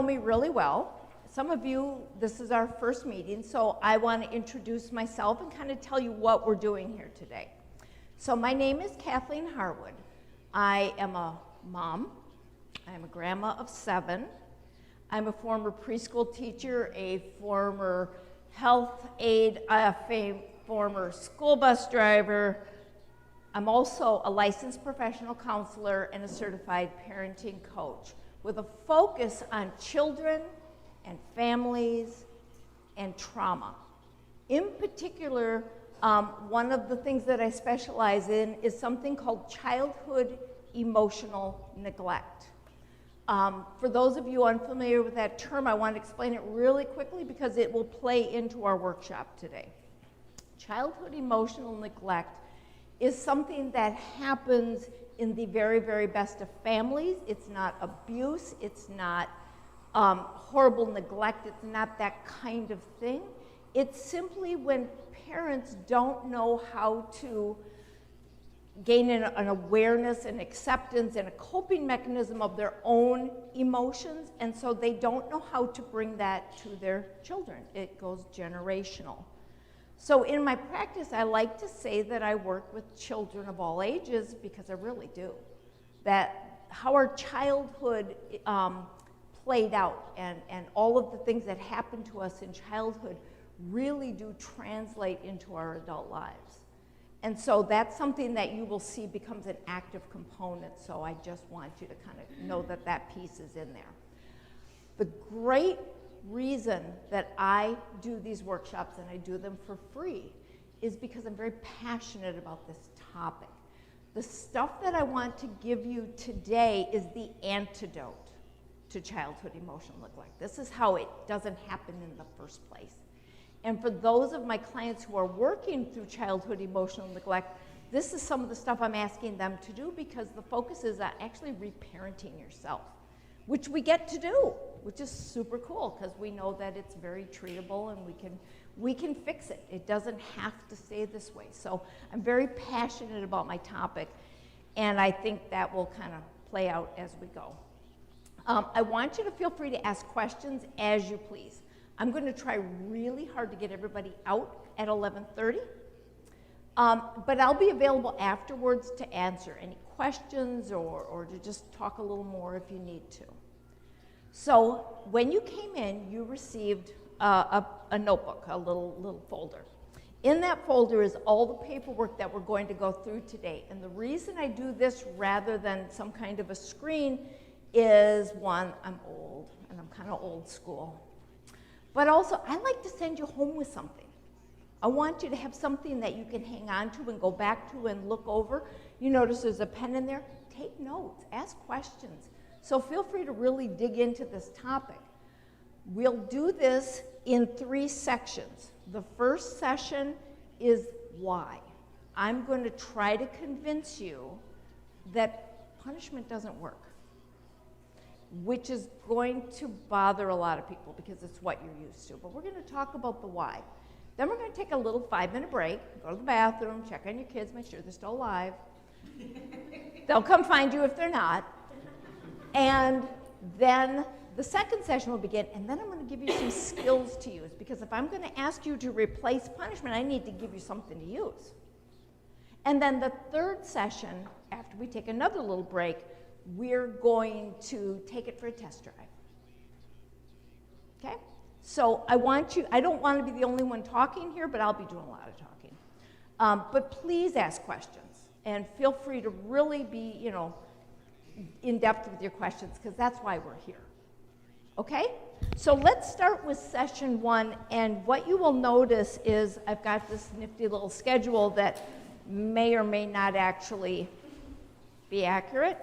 me really well. Some of you, this is our first meeting, so I want to introduce myself and kind of tell you what we're doing here today. So my name is Kathleen Harwood. I am a mom. I'm a grandma of 7. I'm a former preschool teacher, a former health aide, a former school bus driver. I'm also a licensed professional counselor and a certified parenting coach with a focus on children and families and trauma. In particular, one of the things that I specialize in is something called childhood emotional neglect. For those of you unfamiliar with that term, I want to explain it really quickly because it will play into our workshop today. Childhood emotional neglect is something that happens in the very, very best of families. It's not abuse, it's not horrible neglect, it's not that kind of thing. It's simply when parents don't know how to gain an awareness and acceptance and a coping mechanism of their own emotions, and so they don't know how to bring that to their children. It goes generational. So in my practice, I like to say that I work with children of all ages because I really do. That how our childhood played out and all of the things that happened to us in childhood really do translate into our adult lives. And so that's something that you will see becomes an active component, so I just want you to kind of know that that piece is in there. The great reason that I do these workshops, and I do them for free, is because I'm very passionate about this topic. The stuff that I want to give you today is the antidote to childhood emotional neglect. This is how it doesn't happen in the first place. And for those of my clients who are working through childhood emotional neglect, this is some of the stuff I'm asking them to do because the focus is on actually reparenting yourself, which we get to do, which is super cool because we know that it's very treatable and we can fix it. It doesn't have to stay this way. So I'm very passionate about my topic, and I think that will kind of play out as we go. I want you to feel free to ask questions as you please. I'm going to try really hard to get everybody out at 11:30, but I'll be available afterwards to answer any questions or to just talk a little more if you need to. So when you came in, you received a notebook, a little folder. In that folder is all the paperwork that we're going to go through today. And the reason I do this rather than some kind of a screen is, one, I'm old, and I'm kind of old school. But also, I like to send you home with something. I want you to have something that you can hang on to and go back to and look over. You notice there's a pen in there. Take notes, ask questions. So feel free to really dig into this topic. We'll do this in 3 sections. The first session is why. I'm going to try to convince you that punishment doesn't work, which is going to bother a lot of people because it's what you're used to. But we're going to talk about the why. Then we're going to take a little 5-minute break, go to the bathroom, check on your kids, make sure they're still alive. They'll come find you if they're not. And then the second session will begin, and then I'm going to give you some skills to use, because if I'm going to ask you to replace punishment, I need to give you something to use. And then the third session, after we take another little break, we're going to take it for a test drive. Okay? So I don't want to be the only one talking here, but I'll be doing a lot of talking. But please ask questions, and feel free to really be, in depth with your questions, because that's why we're here. Okay? So let's start with session 1, and what you will notice is I've got this nifty little schedule that may or may not actually be accurate,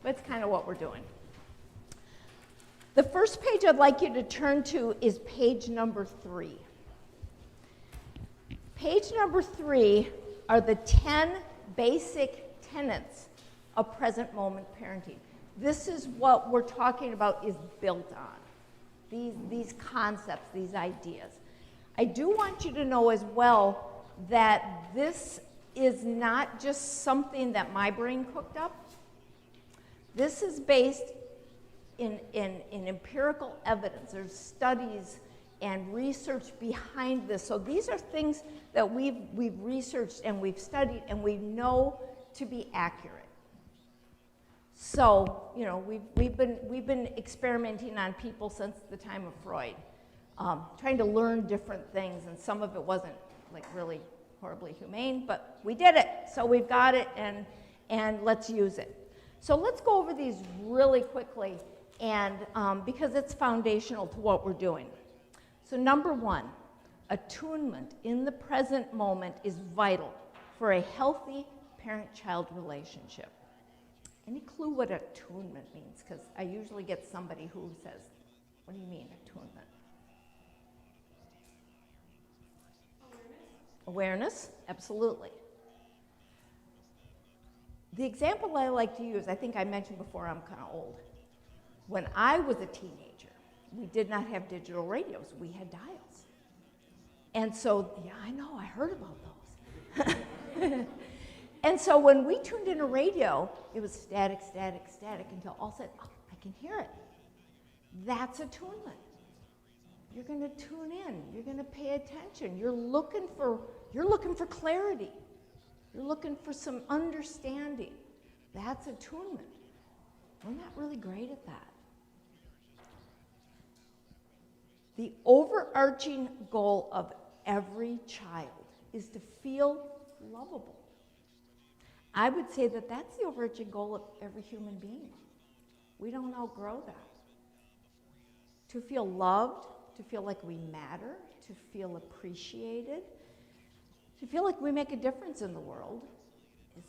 but it's kind of what we're doing. The first page I'd like you to turn to is page number 3. Page number 3 are the 10 basic tenets of present moment parenting. This is what we're talking about is built on, these concepts, these ideas. I do want you to know as well that this is not just something that my brain cooked up. This is based in empirical evidence. There's studies and research behind this. So these are things that we've researched and we've studied and we know to be accurate. So, you know, we've been experimenting on people since the time of Freud, trying to learn different things, and some of it wasn't like really horribly humane, but we did it. So we've got it, and let's use it. So let's go over these really quickly, and because it's foundational to what we're doing. So number one, attunement in the present moment is vital for a healthy parent-child relationship. Any clue what attunement means? Because I usually get somebody who says, what do you mean, attunement? Awareness, absolutely. The example I like to use, I think I mentioned before, I'm kind of old. When I was a teenager, we did not have digital radios. We had dials. And so, yeah, I know, I heard about those. And so when we tuned in a radio, it was static, static, static, until all of a sudden, oh, I can hear it. That's attunement. You're going to tune in. You're going to pay attention. You're looking for clarity. You're looking for some understanding. That's attunement. We're not really great at that. The overarching goal of every child is to feel lovable. I would say that that's the overarching goal of every human being. We don't outgrow that. To feel loved, to feel like we matter, to feel appreciated, to feel like we make a difference in the world is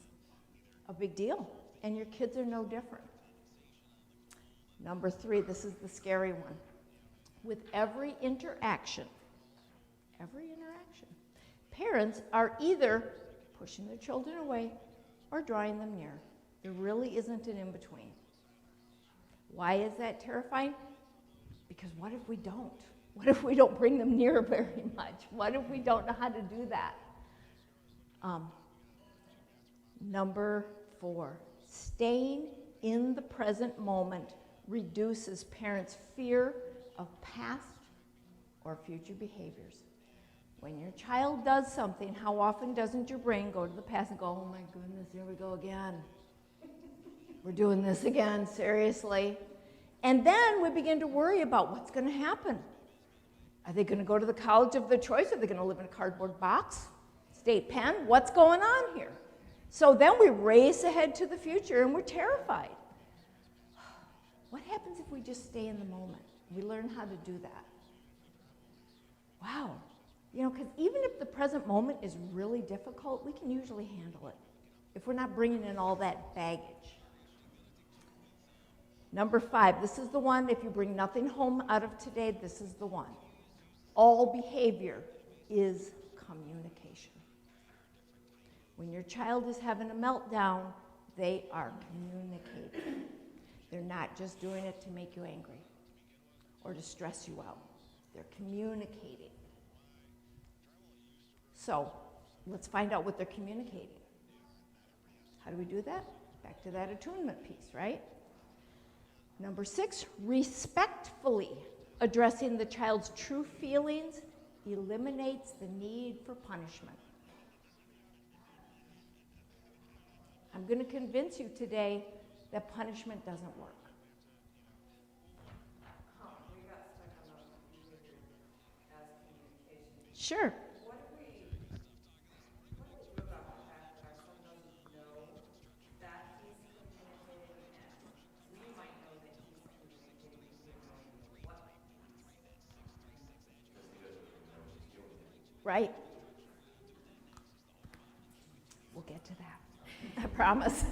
a big deal. And your kids are no different. Number three, this is the scary one. With every interaction, parents are either pushing their children away or drawing them near. There really isn't an in-between. Why is that terrifying? Because what if we don't? What if we don't bring them near very much? What if we don't know how to do that? Number four, staying in the present moment reduces parents' fear of past or future behaviors. When your child does something, how often doesn't your brain go to the past and go, oh my goodness, here we go again. We're doing this again, seriously. And then we begin to worry about what's going to happen. Are they going to go to the college of their choice? Are they going to live in a cardboard box? State pen? What's going on here? So then we race ahead to the future and we're terrified. What happens if we just stay in the moment? We learn how to do that. Wow. You know, because even if the present moment is really difficult, we can usually handle it if we're not bringing in all that baggage. Number five, this is the one, if you bring nothing home out of today, this is the one. All behavior is communication. When your child is having a meltdown, they are communicating. They're not just doing it to make you angry or to stress you out. They're communicating. So let's find out what they're communicating. How do we do that? Back to that attunement piece, right? Number six, respectfully addressing the child's true feelings eliminates the need for punishment. I'm going to convince you today that punishment doesn't work. We got stuck on the behavior as communication. Sure. What do we do about the fact that our son doesn't know that he's communicating, and we might know that he's communicating, we don't know what Right. We'll get to that. I promise.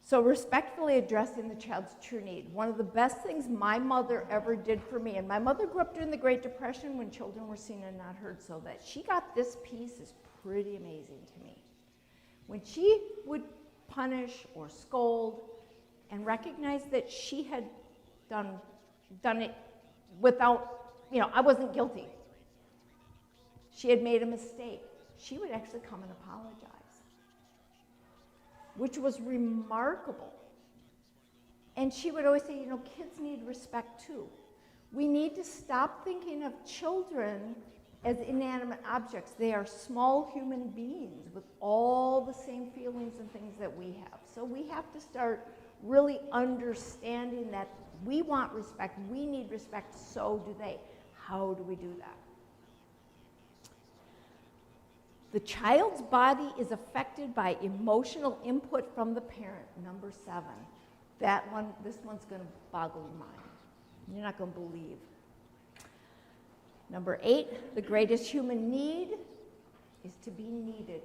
So respectfully addressing the child's true need. One of the best things my mother ever did for me, and my mother grew up during the Great Depression when children were seen and not heard, so that she got this piece is pretty amazing to me. When she would punish or scold and recognize that she had done it without, I wasn't guilty. She had made a mistake. She would actually come and apologize. which was remarkable. And she would always say, you know, kids need respect too. We need to stop thinking of children as inanimate objects. They are small human beings with all the same feelings and things that we have. So we have to start really understanding that we want respect, we need respect, so do they. How do we do that? The child's body is affected by emotional input from the parent, number 7. This one's going to boggle your mind. You're not going to believe. Number 8, the greatest human need is to be needed.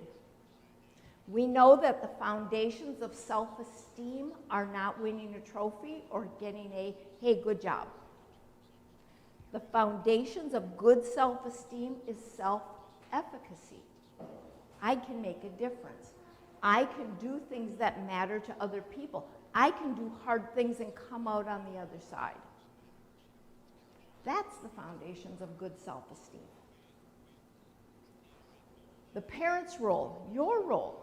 We know that the foundations of self-esteem are not winning a trophy or getting a, hey, good job. The foundations of good self-esteem is self-efficacy. I can make a difference. I can do things that matter to other people. I can do hard things and come out on the other side. That's the foundations of good self-esteem. The parent's role, your role,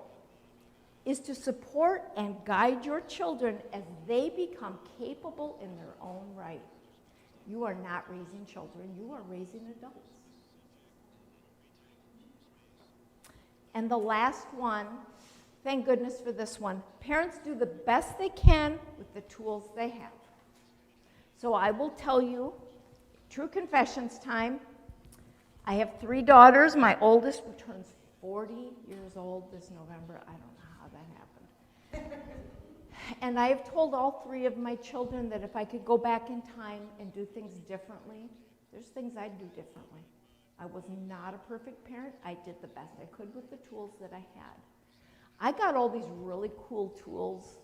is to support and guide your children as they become capable in their own right. You are not raising children, you are raising adults. And the last one, thank goodness for this one, parents do the best they can with the tools they have. So I will tell you, true confessions time. I have 3 daughters. My oldest turns 40 years old this November. I don't know how that happened. And I have told all 3 of my children that if I could go back in time and do things differently, there's things I'd do differently. I was not a perfect parent. I did the best I could with the tools that I had. I got all these really cool tools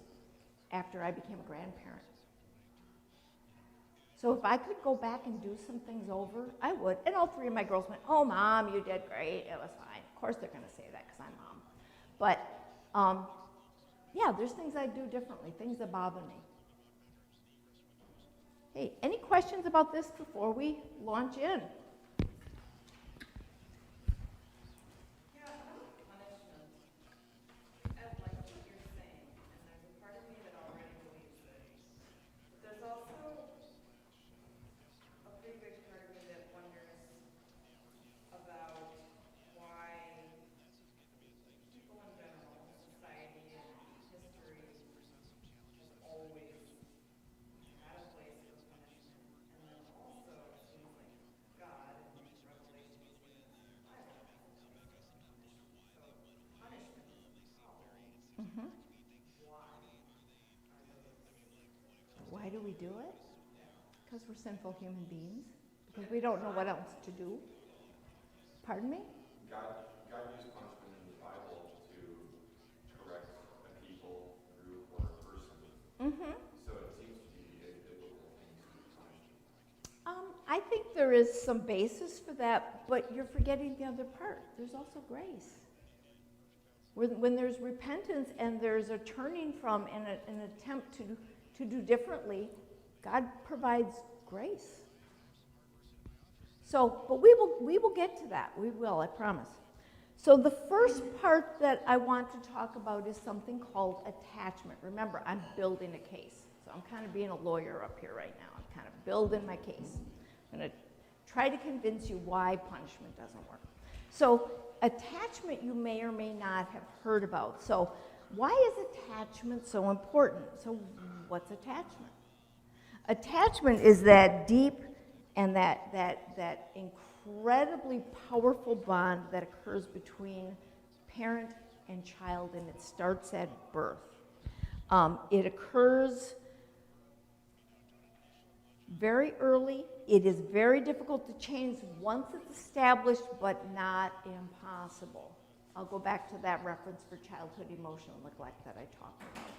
after I became a grandparent. So if I could go back and do some things over, I would. And all 3 of my girls went, oh, Mom, you did great. It was fine. Of course they're going to say that because I'm Mom. But, yeah, there's things I do differently, things that bother me. Hey, any questions about this before we launch in? Why do we do it? Because we're sinful human beings. Because we don't know what else to do. Pardon me? God used punishment in the Bible to correct a people, group, or a person. Mm-hmm. So it seems to be a biblical thing to punish. I think there is some basis for that, but you're forgetting the other part. There's also grace. When there's repentance and there's a turning from and an attempt to do differently, God provides grace. So, but we will get to that. We will, I promise. So the first part that I want to talk about is something called attachment. Remember, I'm building a case. So I'm kind of being a lawyer up here right now. I'm kind of building my case. I'm going to try to convince you why punishment doesn't work. So attachment you may or may not have heard about. So why is attachment so important? So what's attachment? Attachment is that deep and that incredibly powerful bond that occurs between parent and child, and it starts at birth. It occurs very early. It is very difficult to change once it's established, but not impossible. I'll go back to that reference for childhood emotional neglect that I talked about.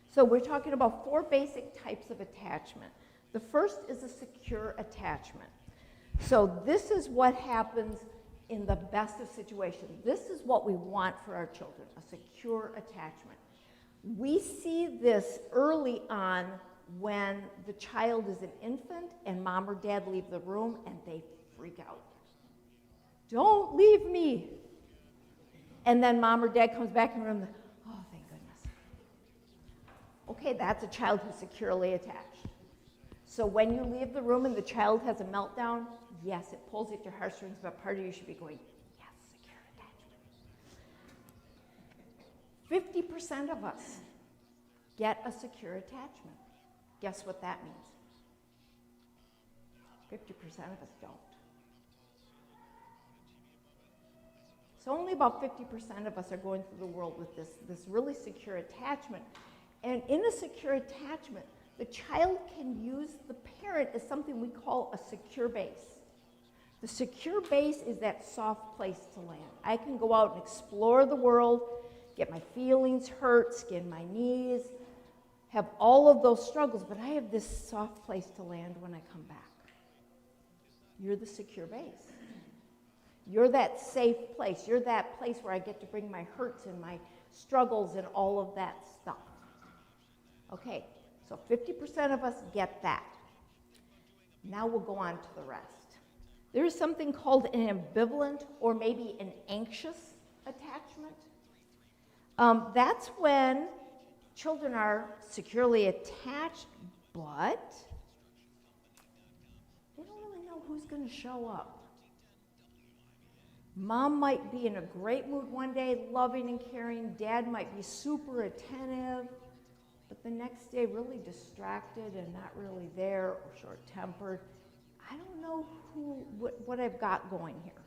So we're talking about 4 basic types of attachment. The first is a secure attachment. So this is what happens in the best of situations. This is what we want for our children, a secure attachment. We see this early on when the child is an infant and mom or dad leave the room and they freak out. Don't leave me. And then mom or dad comes back in the room, oh, thank goodness. Okay, that's a child who's securely attached. So when you leave the room and the child has a meltdown, yes, it pulls at your heartstrings, but part of you should be going, yes, secure attachment. 50% of us get a secure attachment. Guess what that means? 50% of us don't. So only about 50% of us are going through the world with this really secure attachment. And in a secure attachment, the child can use the parent as something we call a secure base. The secure base is that soft place to land. I can go out and explore the world, get my feelings hurt, skin my knees, have all of those struggles, but I have this soft place to land when I come back. You're the secure base. You're that safe place. You're that place where I get to bring my hurts and my struggles and all of that stuff. Okay, so 50% of us get that. Now we'll go on to the rest. There is something called an ambivalent or maybe an anxious attachment. That's when children are securely attached, but they don't really know who's going to show up. Mom might be in a great mood one day, loving and caring. Dad might be super attentive, but the next day really distracted and not really there or short-tempered. I don't know what I've got going here.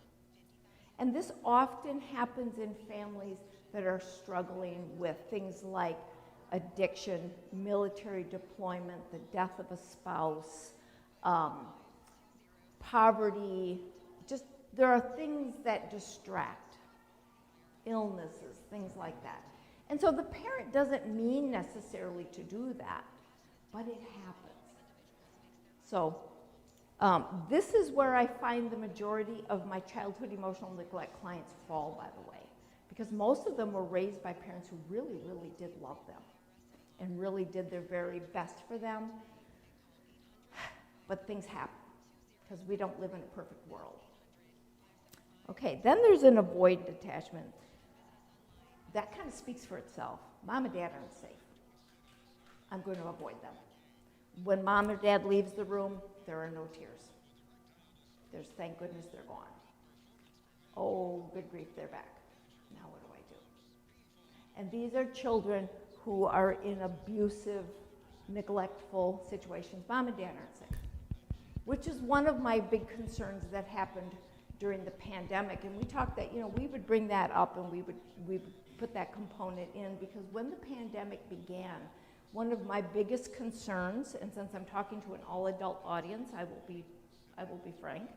And this often happens in families that are struggling with things like addiction, military deployment, the death of a spouse, poverty, just there are things that distract, illnesses, things like that. And so the parent doesn't mean necessarily to do that, but it happens. So this is where I find the majority of my childhood emotional neglect clients fall, by the way, because most of them were raised by parents who really, really did love them and really did their very best for them. But things happen because we don't live in a perfect world. Okay, then there's an avoidant attachment. That kind of speaks for itself. Mom and dad aren't safe. I'm going to avoid them. When mom or dad leaves the room, there are no tears. There's thank goodness they're gone. Oh, good grief, they're back. Now what do I do? And these are children who are in abusive, neglectful situations. Mom and dad aren't safe, which is one of my big concerns that happened during the pandemic. And we talked that, we would bring that up and we would put that component in because when the pandemic began, one of my biggest concerns, and since I'm talking to an all-adult audience, I will be frank,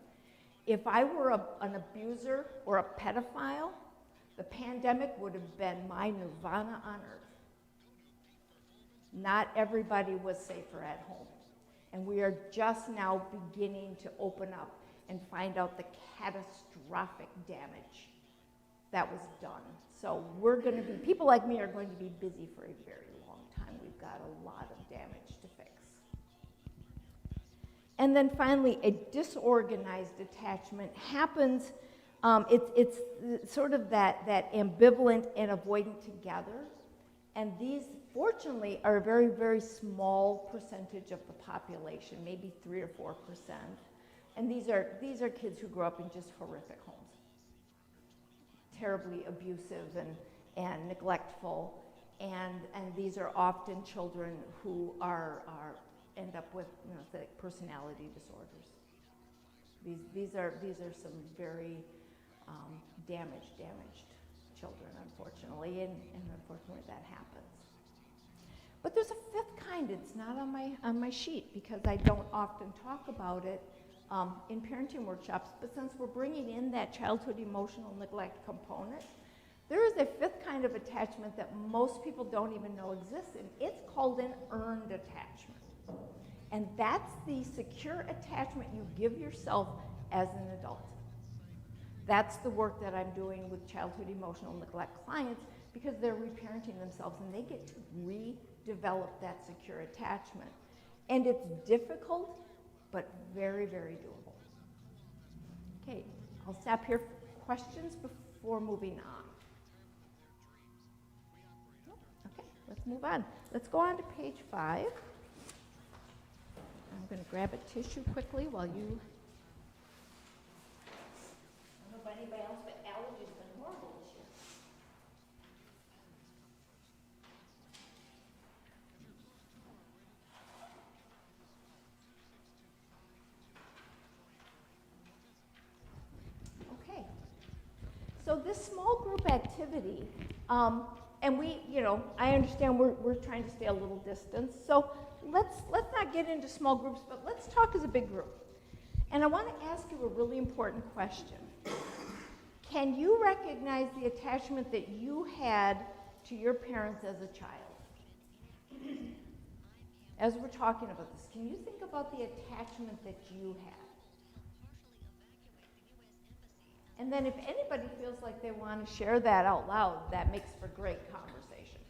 if I were an abuser or a pedophile, the pandemic would have been my nirvana on earth. Not everybody was safer at home. And we are just now beginning to open up and find out the catastrophic damage that was done. So people like me are going to be busy for a very long time. We've got a lot of damage to fix. And then finally, a disorganized attachment happens. It's sort of that ambivalent and avoidant together. And these, fortunately, are a very, very small percentage of the population, maybe 3 or 4%. And these are kids who grew up in just horrific homes, terribly abusive and neglectful, and these are often children who end up with personality disorders. These are some very damaged children, unfortunately, and unfortunately that happens. But there's a fifth kind. It's not on my sheet because I don't often talk about it in parenting workshops, but since we're bringing in that childhood emotional neglect component, there is a fifth kind of attachment that most people don't even know exists, and it's called an earned attachment. And that's the secure attachment you give yourself as an adult. That's the work that I'm doing with childhood emotional neglect clients because they're reparenting themselves and they get to redevelop that secure attachment. And it's difficult, but very, very doable. Okay, I'll stop here for questions before moving on. Okay, let's let's move on. Let's go on to page 5. I'm going to grab a tissue quickly while you... I don't know about anybody else, but allergies have been horrible this year. Okay. So this small group activity, and we, I understand we're trying to stay a little distance. So let's not get into small groups, but let's talk as a big group. And I want to ask you a really important question. Can you recognize the attachment that you had to your parents as a child? As we're talking about this, can you think about the attachment that you had? And then if anybody feels like they want to share that out loud, that makes for great conversation.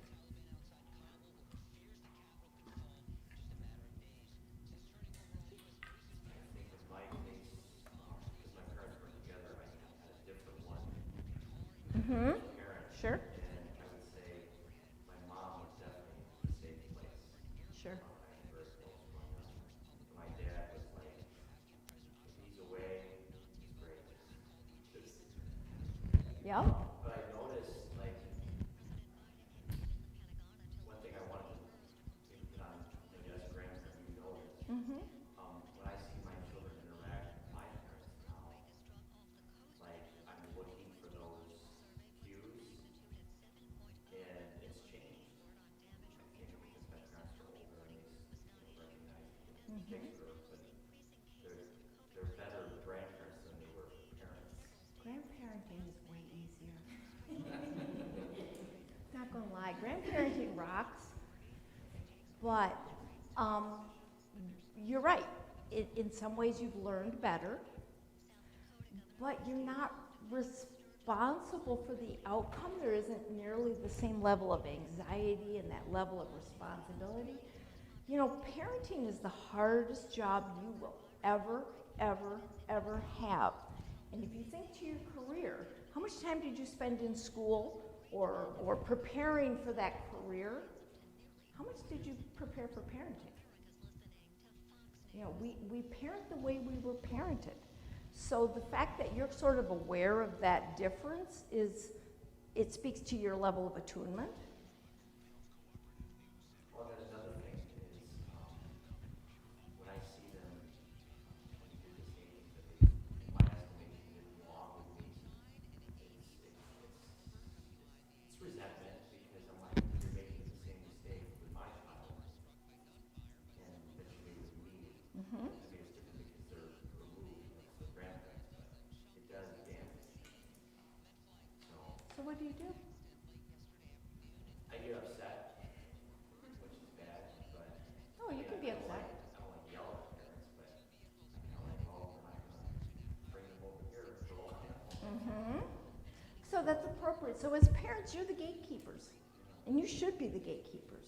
I think in my case, because my parents were together, I had a different one. Mm-hmm. Parents. Sure. And I would say my mom was definitely a safe place. Sure. I was very close growing up. My dad was like, if he's away, he's great. Yeah. But I noticed, like, one thing I wanted to maybe get on, maybe as a grandparent, you know this. Mm-hmm. When I see my children interact with my parents now, like, I'm looking for those cues, and it's changed. I think because my parents are older and they recognize it takes work, but they're better grandparents than they were parents. Grandparenting is way easier. Not gonna lie, grandparenting rocks, but you're right. In some ways you've learned better, but you're not responsible for the outcome. There isn't nearly the same level of anxiety and that level of responsibility. Parenting is the hardest job you will ever have. And if you think to your career, how much time did you spend in school or preparing for that career? How much did you prepare for parenting? We parent the way we were parented. So the fact that you're sort of aware of that difference it speaks to your level of attunement. Well, then another thing is, when I see them do this age that they, in my estimation, did wrong with me, it's resentment because I'm like, you're making the same mistake with my child and that you made with me. Mm-hmm. I mean, it's different because they're removed, it's the grandparents, but it does damage. So what do you do? I get upset, which is bad, but Oh, you can be upset. I don't like yell at parents, but I kind of like, oh, we're not going to bring them over here and throw them at home. Mm-hmm. So that's appropriate. So as parents, you're the gatekeepers, and you should be the gatekeepers.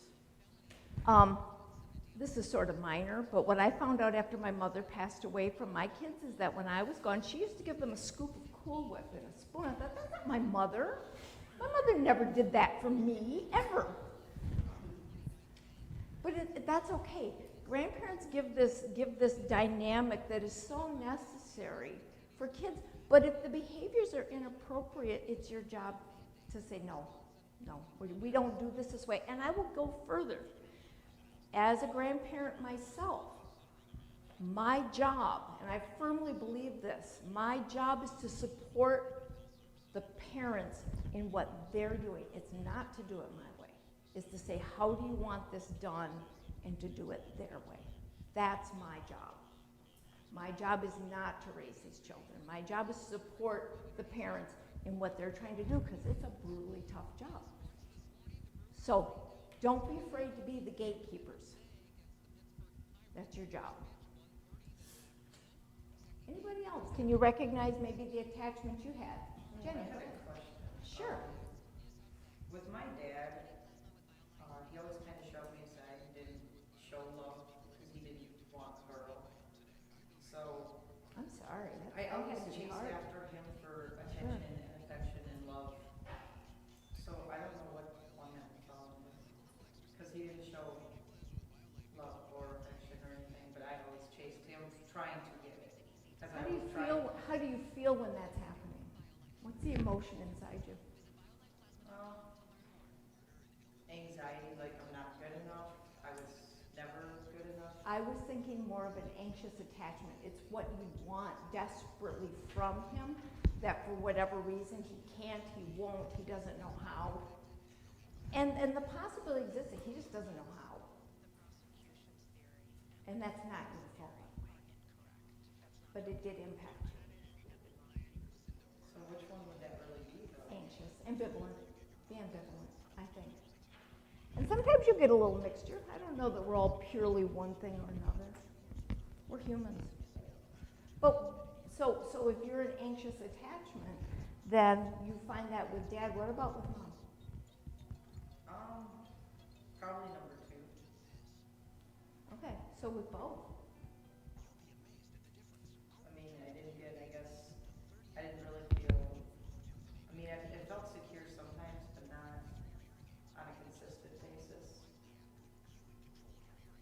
This is sort of minor, but what I found out after my mother passed away from my kids is that when I was gone, she used to give them a scoop of Cool Whip and a spoon. I thought, that's not my mother. My mother never did that for me, ever. But that's okay. Grandparents give this dynamic that is so necessary for kids. But if the behaviors are inappropriate, it's your job to say, no, we don't do this way. And I will go further. As a grandparent myself, my job, and I firmly believe this, my job is to support the parents in what they're doing. It's not to do it my way. It's to say, how do you want this done, and to do it their way. That's my job. My job is not to raise these children. My job is to support the parents in what they're trying to do, because it's a brutally tough job. So don't be afraid to be the gatekeepers. That's your job. Anybody else? Can you recognize maybe the attachment you had? Jenny? I had a question. Sure. With my dad, he always kind of shoved me aside and didn't show love because he didn't want a girl. So I'm sorry. I always had to be chased hard. after him for attention and affection and love. So I don't know what one that falls under. show love or affection or anything, but I always chased him trying to get it. 'Cause I was trying. How do you feel when that's happening? What's the emotion inside you? Well, anxiety, like I'm not good enough. I was never good enough. I was thinking more of an anxious attachment. It's what you want desperately from him, that for whatever reason he can't, he won't, he doesn't know how. And the possibility exists that he just doesn't know how. And that's not your fault. But it did impact you. So which one would that really be, though? Anxious, ambivalent, the ambivalent, I think. And sometimes you get a little mixture. I don't know that we're all purely one thing or another. We're humans. But so if you're an anxious attachment, then you find that with dad. What about with mom? Probably number 2. Okay, so with both. I mean, I didn't really feel, I mean, it felt secure sometimes, but not on a consistent basis.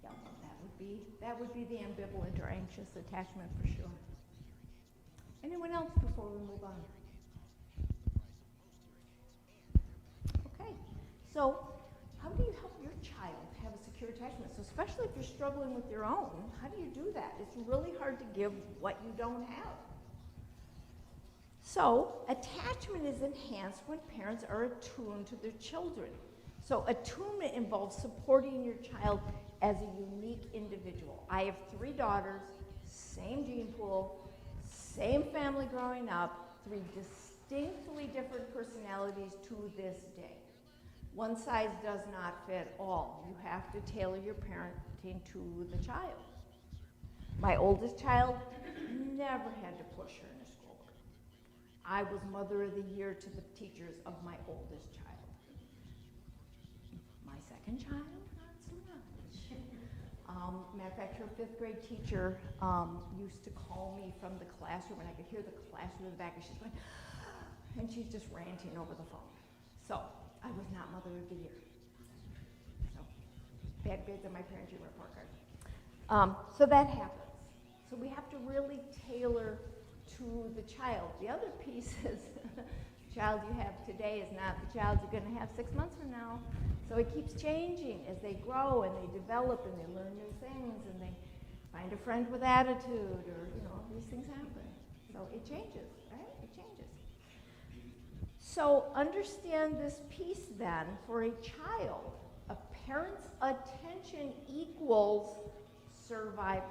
Yeah, that would be the ambivalent or anxious attachment for sure. Anyone else before we move on? Okay, so how do you help your child have a secure attachment? So especially if you're struggling with your own, how do you do that? It's really hard to give what you don't have. So attachment is enhanced when parents are attuned to their children. So attunement involves supporting your child as a unique individual. I have 3 daughters, same gene pool, same family growing up, 3 distinctly different personalities to this day. One size does not fit all. You have to tailor your parenting to the child. My oldest child never had to push her in a schoolwork. I was Mother of the Year to the teachers of my oldest child. My second child, not so much. Matter of fact, her 5th grade teacher used to call me from the classroom, and I could hear the classroom in the back, and she's going, and she's just ranting over the phone. So I was not Mother of the Year. So bad grades on my parenting report card. So that happens. So we have to really tailor to the child. The other piece is the child you have today is not the child you're going to have 6 months from now. So it keeps changing as they grow and they develop and they learn new things and they find a friend with attitude, or these things happen. So it changes, right? It changes. So understand this piece then. For a child, a parent's attention equals survival.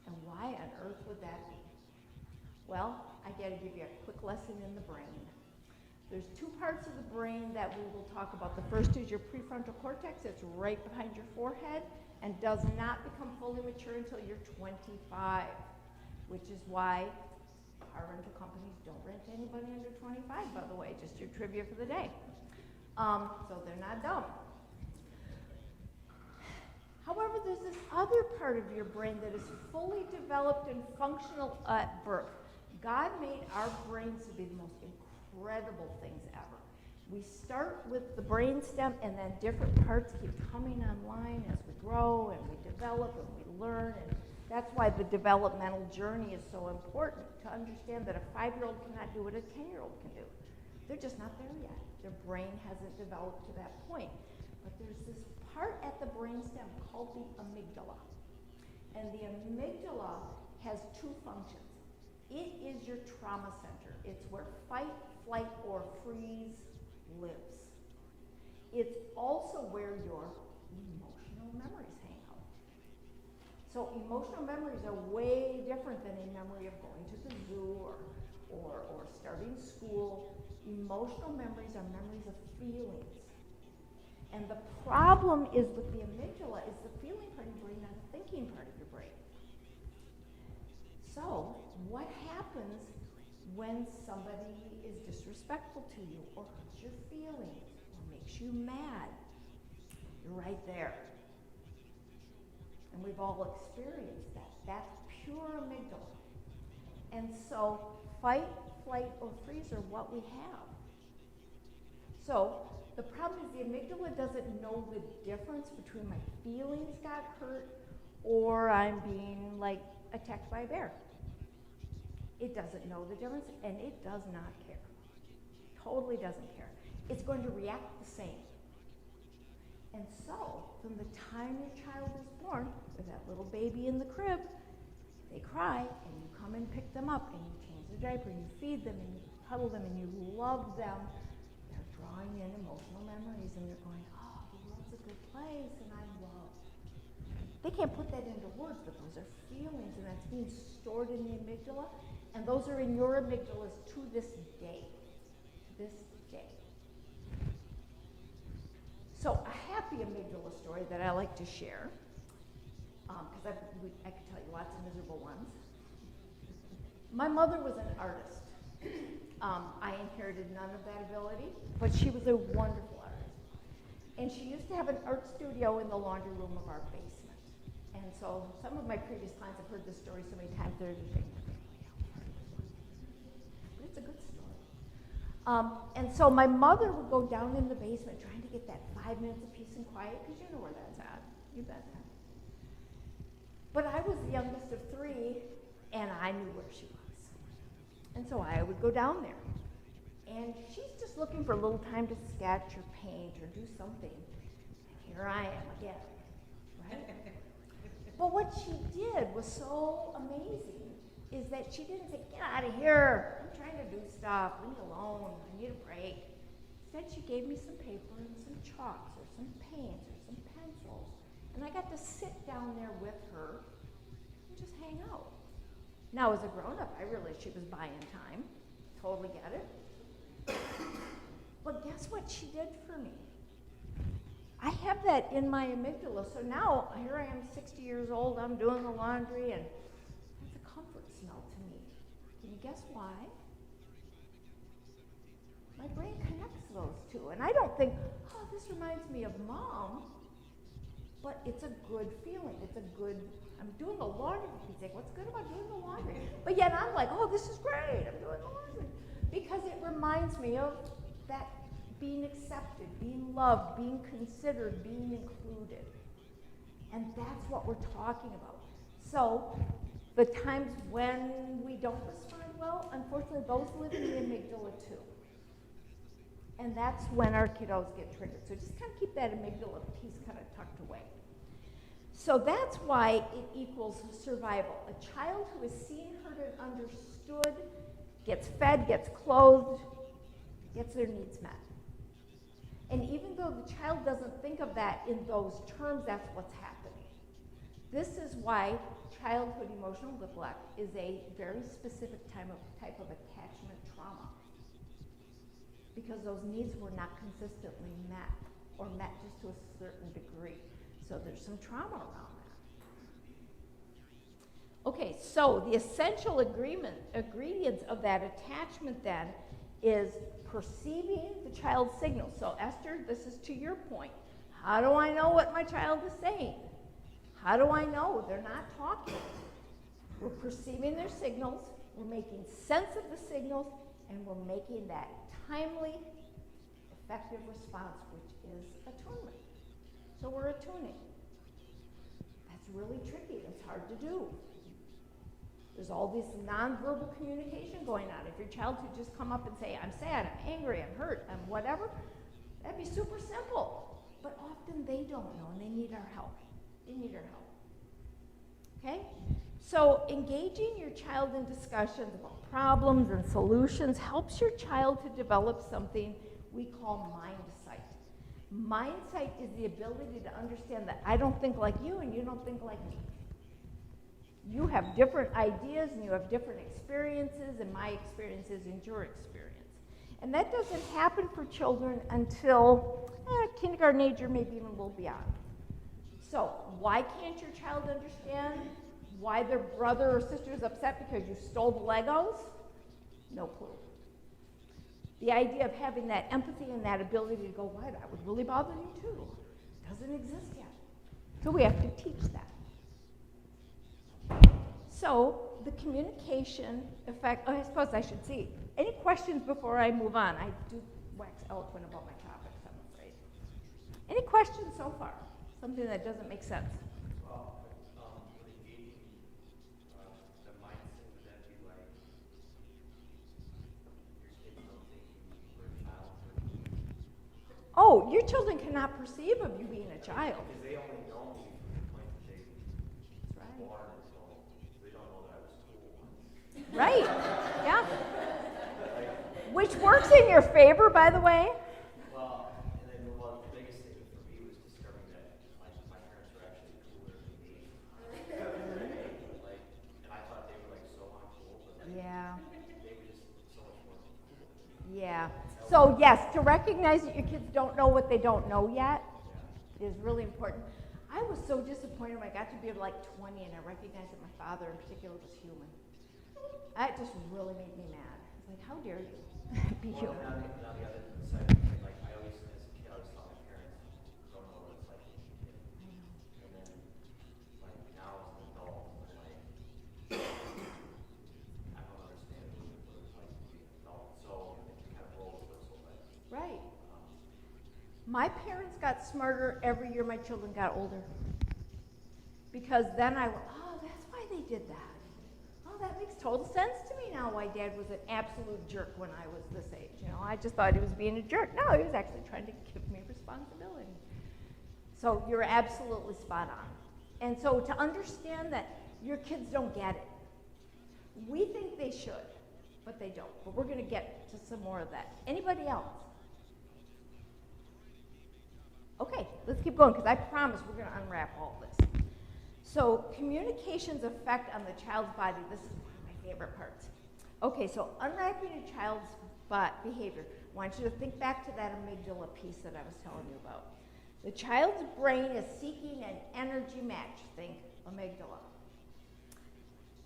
And why on earth would that be? Well, I got to give you a quick lesson in the brain. There's 2 parts of the brain that we will talk about. The first is your prefrontal cortex. It's right behind your forehead and does not become fully mature until you're 25, which is why car rental companies don't rent to anybody under 25, by the way, just your trivia for the day. So they're not dumb. However, there's this other part of your brain that is fully developed and functional at birth. God made our brains to be the most incredible things ever. We start with the brainstem, and then different parts keep coming online as we grow and we develop and we learn. And that's why the developmental journey is so important, to understand that a 5-year-old cannot do what a 10-year-old can do. They're just not there yet. Their brain hasn't developed to that point. But there's this part at the brainstem called the amygdala. And the amygdala has 2 functions. It is your trauma center. It's where fight, flight, or freeze lives. It's also where your emotional memories hang out. So emotional memories are way different than a memory of going to the zoo or starting school. Emotional memories are memories of feelings. And the problem is with the amygdala is the feeling part of your brain, not the thinking part of your brain. So what happens when somebody is disrespectful to you or hurts your feelings or makes you mad? You're right there. And we've all experienced that. That's pure amygdala. And so fight, flight, or freeze are what we have. So The problem is the amygdala doesn't know the difference between my feelings got hurt or I'm being like attacked by a bear. It doesn't know the difference, and it does not care. Totally doesn't care. It's going to react the same. And so, from the time your child is born, with that little baby in the crib, they cry, and you come and pick them up, and you change the diaper, and you feed them, and you cuddle them, and you love them. They're drawing in emotional memories, and they're going, oh, the world's a good place, and I'm loved. They can't put that into words, but those are feelings, and that's being stored in the amygdala, and those are in your amygdalas to this day. This day. So a happy amygdala story that I like to share, because I could tell you lots of miserable ones. My mother was an artist. I inherited none of that ability, but she was a wonderful artist. And she used to have an art studio in the laundry room of our basement. And so some of my previous clients have heard this story so many times, they're thinking, but it's a good story. And so my mother would go down in the basement trying to get that 5 minutes of peace and quiet, because you know where that's at. You bet that. But I was the youngest of 3, and I knew where she was. And so I would go down there. And she's just looking for a little time to sketch or paint or do something. And here I am again, right? But what she did was so amazing is that she didn't say, get out of here, I'm trying to do stuff, leave me alone, I need a break. Instead, she gave me some paper and some chalks or some paints or some pencils. And I got to sit down there with her and just hang out. Now, as a grown-up, I realized she was buying time. Totally get it. But guess what she did for me? I have that in my amygdala. So now, here I am, 60 years old, I'm doing the laundry, and it's a comfort smell to me. Can you guess why? My brain connects those two. And I don't think, oh, this reminds me of Mom. But it's a good feeling. It's a good, I'm doing the laundry. You think, what's good about doing the laundry? But yet I'm like, oh, this is great. I'm doing the laundry. Because it reminds me of that being accepted, being loved, being considered, being included. And that's what we're talking about. So the times when we don't respond well, unfortunately, those live in the amygdala too. And that's when our kiddos get triggered. So just kind of keep that amygdala piece kind of tucked away. So that's why it equals survival. A child who is seen, heard, and understood, gets fed, gets clothed, gets their needs met. And even though the child doesn't think of that in those terms, that's what's happening. This is why childhood emotional neglect is a very specific type of attachment trauma. Because those needs were not consistently met, or met just to a certain degree. So there's some trauma around that. Okay, so the essential ingredients of that attachment then is perceiving the child's signals. So Esther, this is to your point. How do I know what my child is saying? How do I know they're not talking? We're perceiving their signals, we're making sense of the signals, and we're making that timely, effective response, which is attunement. So we're attuning. That's really tricky. It's hard to do. There's all this nonverbal communication going on. If your child could just come up and say, I'm sad, I'm angry, I'm hurt, I'm whatever, that'd be super simple. But often they don't know, and they need our help. They need our help. Okay? So engaging your child in discussions about problems and solutions helps your child to develop something we call mind sight. Mind sight is the ability to understand that I don't think like you and you don't think like me. You have different ideas and you have different experiences, and my experience isn't your experience. And that doesn't happen for children until kindergarten age or maybe even a little beyond. So why can't your child understand why their brother or sister is upset because you stole the Legos? No clue. The idea of having that empathy and that ability to go, why, that would really bother you too, doesn't exist yet. So we have to teach that. So the communication effect, I suppose I should see. Any questions before I move on? I do wax eloquent about my topics, I'm Any questions so far? Something that doesn't make sense? Well, with engaging the mindset, would that be like your kids don't think you were a child? Oh, your children cannot perceive of you being a child. Because they only know me from the point that they That's were right. born until they don't know that I was cool. Right, yeah. Which works in your favor, by the way. Well, and then the biggest thing for me was discovering that my parents were actually cooler than me. Like, and I thought they were like so uncool, but like, Yeah. they were just so much more cool. Yeah. So yes, to recognize that your kids don't know what they don't know yet is really important. I was so disappointed when I got to be like 20 and I recognized that my father in particular was human. That just really made me mad. I was like, how dare you be Well, human? on the other side, like I always, as a kid, I always thought my parents don't know what it's like to be a kid. And then, like now as an adult, I'm like, I don't understand what it's like to be an adult. So it kind of roles whistle, but Right. My parents got smarter every year my children got older. Because then I went, oh, that's why they did that. Oh, that makes total sense to me now why Dad was an absolute jerk when I was this age. You know, I just thought he was being a jerk. No, he was actually trying to give me responsibility. So you're absolutely spot on. And so to understand that your kids don't get it. We think they should, but they don't. But we're going to get to some more of that. Anybody else? Okay, let's keep going because I promise we're going to unwrap all this. So communication's effect on the child's body. This is one of my favorite parts. Okay, so unwrapping a child's behavior. I want you to think back to that amygdala piece that I was telling you about. The child's brain is seeking an energy match. Think amygdala.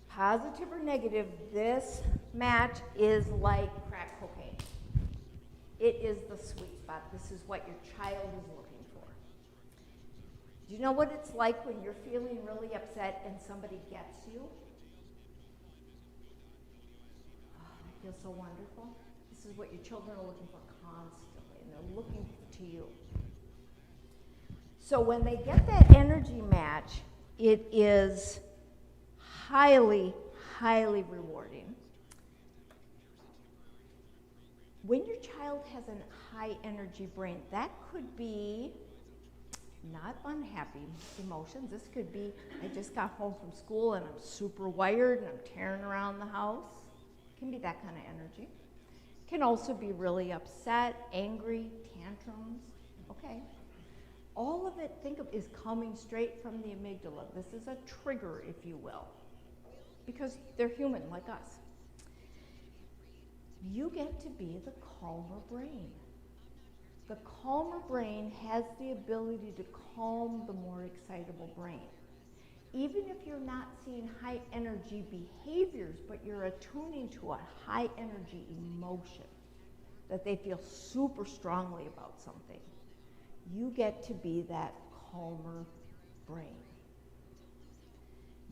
Positive or negative, this match is like crack cocaine. It is the sweet spot. This is what your child is looking for. Do you know what it's like when you're feeling really upset and somebody gets you? Oh, that feels so wonderful. This is what your children are looking for constantly, and they're looking to you. So when they get that energy match, it is highly, highly rewarding. When your child has a high energy brain, that could be not unhappy emotions. This could be, I just got home from school and I'm super wired and I'm tearing around the house. It can be that kind of energy. It can also be really upset, angry, tantrums. Okay. All of it, think of, is coming straight from the amygdala. This is a trigger, if you will, because they're human like us. You get to be the calmer brain. The calmer brain has the ability to calm the more excitable brain. Even if you're not seeing high energy behaviors, but you're attuning to a high energy emotion, that they feel super strongly about something, you get to be that calmer brain.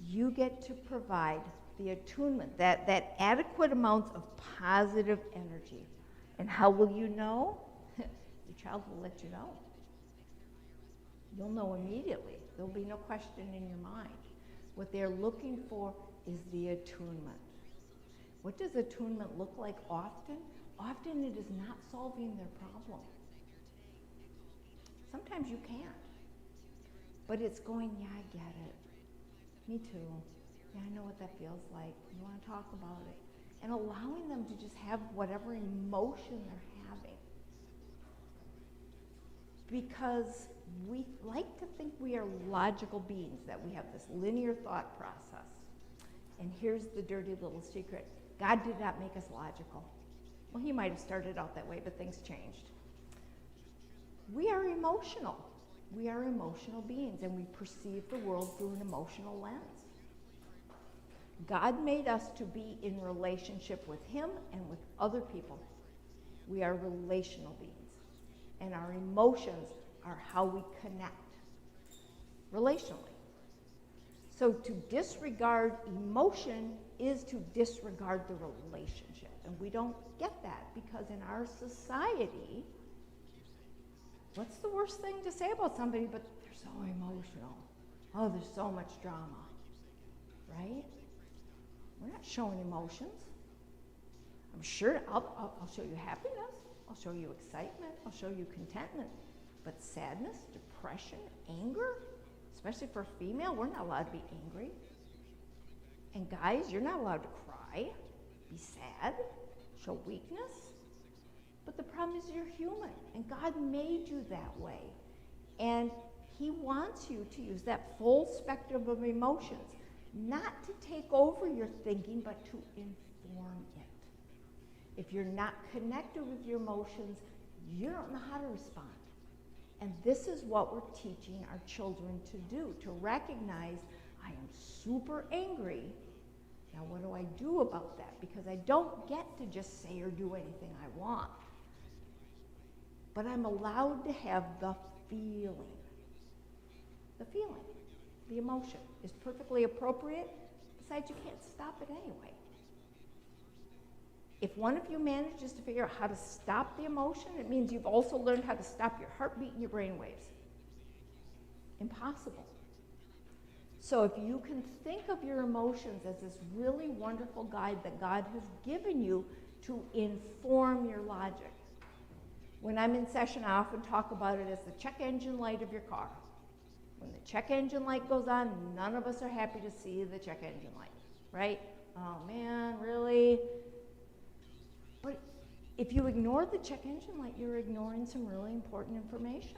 You get to provide the attunement, that adequate amounts of positive energy. And how will you know? Your child will let you know. You'll know immediately. There'll be no question in your mind. What they're looking for is the attunement. What does attunement look like often? Often it is not solving their problem. Sometimes you can't. But it's going, yeah, I get it. Me too. Yeah, I know what that feels like. You want to talk about it. And allowing them to just have whatever emotion they're having. Because we like to think we are logical beings, that we have this linear thought process. And here's the dirty little secret. God did not make us logical. Well, he might have started out that way, but things changed. We are emotional. We are emotional beings, and we perceive the world through an emotional lens. God made us to be in relationship with him and with other people. We are relational beings. And our emotions are how we connect relationally. So to disregard emotion is to disregard the relationship. And we don't get that because in our society, What's the worst thing to say about somebody, but they're so emotional? Oh, there's so much drama, right? We're not showing emotions. I'm sure I'll show you happiness. I'll show you excitement. I'll show you contentment. But sadness, depression, anger, especially for a female, we're not allowed to be angry. And guys, you're not allowed to cry, be sad, show weakness. But the problem is you're human, and God made you that way. And he wants you to use that full spectrum of emotions, not to take over your thinking, but to inform it. If you're not connected with your emotions, you don't know how to respond. And this is what we're teaching our children to do, to recognize, I am super angry. Now what do I do about that? Because I don't get to just say or do anything I want. But I'm allowed to have the feeling. The feeling, the emotion is perfectly appropriate. Besides, you can't stop it anyway. If one of you manages to figure out how to stop the emotion, it means you've also learned how to stop your heartbeat and your brain waves. Impossible. So if you can think of your emotions as this really wonderful guide that God has given you to inform your logic. When I'm in session, I often talk about it as the check engine light of your car. When the check engine light goes on, none of us are happy to see the check engine light, right? Oh man, really? But if you ignore the check engine light, you're ignoring some really important information.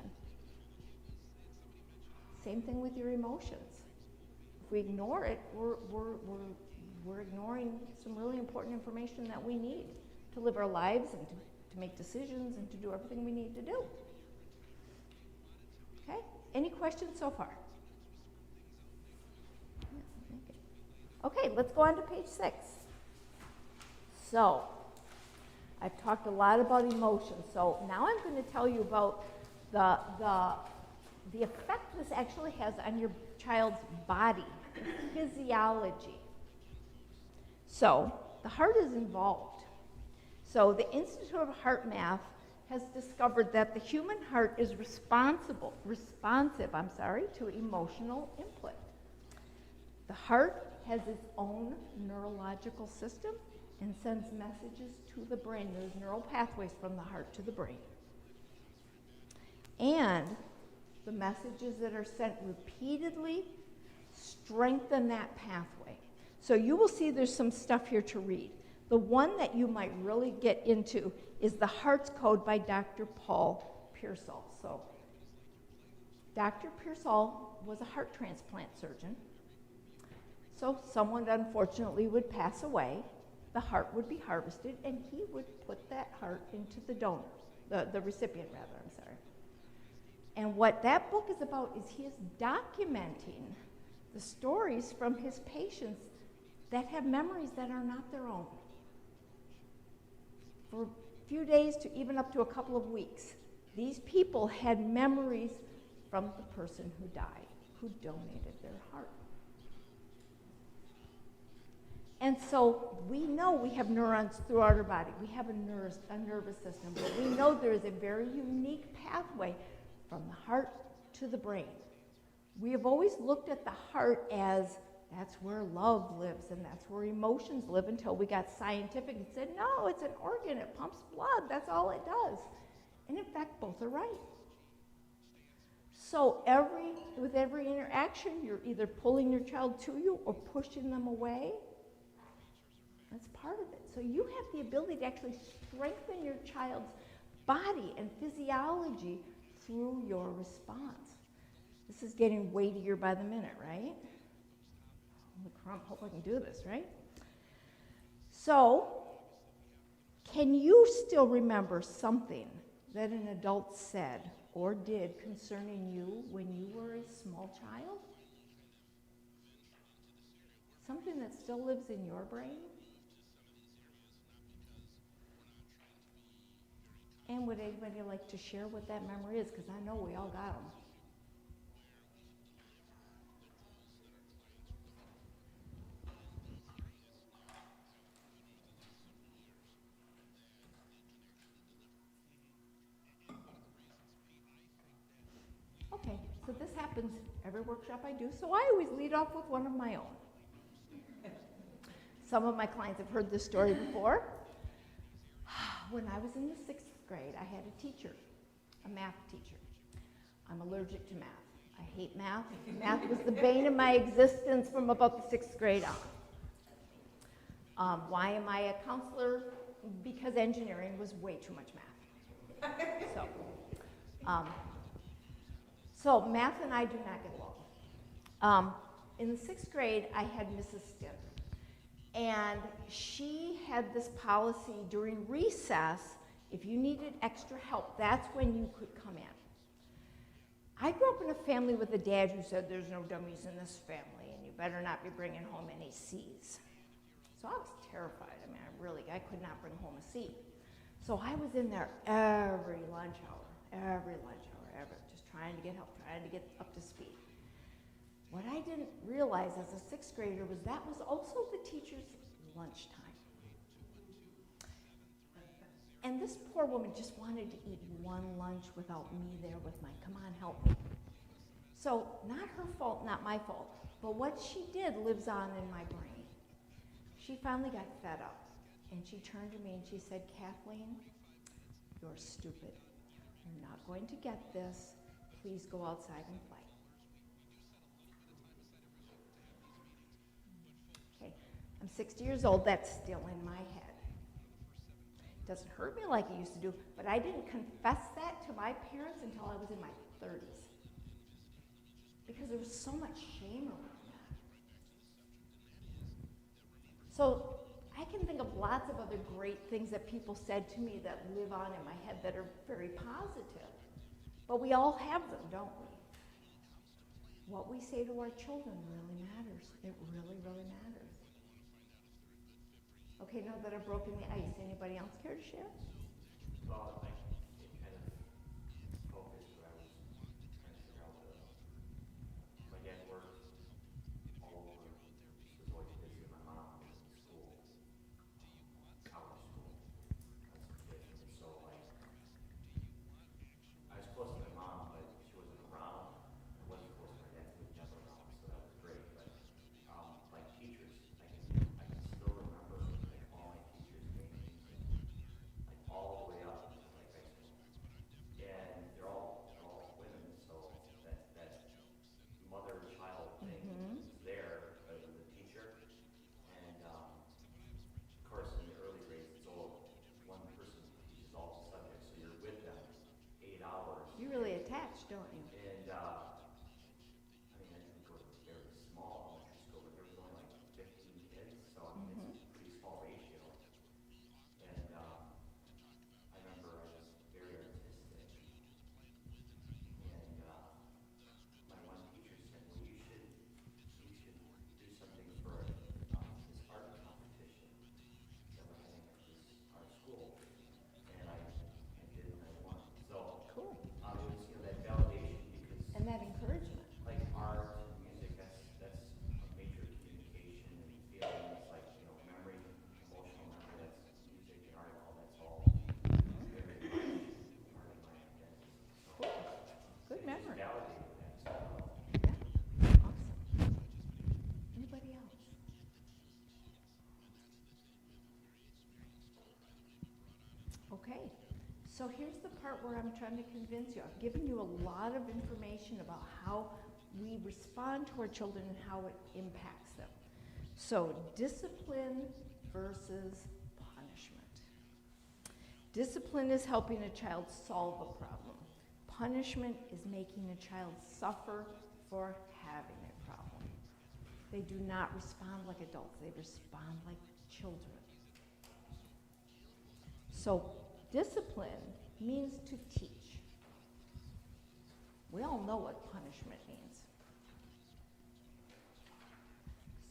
Same thing with your emotions. If we ignore it, we're ignoring some really important information that we need to live our lives and to make decisions and to do everything we need to do. Okay? Any questions so far? Okay, let's go on to page 6. So, I've talked a lot about emotions. So now I'm going to tell you about the effect this actually has on your child's body, physiology. So the heart is involved. So the Institute of Heart Math has discovered that the human heart is responsive to emotional input. The heart has its own neurological system and sends messages to the brain. There's neural pathways from the heart to the brain. And the messages that are sent repeatedly strengthen that pathway. So you will see there's some stuff here to read. The one that you might really get into is the Heart's Code by Dr. Paul Pearsall. So Dr. Pearsall was a heart transplant surgeon. So someone unfortunately would pass away, the heart would be harvested, and he would put that heart into the donor, the recipient rather, I'm sorry. And what that book is about is he is documenting the stories from his patients that have memories that are not their own. For a few days to even up to a couple of weeks, these people had memories from the person who died, who donated their heart. And so we know we have neurons throughout our body. We have a nervous system, but we know there is a very unique pathway from the heart to the brain. We have always looked at the heart as that's where love lives and that's where emotions live until we got scientific and said, no, it's an organ, it pumps blood, that's all it does. And in fact, both are right. So with every interaction, you're either pulling your child to you or pushing them away. That's part of it. So you have the ability to actually strengthen your child's body and physiology through your response. This is getting weightier by the minute, right? Holy crap, hope I can do this, right? So, can you still remember something that an adult said or did concerning you when you were a small child? Something that still lives in your brain? And would anybody like to share what that memory is? Because I know we all got them. So this happens every workshop I do, so I always lead off with one of my own. Some of my clients have heard this story before. When I was in the 6th grade, I had a teacher, a math teacher. I'm allergic to math. I hate math. Math was the bane of my existence from about the 6th grade on. Why am I a counselor? Because engineering was way too much math. So math and I do not get along. In the 6th grade, I had Mrs. Stint. And she had this policy during recess, if you needed extra help, that's when you could come in. I grew up in a family with a dad who said, there's no dummies in this family, and you better not be bringing home any C's. So I was terrified. I mean, I could not bring home a C. So I was in there every lunch hour, just trying to get help, trying to get up to speed. What I didn't realize as a 6th grader was that was also the teacher's lunchtime. And this poor woman just wanted to eat one lunch without me there with my, come on, help me. So not her fault, not my fault, but what she did lives on in my brain. She finally got fed up, and she turned to me and she said, Kathleen, you're stupid. You're not going to get this. Please go outside and play. I'm 60 years old, that's still in my head. It doesn't hurt me like it used to do, but I didn't confess that to my parents until I was in my 30s. Because there was so much shame around that. So I can think of lots of other great things that people said to me that live on in my head that are very positive. But we all have them, don't we? What we say to our children really matters. It really, really matters. Okay, now that I've broken the ice, anybody else care to share? Well, it kind of focused where I was trying to figure out my dad worked all over, he was always busy, my mom was in school, college school, as a kid, and so I was close to my mom, but she wasn't around. I wasn't close to my dad, he was never around, so that was great, but like teachers, I can still remember all my teachers' names, like all the way up to like high school. And they're all women, so that mother-child thing is there as a teacher. And of course, in the early grades, it's all one person teaches all the subjects, so you're with them 8 hours. You're really attached, don't you? And I mean, I didn't go to very small elementary school, but there was only like 15 kids, so I mean, it's a pretty small ratio. And I remember I was very artistic, and my one teacher said, well, you should do something for this art competition that we're having at our school. And I did, and I won. So Cool. it was, that validation, because And that encouragement. like art and music, that's a major communication and feelings, like, memory, emotional memory, that's music and art, all that's all very much part of my identity. So Good it just memory. validated that as well. Yeah. Awesome. Anybody else? Okay. So here's the part where I'm trying to convince you. I've given you a lot of information about how we respond to our children and how it impacts them. So discipline versus punishment. Discipline is helping a child solve a problem. Punishment is making a child suffer for having a problem. They do not respond like adults, they respond like children. So discipline means to teach. We all know what punishment means.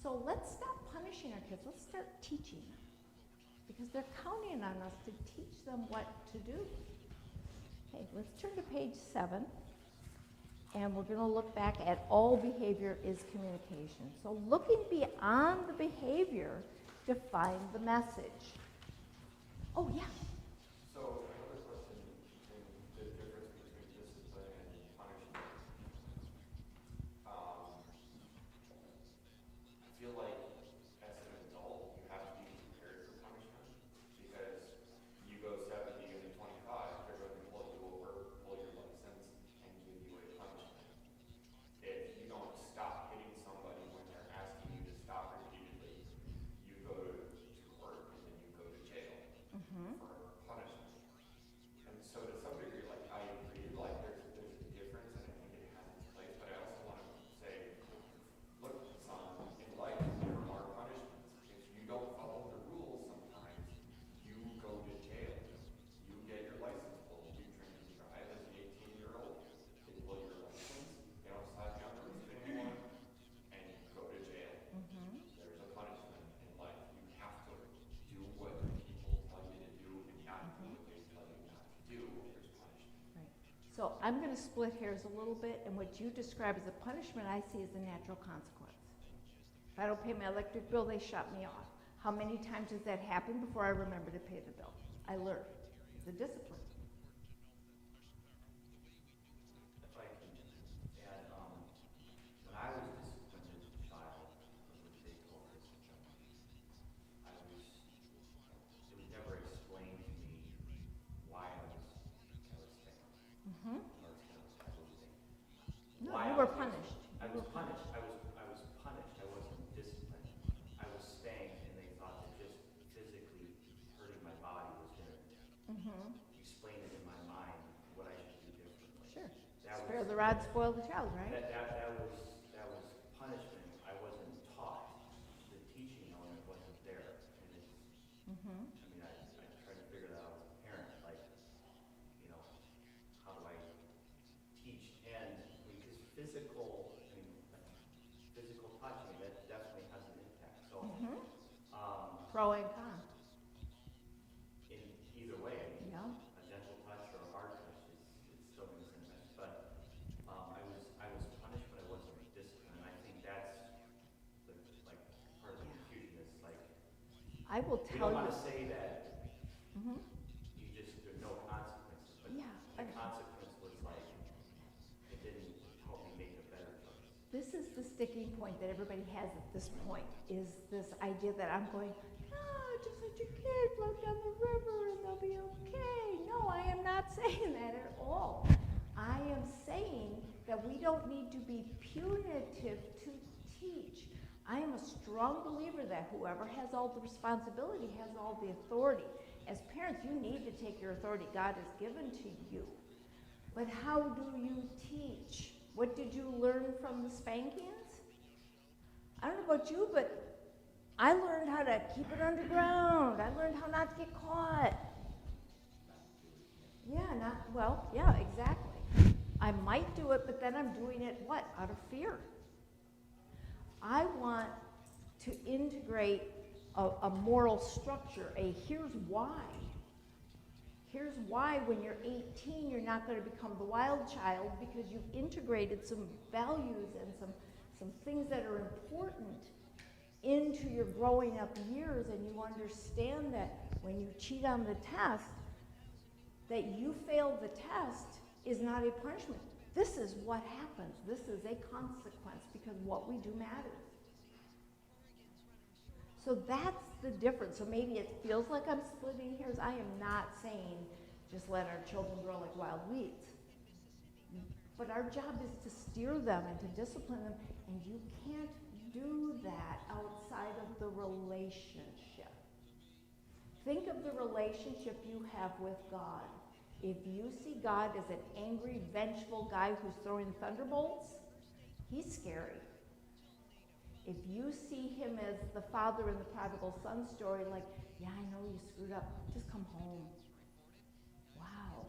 So let's stop punishing our kids. Let's start teaching them. Because they're counting on us to teach them what to do. Okay, let's turn to page 7. And we're going to look back at all behavior is communication. So looking beyond the behavior to find the message. Oh, yeah. So another question, the difference between discipline and punishment. I'm going to split hairs a little bit, and what you describe as a punishment, I see as a natural consequence. If I don't pay my electric bill, they shut me off. How many times does that happen before I remember to pay the bill? I learn. It's a discipline. If I can add, when I was disciplined as a child, what they call discipline, it was never explained to me why I was spanked. Mm-hmm. I was kind of a taboo thing. No, Why you I were punished. I was punished. I was punished. I wasn't disciplined. I was spanked, and they thought that just physically hurting my body was going to Mm-hmm. explain it in my mind what I should do differently. Sure. That Spare was, the rod, spoil the child, right? that was punishment. I wasn't taught. The teaching element wasn't there. And it's, Mm-hmm. I mean, I tried to figure that out as a parent, like, you know, how do I teach? And because physical touch, I mean, that definitely has an impact. So, Mm-hmm. Pro and con. in either way, I mean, Yeah. a gentle touch or a hard touch is still going to send a message. But I was punished, but I wasn't disciplined. And I think that's part of the confusion is like I will we tell don't you. want to say that Mm-hmm. there's no consequences, but Yeah. the consequence was like it didn't help me make a better choice. This is the sticking point that everybody has at this point, is this idea that I'm going, just let your kid float down the river and they'll be okay. No, I am not saying that at all. I am saying that we don't need to be punitive to teach. I am a strong believer that whoever has all the responsibility has all the authority. As parents, you need to take your authority God has given to you. But how do you teach? What did you learn from the spankings? I don't know about you, but I learned how to keep it underground. I learned how not to get caught. Yeah, exactly. I might do it, but then I'm doing it, what? Out of fear. I want to integrate a moral structure, here's why. Here's why when you're 18, you're not going to become the wild child, because you've integrated some values and some things that are important into your growing up years, and you understand that when you cheat on the test, that you failed the test is not a punishment. This is what happens. This is a consequence, because what we do matters. So that's the difference. So maybe it feels like I'm splitting hairs. I am not saying just let our children grow like wild weeds. But our job is to steer them and to discipline them, and you can't do that outside of the relationship. Think of the relationship you have with God. If you see God as an angry, vengeful guy who's throwing thunderbolts, he's scary. If you see him as the father in the prodigal son story, like, yeah, I know you screwed up, just come home. Wow.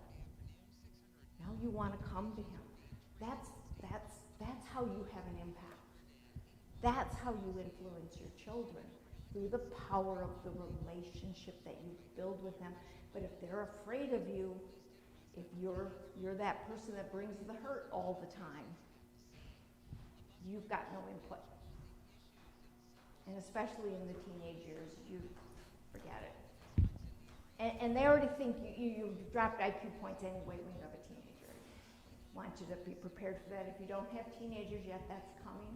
Now you want to come to him. That's how you have an impact. That's how you influence your children, through the power of the relationship that you build with them. But if they're afraid of you, if you're that person that brings the hurt all the time, you've got no input. And especially in the teenage years, you forget it. And they already think you've dropped IQ points anyway when you have a teenager. Want you to be prepared for that. If you don't have teenagers yet, that's coming.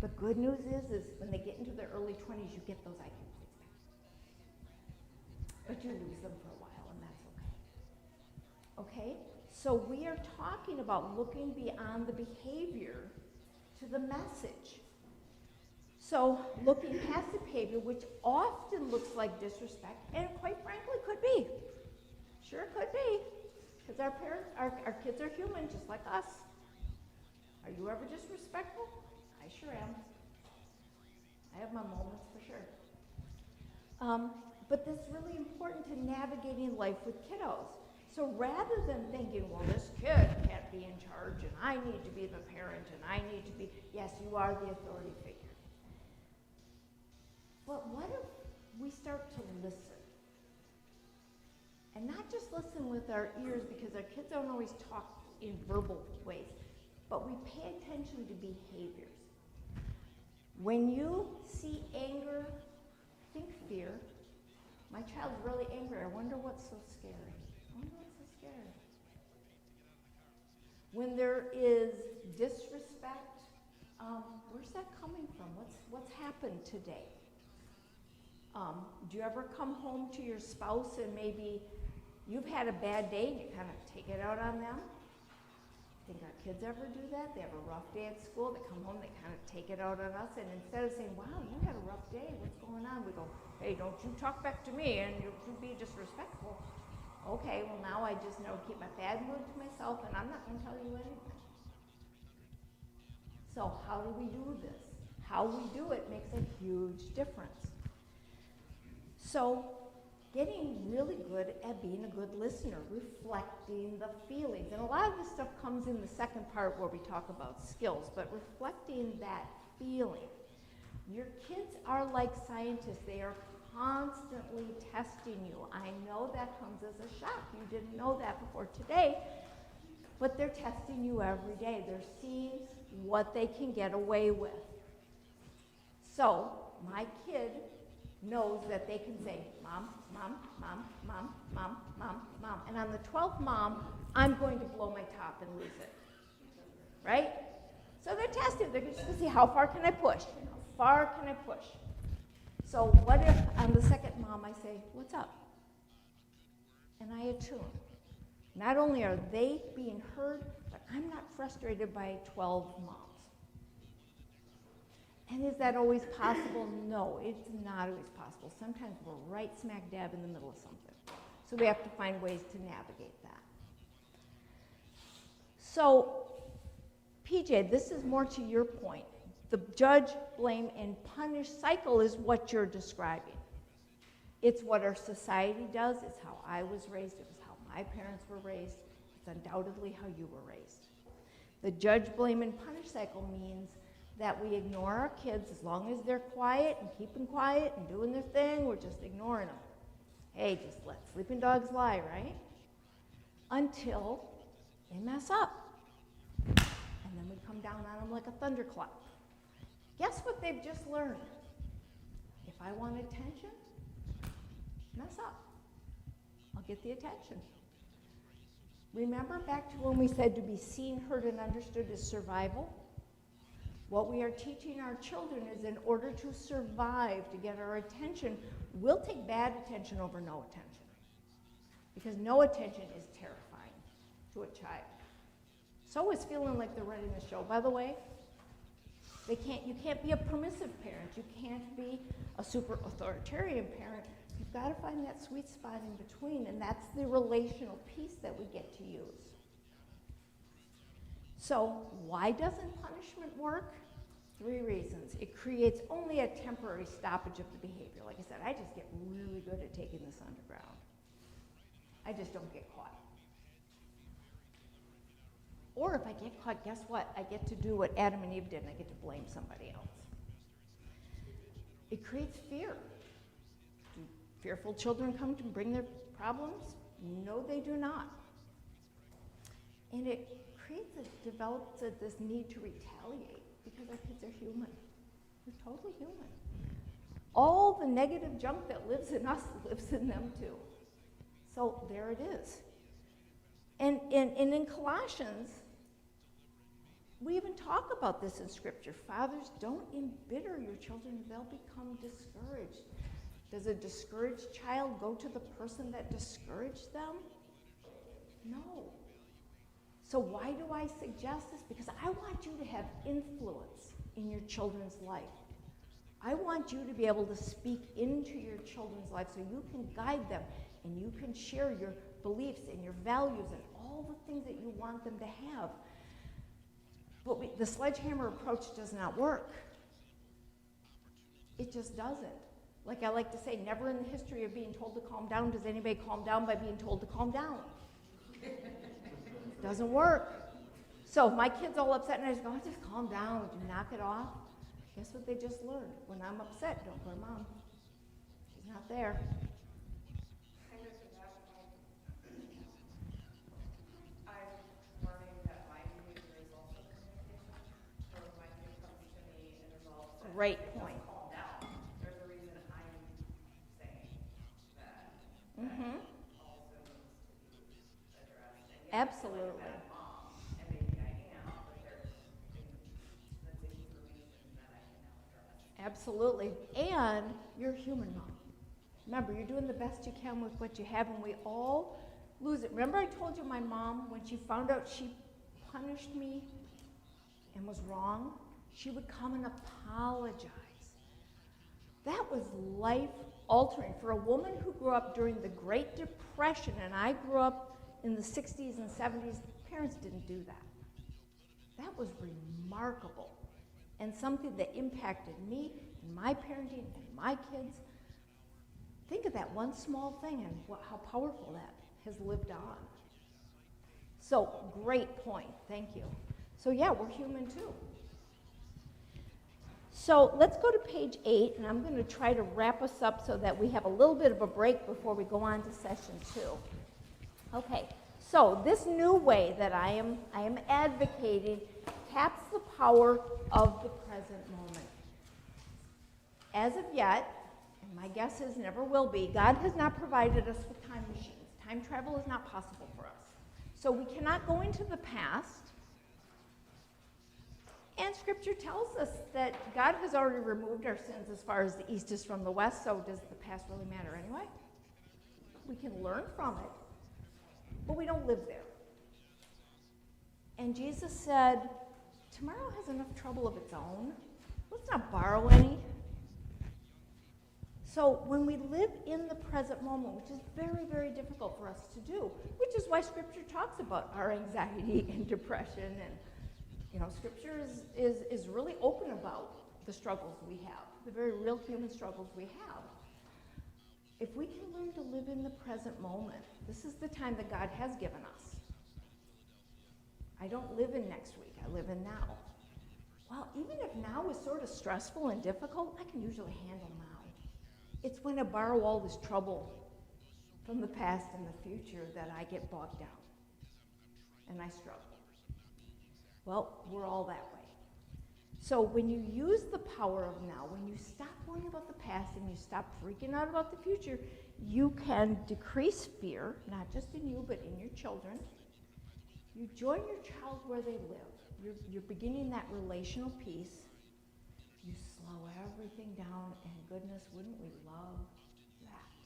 The good news is when they get into their early 20s, you get those IQ points back. But you lose them for a while, and that's okay. Okay? So we are talking about looking beyond the behavior to the message. So looking past the behavior, which often looks like disrespect, and quite frankly could be. Sure could be. Because our kids are human just like us. Are you ever disrespectful? I sure am. I have my moments for sure. But that's really important to navigating life with kiddos. So rather than thinking, well, this kid can't be in charge, and I need to be the parent, and I need to be, yes, you are the authority figure. But what if we start to listen? And not just listen with our ears, because our kids don't always talk in verbal ways, but we pay attention to behaviors. When you see anger, think fear. My child's really angry. I wonder what's so scary. I wonder what's so scary. When there is disrespect, where's that coming from? What's happened today? Do you ever come home to your spouse and maybe you've had a bad day and you kind of take it out on them? Think our kids ever do that? They have a rough day at school, they come home, they kind of take it out on us, and instead of saying, wow, you had a rough day, what's going on? We go, hey, don't you talk back to me, and you be disrespectful. Okay, well now I just know to keep my bad mood to myself, and I'm not going to tell you anything. So how do we do this? How we do it makes a huge difference. So getting really good at being a good listener, reflecting the feelings. And a lot of this stuff comes in the second part where we talk about skills, but reflecting that feeling. Your kids are like scientists. They are constantly testing you. I know that comes as a shock. You didn't know that before today, but they're testing you every day. They're seeing what they can get away with. So my kid knows that they can say, mom, mom, mom, mom, mom, mom, mom. And on the 12th mom, I'm going to blow my top and lose it. Right? So they're testing. They're just going to see how far can I push? How far can I push? So what if on the second mom I say, what's up? And I attune. Not only are they being heard, but I'm not frustrated by 12 moms. And is that always possible? No, it's not always possible. Sometimes we're right smack dab in the middle of something. So we have to find ways to navigate that. So, PJ, this is more to your point. The judge, blame, and punish cycle is what you're describing. It's what our society does. It's how I was raised. It was how my parents were raised. It's undoubtedly how you were raised. The judge, blame, and punish cycle means that we ignore our kids as long as they're quiet and keeping quiet and doing their thing, we're just ignoring them. Hey, just let sleeping dogs lie, right? Until they mess up. And then we come down on them like a thunderclap. Guess what they've just learned? If I want attention, mess up. I'll get the attention. Remember back to when we said to be seen, heard, and understood is survival? What we are teaching our children is in order to survive, to get our attention, we'll take bad attention over no attention. Because no attention is terrifying to a child. So is feeling like they're running the show, by the way. You can't be a permissive parent. You can't be a super authoritarian parent. You've got to find that sweet spot in between, and that's the relational piece that we get to use. So why doesn't punishment work? 3 reasons. It creates only a temporary stoppage of the behavior. Like I said, I just get really good at taking this underground. I just don't get caught. Or if I get caught, guess what? I get to do what Adam and Eve did, and I get to blame somebody else. It creates fear. Do fearful children come to bring their problems? No, they do not. And it develops this need to retaliate because our kids are human. They're totally human. All the negative junk that lives in us lives in them too. So there it is. And in Colossians, we even talk about this in Scripture. Fathers, don't embitter your children. They'll become discouraged. Does a discouraged child go to the person that discouraged them? No. So why do I suggest this? Because I want you to have influence in your children's life. I want you to be able to speak into your children's life so you can guide them and you can share your beliefs and your values and all the things that you want them to have. But the sledgehammer approach does not work. It just doesn't. Like I like to say, never in the history of being told to calm down does anybody calm down by being told to calm down. Doesn't work. So if my kid's all upset and I just go, just calm down, would you knock it off? Guess what they just learned? When I'm upset, don't go to mom. She's not there. Kind of to that point, I'm learning great point. calm down. There's a reason I'm saying that. Mm-hmm. Also needs to be addressed. And yes, Absolutely. I feel like a bad mom, and maybe I am, but there's things that's information that I can now address. Absolutely. And you're human, Mom. Remember, you're doing the best you can with what you have, and we all lose it. Remember I told you my mom, when she found out she punished me and was wrong, she would come and apologize. That was life-altering. For a woman who grew up during the Great Depression, and I grew up in the 60s and 70s, parents didn't do that. That was remarkable, and something that impacted me and my parenting and my kids. Think of that one small thing and how powerful that has lived on. So, great point. Thank you. So, yeah, we're human too. So, let's go to page 8, and I'm going to try to wrap us up so that we have a little bit of a break before we go on to session 2. Okay, so this new way that I am advocating taps the power of the present moment. As of yet, and my guess is never will be, God has not provided us with time machines. Time travel is not possible for us. So we cannot go into the past. And Scripture tells us that God has already removed our sins as far as the east is from the west, so does the past really matter anyway? We can learn from it, but we don't live there. And Jesus said, tomorrow has enough trouble of its own. Let's not borrow any. So when we live in the present moment, which is very, very difficult for us to do, which is why Scripture talks about our anxiety and depression, and Scripture is really open about the struggles we have, the very real human struggles we have. If we can learn to live in the present moment, this is the time that God has given us. I don't live in next week, I live in now. Well, even if now is sort of stressful and difficult, I can usually handle now. It's when I borrow all this trouble from the past and the future that I get bogged down and I struggle. Well, we're all that way. So when you use the power of now, when you stop worrying about the past and you stop freaking out about the future, you can decrease fear, not just in you, but in your children. You join your child where they live. You're beginning that relational peace. You slow everything down, and goodness, wouldn't we love that?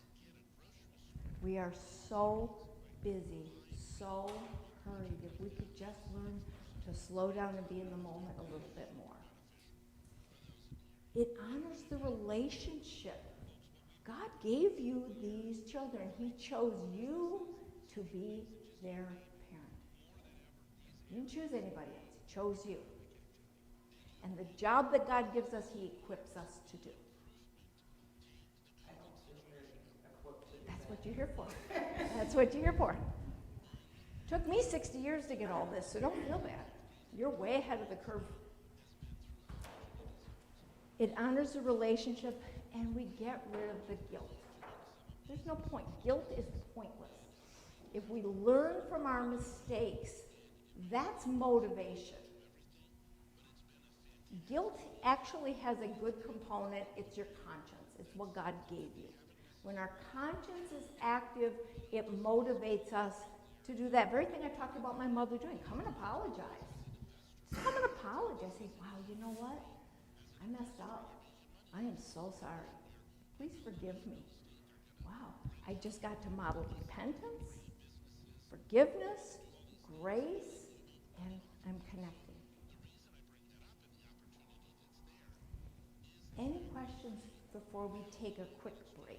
We are so busy, so hurried. If we could just learn to slow down and be in the moment a little bit more. It honors the relationship. God gave you these children. He chose you to be their parent. He didn't choose anybody else. He chose you. And the job that God gives us, He equips us to do. I don't feel very equipped to do That's that. what you're here for. That's what you're here for. Took me 60 years to get all this, so don't feel bad. You're way ahead of the curve. It honors the relationship, and we get rid of the guilt. There's no point. Guilt is pointless. If we learn from our mistakes, that's motivation. Guilt actually has a good component. It's your conscience. It's what God gave you. When our conscience is active, it motivates us to do that very thing I talked about my mother doing. Come and apologize. Just come and apologize. Say, wow, you know what? I messed up. I am so sorry. Please forgive me. Wow, I just got to model repentance, forgiveness, grace, and I'm connecting. Any questions before we take a quick break?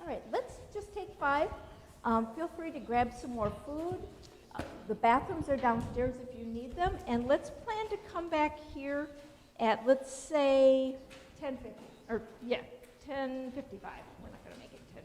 All right, let's just take 5. Feel free to grab some more food. The bathrooms are downstairs if you need them. And let's plan to come back here at, let's say, 10:50. Or, yeah, 10:55. We're not going to make it 10:50.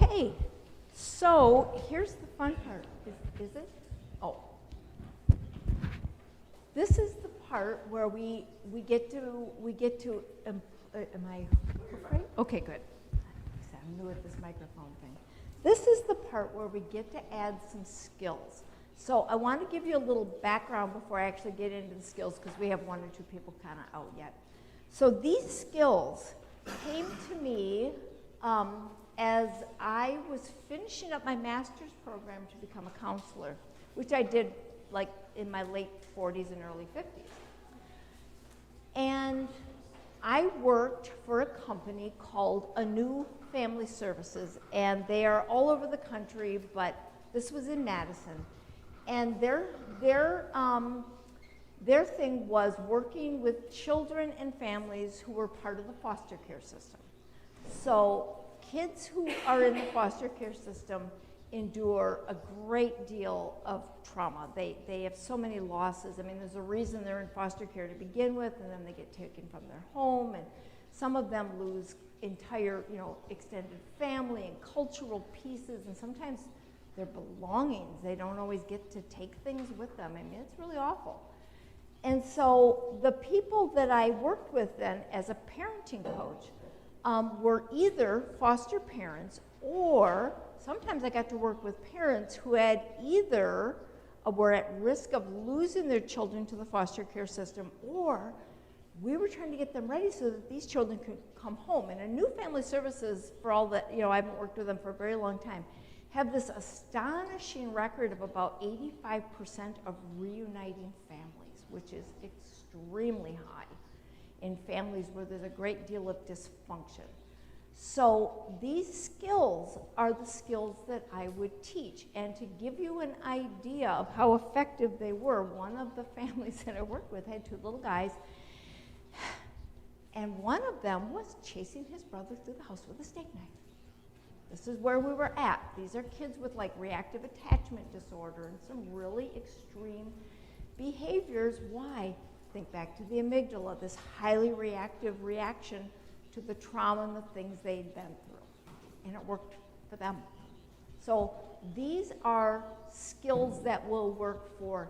Okay, so here's the fun part. Is it? Oh. This is the part where we get to, am I right? Okay, good. I'm new at this microphone thing. This is the part where we get to add some skills. So I want to give you a little background before I actually get into the skills, because we have one or two people kind of out yet. So these skills came to me as I was finishing up my master's program to become a counselor, which I did like in my late 40s and early 50s. And I worked for a company called New Family Services, and they are all over the country, but this was in Madison. And their thing was working with children and families who were part of the foster care system. So kids who are in the foster care system endure a great deal of trauma. They have so many losses. I mean, there's a reason they're in foster care to begin with, and then they get taken from their home, and some of them lose entire, extended family and cultural pieces, and sometimes their belongings. They don't always get to take things with them. I mean, it's really awful. And so the people that I worked with then as a parenting coach were either foster parents, or sometimes I got to work with parents who had either were at risk of losing their children to the foster care system, or we were trying to get them ready so that these children could come home. And a New Family Services, for all that, I haven't worked with them for a very long time, have this astonishing record of about 85% of reuniting families, which is extremely high in families where there's a great deal of dysfunction. So these skills are the skills that I would teach. And to give you an idea of how effective they were, one of the families that I worked with had two little guys, and one of them was chasing his brother through the house with a steak knife. This is where we were at. These are kids with like reactive attachment disorder and some really extreme behaviors. Why? Think back to the amygdala, this highly reactive reaction to the trauma and the things they'd been through. And it worked for them. So these are skills that will work for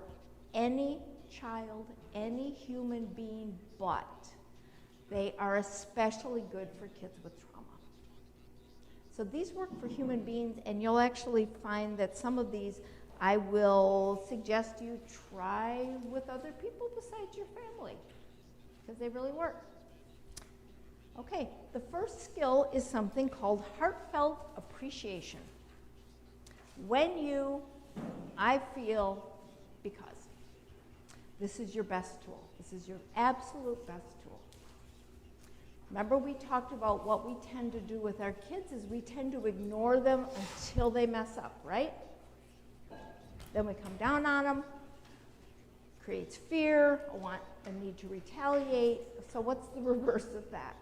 any child, any human being, but they are especially good for kids with trauma. So these work for human beings, and you'll actually find that some of these I will suggest you try with other people besides your family, because they really work. Okay, the first skill is something called heartfelt appreciation. When you, I feel, because. This is your best tool. This is your absolute best tool. Remember, we talked about what we tend to do with our kids is we tend to ignore them until they mess up, right? Then we come down on them, creates fear, a need to retaliate. So what's the reverse of that?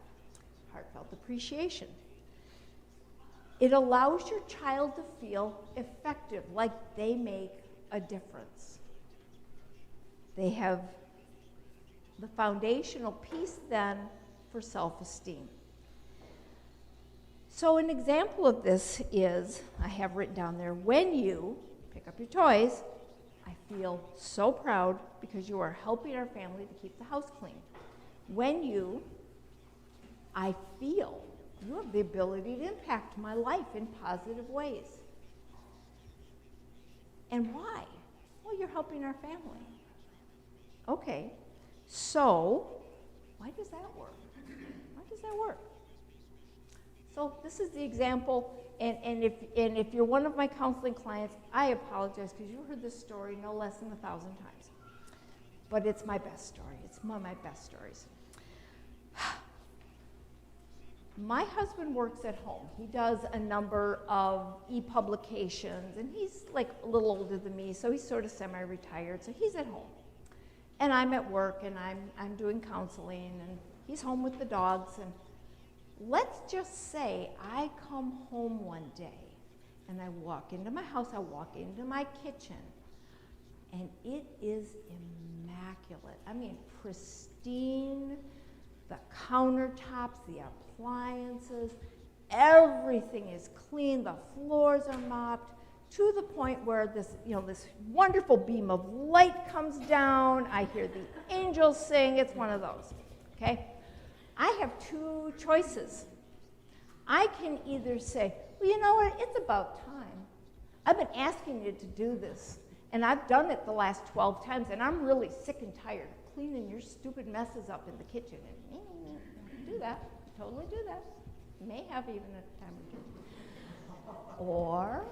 Heartfelt appreciation. It allows your child to feel effective, like they make a difference. They have the foundational piece then for self-esteem. So an example of this is, I have written down there, when you pick up your toys, I feel so proud because you are helping our family to keep the house clean. When you, I feel you have the ability to impact my life in positive ways. And why? Well, you're helping our family. Okay, so why does that work? Why does that work? So this is the example, and if you're one of my counseling clients, I apologize because you heard this story no less than 1,000 times. But it's my best story. It's one of my best stories. My husband works at home. He does a number of e-publications, and he's like a little older than me, so he's sort of semi-retired, so he's at home. And I'm at work, and I'm doing counseling, and he's home with the dogs, and let's just say I come home one day, and I walk into my house, I walk into my kitchen, and it is immaculate. I mean, pristine, the countertops, the appliances, everything is clean, the floors are mopped, to the point where this, this wonderful beam of light comes down. I hear the angels sing. It's one of those, okay? I have two choices. I can either say, well, you know what? It's about time. I've been asking you to do this, and I've done it the last 12 times, and I'm really sick and tired of cleaning your stupid messes up in the kitchen. And do that. Totally do that. May have even a time or two. Or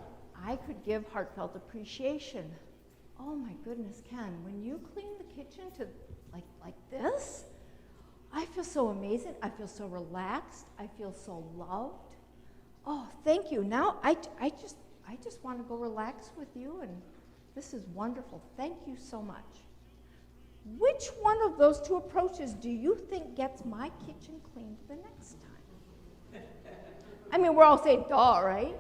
I could give heartfelt appreciation. Oh my goodness, Ken, when you clean the kitchen to like this, I feel so amazing. I feel so relaxed. I feel so loved. Oh, thank you. Now I just want to go relax with you, and this is wonderful. Thank you so much. Which one of those two approaches do you think gets my kitchen cleaned the next time? I mean, we're all saying, duh, right?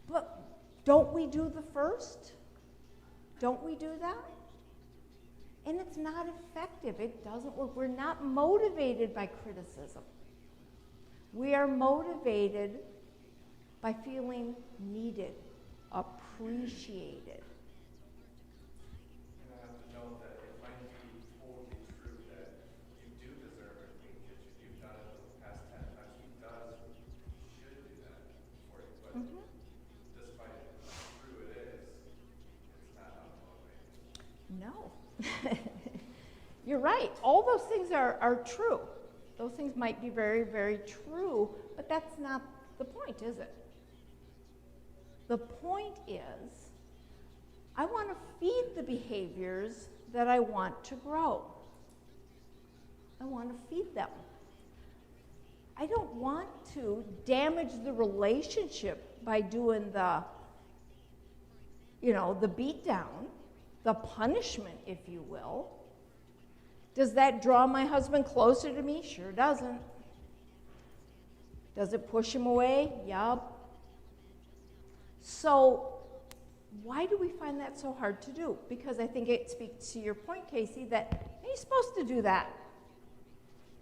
But don't we do the first? Don't we do that? And it's not effective. It doesn't work. We're not motivated by criticism. We are motivated by feeling needed, appreciated. And I have to note that it might be totally true that you do deserve a clean kitchen. You've done it the past 10 times. He should do that for you. But despite how true it is, it's not how motivated. No. You're right. All those things are true. Those things might be very, very true, but that's not the point, is it? The point is, I want to feed the behaviors that I want to grow. I want to feed them. I don't want to damage the relationship by doing the beat down, the punishment, if you will. Does that draw my husband closer to me? Sure doesn't. Does it push him away? Yup. So why do we find that so hard to do? Because I think it speaks to your point, Casey, that you're supposed to do that.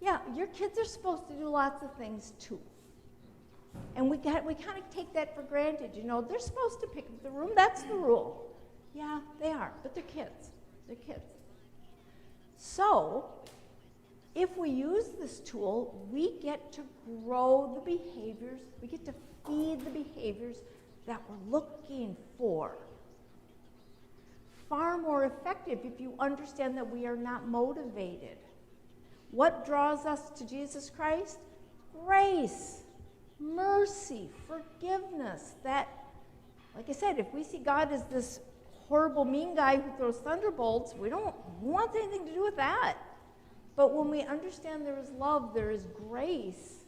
Yeah, your kids are supposed to do lots of things too. And we kind of take that for granted. They're supposed to pick up the room. That's the rule. Yeah, they are, but they're kids. They're kids. So, if we use this tool, we get to grow the behaviors, we get to feed the behaviors that we're looking for. Far more effective if you understand that we are not motivated. What draws us to Jesus Christ? Grace, mercy, forgiveness. That, like I said, if we see God as this horrible, mean guy who throws thunderbolts, we don't want anything to do with that. But when we understand there is love, there is grace,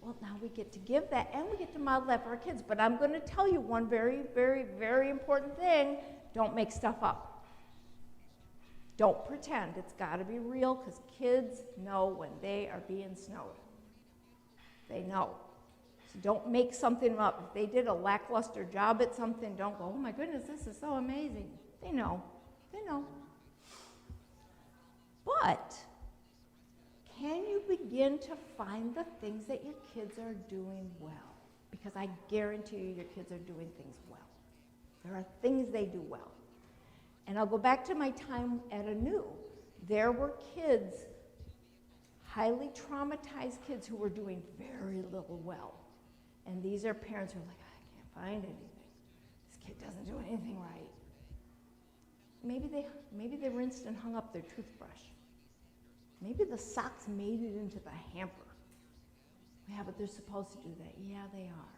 well, now we get to give that, and we get to model that for our kids. But I'm going to tell you one very, very, very important thing. Don't make stuff up. Don't pretend. It's got to be real, because kids know when they are being snowed. They know. So don't make something up. If they did a lackluster job at something, don't go, oh my goodness, this is so amazing. They know. They know. But can you begin to find the things that your kids are doing well? Because I guarantee you your kids are doing things well. There are things they do well. And I'll go back to my time at Anu. There were kids, highly traumatized kids, who were doing very little well. And these are parents who are like, I can't find anything. This kid doesn't do anything right. Maybe they rinsed and hung up their toothbrush. Maybe the socks made it into the hamper. Yeah, but they're supposed to do that. Yeah, they are.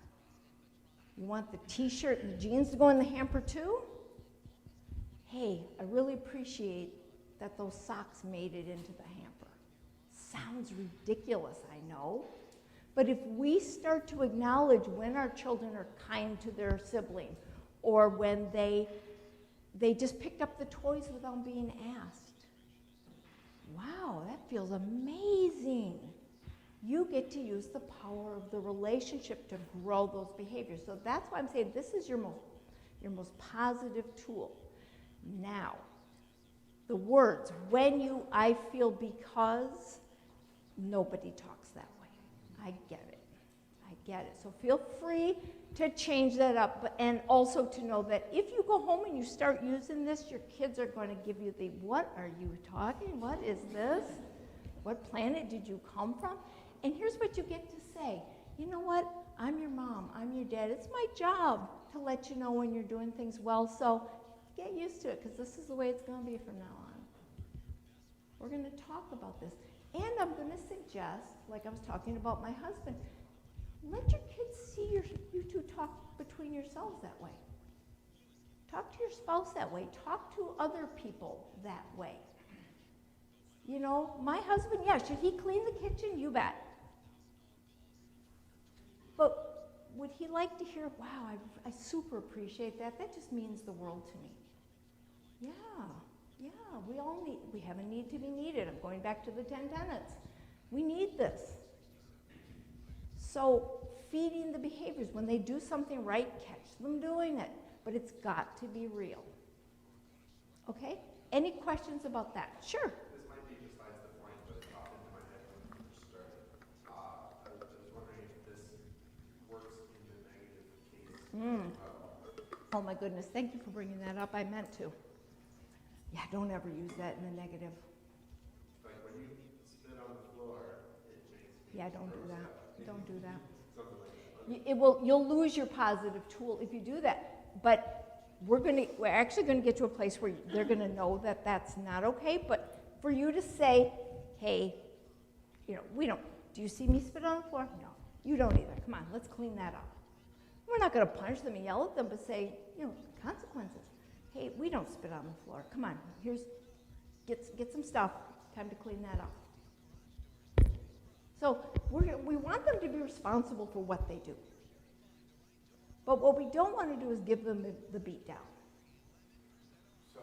You want the t-shirt and the jeans to go in the hamper too? Hey, I really appreciate that those socks made it into the hamper. Sounds ridiculous, I know. But if we start to acknowledge when our children are kind to their sibling, or when they just picked up the toys without being asked, wow, that feels amazing. You get to use the power of the relationship to grow those behaviors. So that's why I'm saying this is your most positive tool. Now, the words, when you, I feel, because, nobody talks that way. I get it. get it. So feel free to change that up, and also to know that if you go home and you start using this, your kids are going to give you the, what are you talking? What is this? What planet did you come from? And here's what you get to say. You know what? I'm your mom. I'm your dad. It's my job to let you know when you're doing things well. So get used to it, because this is the way it's going to be from now on. We're going to talk about this. And I'm going to suggest, like I was talking about my husband, let your kids see you two talk between yourselves that way. Talk to your spouse that way. Talk to other people that way. You know, my husband, yeah, should he clean the kitchen? You bet. But would he like to hear, wow, I super appreciate that. That just means the world to me. Yeah, we have a need to be needed. I'm going back to the 10 tenets. We need this. So feeding the behaviors. When they do something right, catch them doing it. But it's got to be real. Okay? Any questions about that? Sure. This might be besides the point, but it popped into my head when you first started. I was wondering if this works in the negative case. Oh my goodness, thank you for bringing that up. I meant to. Yeah, don't ever use that in the negative. Like when you spit on the floor, it makes me Yeah, don't do gross that. out. Don't do that. Something like that. You'll lose your positive tool if you do that. But we're actually going to get to a place where they're going to know that that's not okay. But for you to say, hey, you know, do you see me spit on the floor? No, you don't either. Come on, let's clean that up. We're not going to punish them and yell at them, but say, you know, consequences. Hey, we don't spit on the floor. Come on, get some stuff. Time to clean that up. So we want them to be responsible for what they do. But what we don't want to do is give them the beat down. So,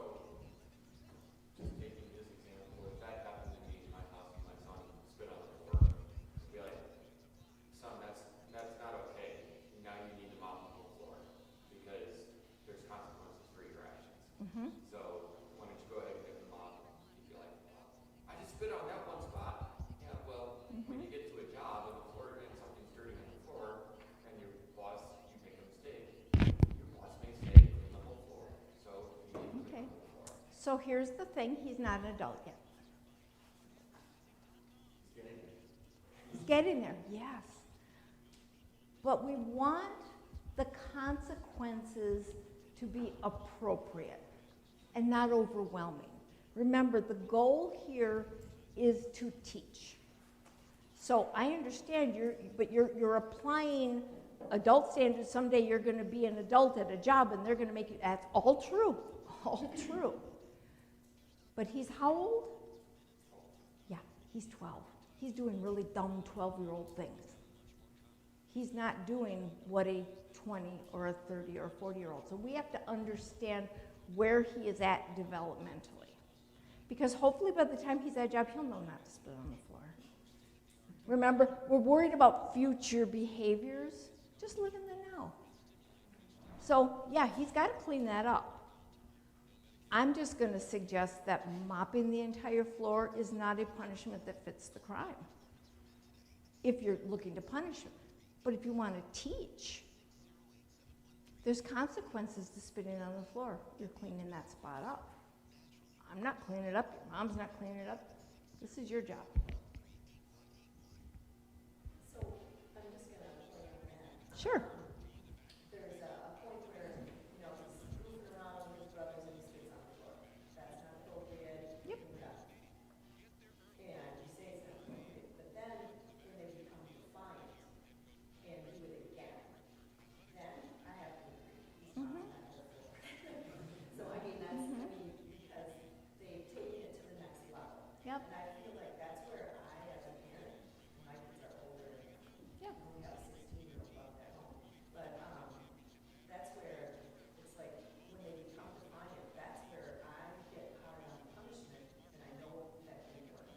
just taking this example, if that happened to me in my house and my son spit on the floor, I'd be like, son, that's not okay. Now you need to mop the floor because there's consequences for your actions. Mm-hmm. So why don't you go ahead and give them mop? You'd be like, I just spit on that one spot. Yeah, well, when you get to a job and the floor and something's dirty on the floor, and your boss, you make a mistake. Your boss makes a mistake on the whole floor. So you need to clean Okay. the whole floor. So here's the thing, he's not an adult yet. He's getting there, yes. But we want the consequences to be appropriate and not overwhelming. Remember, the goal here is to teach. So I understand you're applying adult standards. Someday you're going to be an adult at a job and they're going to make you, that's all true, all true. But he's how old? Yeah, he's 12. He's doing really dumb 12-year-old things. He's not doing what a 20 or a 30 or 40-year-old. So we have to understand where he is at developmentally. Because hopefully by the time he's at a job, he'll know not to spit on the floor. Remember, we're worried about future behaviors. Just live in the now. So yeah, he's got to clean that up. I'm just going to suggest that mopping the entire floor is not a punishment that fits the crime, if you're looking to punish him. But if you want to teach, there's consequences to spitting on the floor. You're cleaning that spot up. I'm not cleaning it up. Your mom's not cleaning it up. This is your job. So I'm just going to play on that. Sure. There's a point where, you know, he's goofing around with his brothers and he spits on the floor. That's not appropriate. Yep. Clean it up. And you say it's not appropriate. But then when they become defiant and do it again, then I have to agree. He's not on the floor. So I mean, that's, because they've taken it to the next level. Yep. And I feel like that's where I, as a parent, my kids are older. Yep. I only have a 16-year-old left at home. But that's where it's like when they become defiant, that's where I get hard on punishment, and I know that didn't work.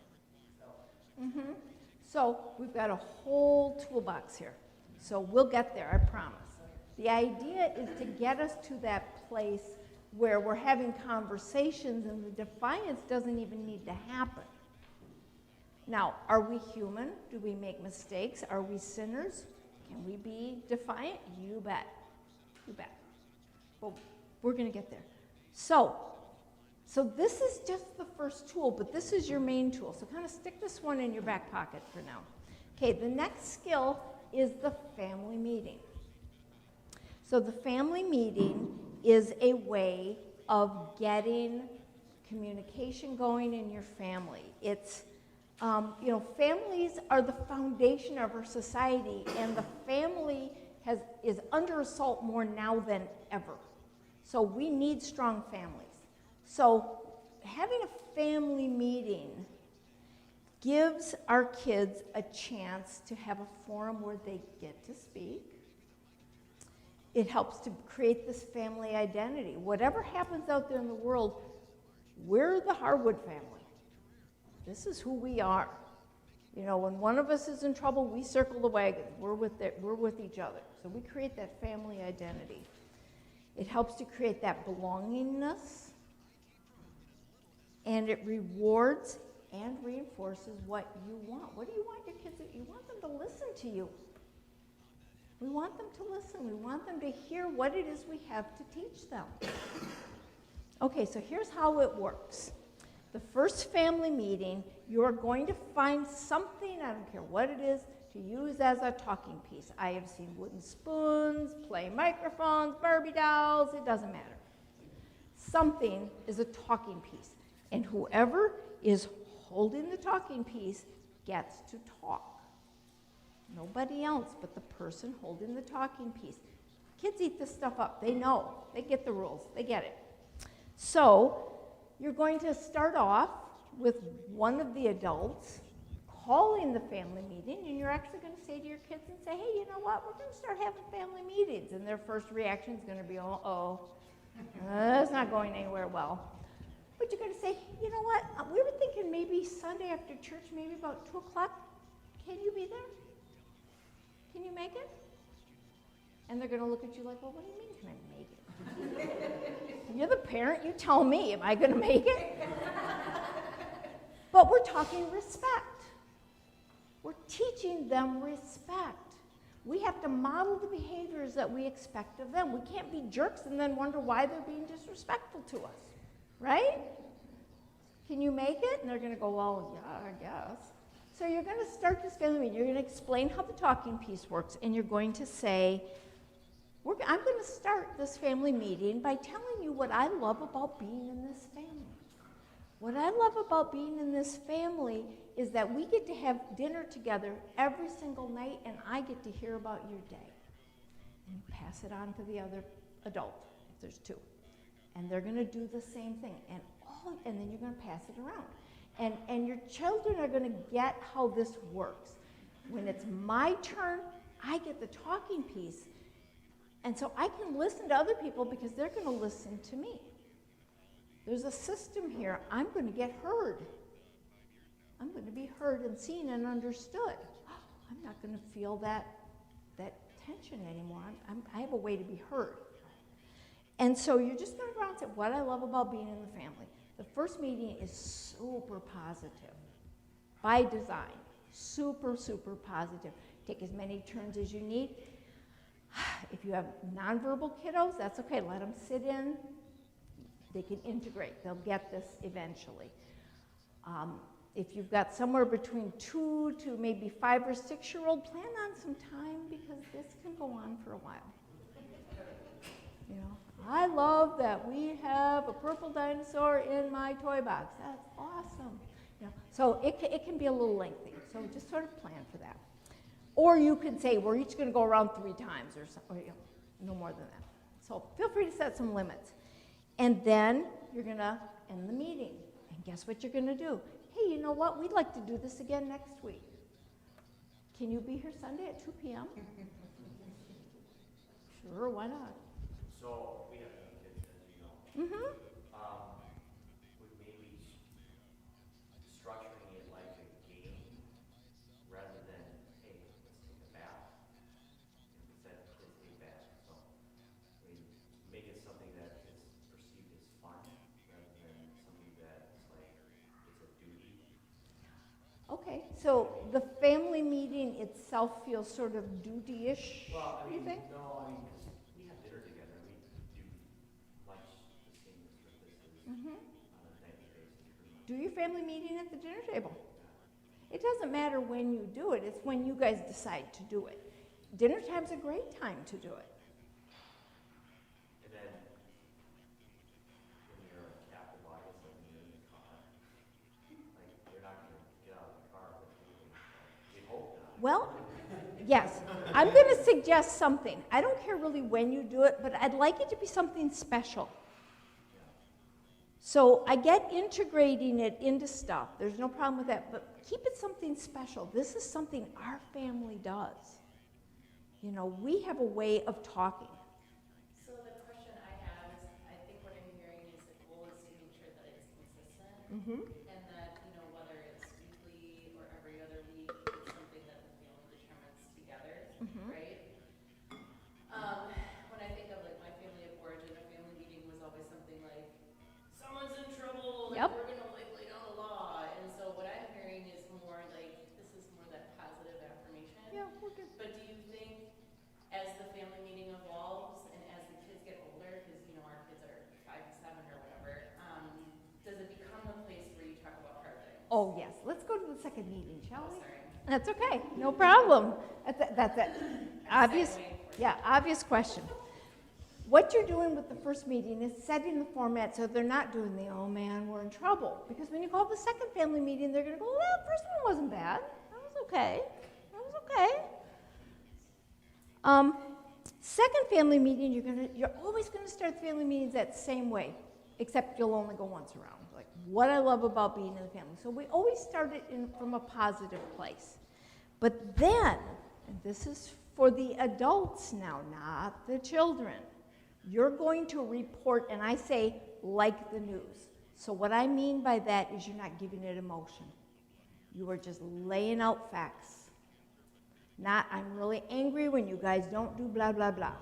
So we've got a whole toolbox here. So we'll get there, I promise. The idea is to get us to that place where we're having conversations and the defiance doesn't even need to happen. Now, are we human? Do we make mistakes? Are we sinners? Can we be defiant? You bet. You bet. Well, we're going to get there. So this is just the first tool, but this is your main tool. So kind of stick this one in your back pocket for now. Okay, the next skill is the family meeting. So the family meeting is a way of getting communication going in your family. It's, families are the foundation of our society, and the family is under assault more now than ever. So we need strong families. So having a family meeting gives our kids a chance to have a forum where they get to speak. It helps to create this family identity. Whatever happens out there in the world, we're the Harwood family. This is who we are. When one of us is in trouble, we circle the wagons. We're with each other. So we create that family identity. It helps to create that belongingness, and it rewards and reinforces what you want. What do you want your kids to do? You want them to listen to you. We want them to listen. We want them to hear what it is we have to teach them. Okay, so here's how it works. The first family meeting, you're going to find something, I don't care what it is, to use as a talking piece. I have seen wooden spoons, play microphones, Barbie dolls, it doesn't matter. Something is a talking piece, and whoever is holding the talking piece gets to talk. Nobody else but the person holding the talking piece. Kids eat this stuff up. They know. They get the rules. They get it. So you're going to start off with one of the adults calling the family meeting, and you're actually going to say to your kids and say, hey, you know what? We're going to start having family meetings. And their first reaction is going to be, uh-oh, that's not going anywhere well. But you're going to say, you know what? We were thinking maybe Sunday after church, maybe about 2 o'clock. Can you be there? Can you make it? And they're going to look at you like, well, what do you mean, can I make it? You're the parent. You tell me, am I going to make it? But we're talking respect. We're teaching them respect. We have to model the behaviors that we expect of them. We can't be jerks and then wonder why they're being disrespectful to us, right? Can you make it? And they're going to go, well, yeah, I guess. So you're going to start this family meeting. You're going to explain how the talking piece works, and you're going to say, I'm going to start this family meeting by telling you what I love about being in this family. What I love about being in this family is that we get to have dinner together every single night, and I get to hear about your day. And you pass it on to the other adult, if there's 2. And they're going to do the same thing. And then you're going to pass it around. And your children are going to get how this works. When it's my turn, I get the talking piece. And so I can listen to other people because they're going to listen to me. There's a system here. I'm going to get heard. I'm going to be heard and seen and understood. I'm not going to feel that tension anymore. I have a way to be heard. And so you're just going to go around and say, what I love about being in the family. The first meeting is super positive by design. Super, super positive. Take as many turns as you need. If you have nonverbal kiddos, that's okay. Let them sit in. They can integrate. They'll get this eventually. If you've got somewhere between 2 to maybe 5 or 6-year-old, plan on some time because this can go on for a while. I love that we have a purple dinosaur in my toy box. That's awesome. So it can be a little lengthy. So just sort of plan for that. Or you could say we're each going to go around 3 times or something, no more than that. So feel free to set some limits. And then you're going to end the meeting. And guess what you're going to do? Hey, you know what? We'd like to do this again next week. Can you be here Sunday at 2 p.m.? Sure, why not? So we have young kids, as you know. Mm-hmm. Would maybe structuring it like a game rather than, hey, let's take a bath. Instead, let's take a bath. So we make it something that is perceived as fun rather than something that is like it's a duty. Okay, so the family meeting meeting itself feel sort of duty-ish, Well, I you mean, think? no, I mean, 'cause we have dinner together, and we do much the same as what this is Mm-hmm. on a nightly basis, pretty much. Do your family meeting at the dinner table. It doesn't matter when you do it, it's when you guys decide to do it. Dinner time's a great time to do it. And then when you're a captive audience, like when you're in the car, like you're not gonna get out of the car with you. We hope not. Well, yes, I'm going to suggest something. I don't care really when you do it, but I'd like it to be something special. So I get integrating it into stuff. There's no problem with that, but keep it something special. This is something our family does. You know, we have a way of talking. So the question I have is, I think what I'm hearing is the goal is to make sure that it's consistent, Mm-hmm. and that, you know, whether it's weekly or every other week, it's something that the family determines together, Mm-hmm. right? When I think of like my family of origin, a family meeting was always something like, someone's in trouble, like Yep. we're gonna like lay down the law, and so what I'm hearing is more like, this is more that positive affirmation. Yeah, we're good. But do you think, as the family meeting evolves and as the kids get older, because you know our kids are 5 to 7 or whatever, does it become a place where you talk about hard things? Oh, yes. Let's go to the second meeting, shall Oh, we? sorry. That's okay. No problem. That's it. Obvious, Segueing for you. yeah, obvious question. What you're doing with the first meeting is setting the format so they're not doing the, oh man, we're in trouble. Because when you call the second family meeting, they're going to go, well, that first one wasn't bad. That was okay. That was okay. Second family meeting, you're always going to start the family meetings that same way, except you'll only go once around. Like what I love about being in the family. So we always start it from a positive place. But then, and this is for the adults now, not the children, you're going to report, and I say, like the news. So what I mean by that is you're not giving it emotion. You are just laying out facts. Not, I'm really angry when you guys don't do blah, blah, blah.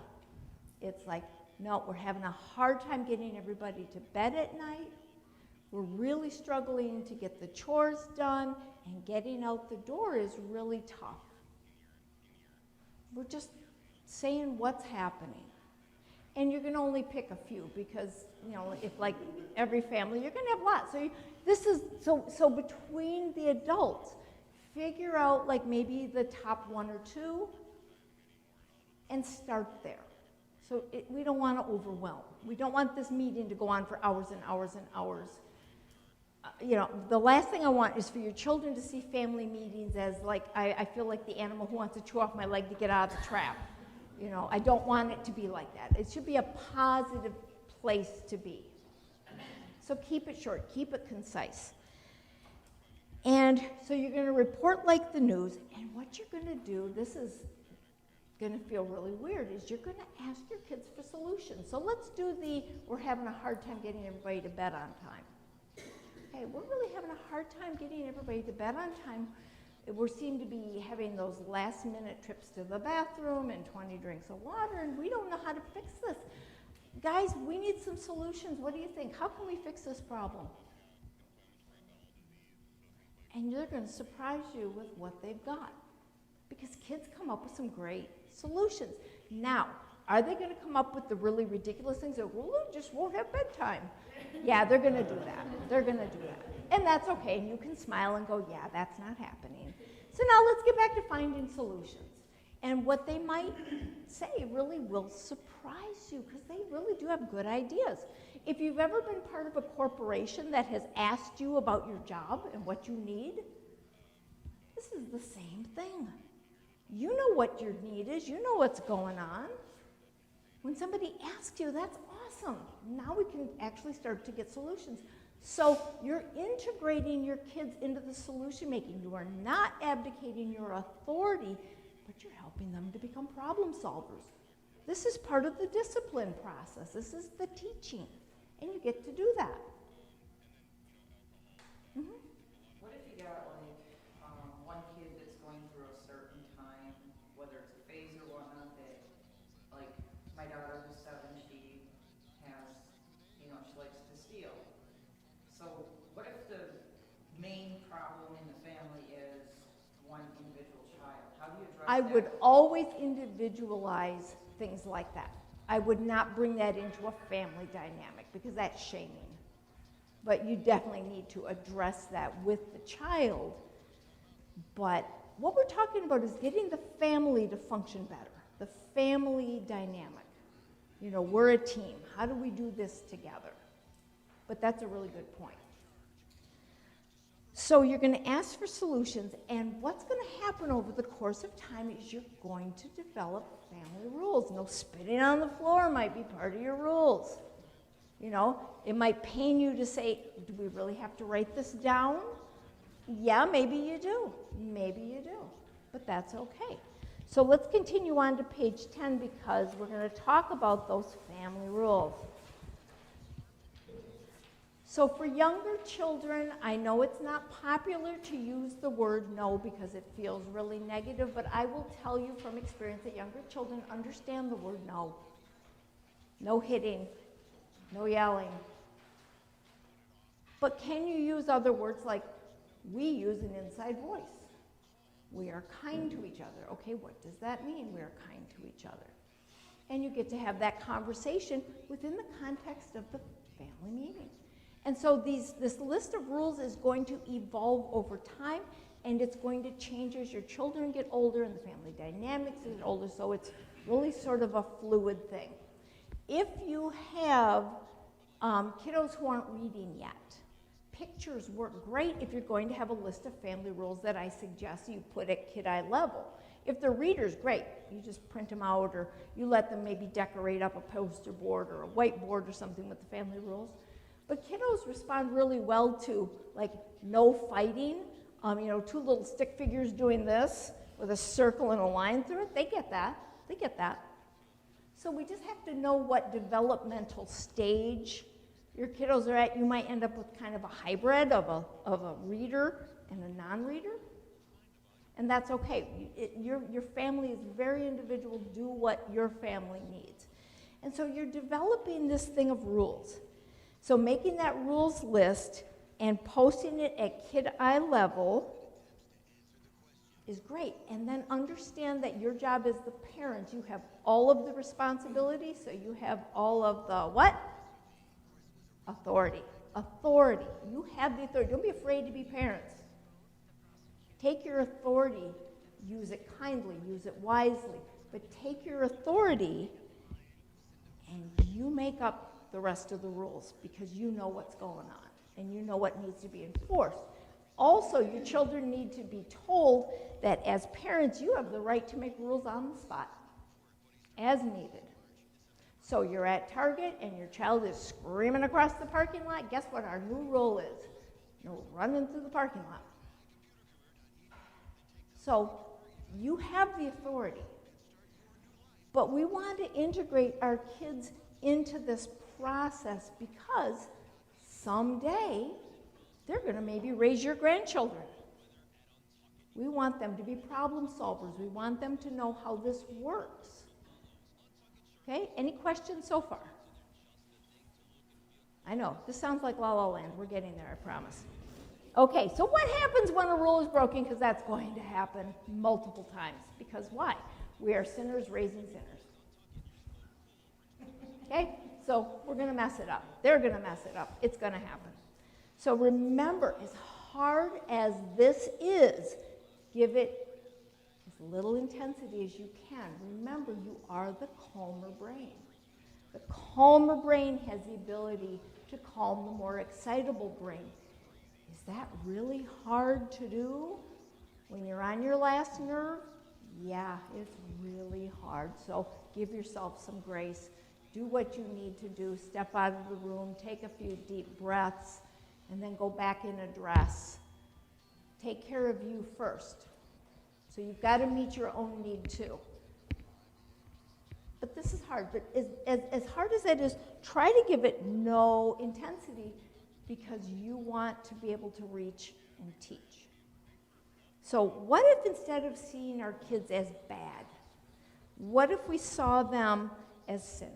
It's like, no, we're having a hard time getting everybody to bed at night. We're really struggling to get the chores done, and getting out the door is really tough. We're just saying what's happening. And you're going to only pick a few because, you know, if like every family, you're going to have lots. So between the adults, figure out like maybe the top 1 or 2 and start there. So we don't want to overwhelm. We don't want this meeting to go on for hours and hours and hours. You know, the last thing I want is for your children to see family meetings as like, I feel like the animal who wants to chew off my leg to get out of the trap. You know, I don't want it to be like that. It should be a positive place to be. So keep it short, keep it concise. And so you're going to report like the news, and what you're going to do, this is going to feel really weird, is you're going to ask your kids for solutions. So let's do we're having a hard time getting everybody to bed on time. Okay, we're really having a hard time getting everybody to bed on time. We seem to be having those last-minute trips to the bathroom and 20 drinks of water, and we don't know how to fix this. Guys, we need some solutions. What do you think? How can we fix this problem? And they're going to surprise you with what they've got, because kids come up with some great solutions. Now, are they going to come up with the really ridiculous things that, well, we just won't have bedtime? Yeah, they're going to do that. They're going to do that. And that's okay. And you can smile and go, yeah, that's not happening. So now let's get back to finding solutions. And what they might say really will surprise you, because they really do have good ideas. If you've ever been part of a corporation that has asked you about your job and what you need, this is the same thing. You know what your need is. You know what's going on. When somebody asks you, that's awesome. Now we can actually start to get solutions. So you're integrating your kids into the solution making. You are not abdicating your authority, but you're helping them to become problem solvers. This is part of the discipline process. This is the teaching, and you get to do that. Mm-hmm. What if you got like one kid that's going through a certain time, whether it's a phase or whatnot, that like my daughter who's 7, she has, you know, she likes to steal. So what if the main problem in the family is one individual child? I would always individualize things like that. I would not bring that into a family dynamic because that's shaming. But you definitely need to address that with the child. But what we're talking about is getting the family to function better, the family dynamic. You know, we're a team. How do we do this together? But that's a really good point. So you're going to ask for solutions, and what's going to happen over the course of time is you're going to develop family rules. No spitting on the floor might be part of your rules. You know, it might pain you to say, do we really have to write this down? Yeah, maybe you do. Maybe you do. But that's okay. So let's continue on to page 10 because we're going to talk about those family rules. So for younger children, I know it's not popular to use the word no because it feels really negative, but I will tell you from experience that younger children understand the word no. No hitting, no yelling. But can you use other words like we use an inside voice? We are kind to each other. Okay, what does that mean, we are kind to each other? And you get to have that conversation within the context of the family meeting. And so this list of rules is going to evolve over time, and it's going to change as your children get older and the family dynamics get older, so it's really sort of a fluid thing. If you have kiddos who aren't reading yet, pictures work great if you're going to have a list of family rules that I suggest you put at kid-eye level. If they're readers, great. You just print them out, or you let them maybe decorate up a poster board or a whiteboard or something with the family rules. But kiddos respond really well to, like, no fighting. You know, two little stick figures doing this with a circle and a line through it. They get that. They get that. So we just have to know what developmental stage your kiddos are at. You might end up with kind of a hybrid of a reader and a non-reader. And that's okay. Your family is very individual. Do what your family needs. And so you're developing this thing of rules. So making that rules list and posting it at kid-eye level is great. And then understand that your job as the parent, you have all of the responsibility, so you have all of the what? Authority. Authority. You have the authority. Don't be afraid to be parents. Take your authority, use it kindly, use it wisely, but take your authority and you make up the rest of the rules because you know what's going on and you know what needs to be enforced. Also, your children need to be told that as parents, you have the right to make rules on the spot as needed. So you're at Target and your child is screaming across the parking lot. Guess what our new rule is? No running through the parking lot. So you have the authority. But we want to integrate our kids into this process because someday they're going to maybe raise your grandchildren. We want them to be problem solvers. We want them to know how this works. Okay, any questions so far? I know, this sounds like La La Land. We're getting there, I promise. Okay, so what happens when a rule is broken? Because that's going to happen multiple times. Because why? We are sinners raising sinners. Okay, so we're going to mess it up. They're going to mess it up. It's going to happen. So remember, as hard as this is, give it as little intensity as you can. Remember, you are the calmer brain. The calmer brain has the ability to calm the more excitable brain. Is that really hard to do when you're on your last nerve? Yeah, it's really hard. So give yourself some grace. Do what you need to do. Step out of the room, take a few deep breaths, and then go back and address. Take care of you first. So you've got to meet your own need too. But this is hard. But as hard as it is, try to give it no intensity because you want to be able to reach and teach. So what if instead of seeing our kids as bad, what if we saw them as sinners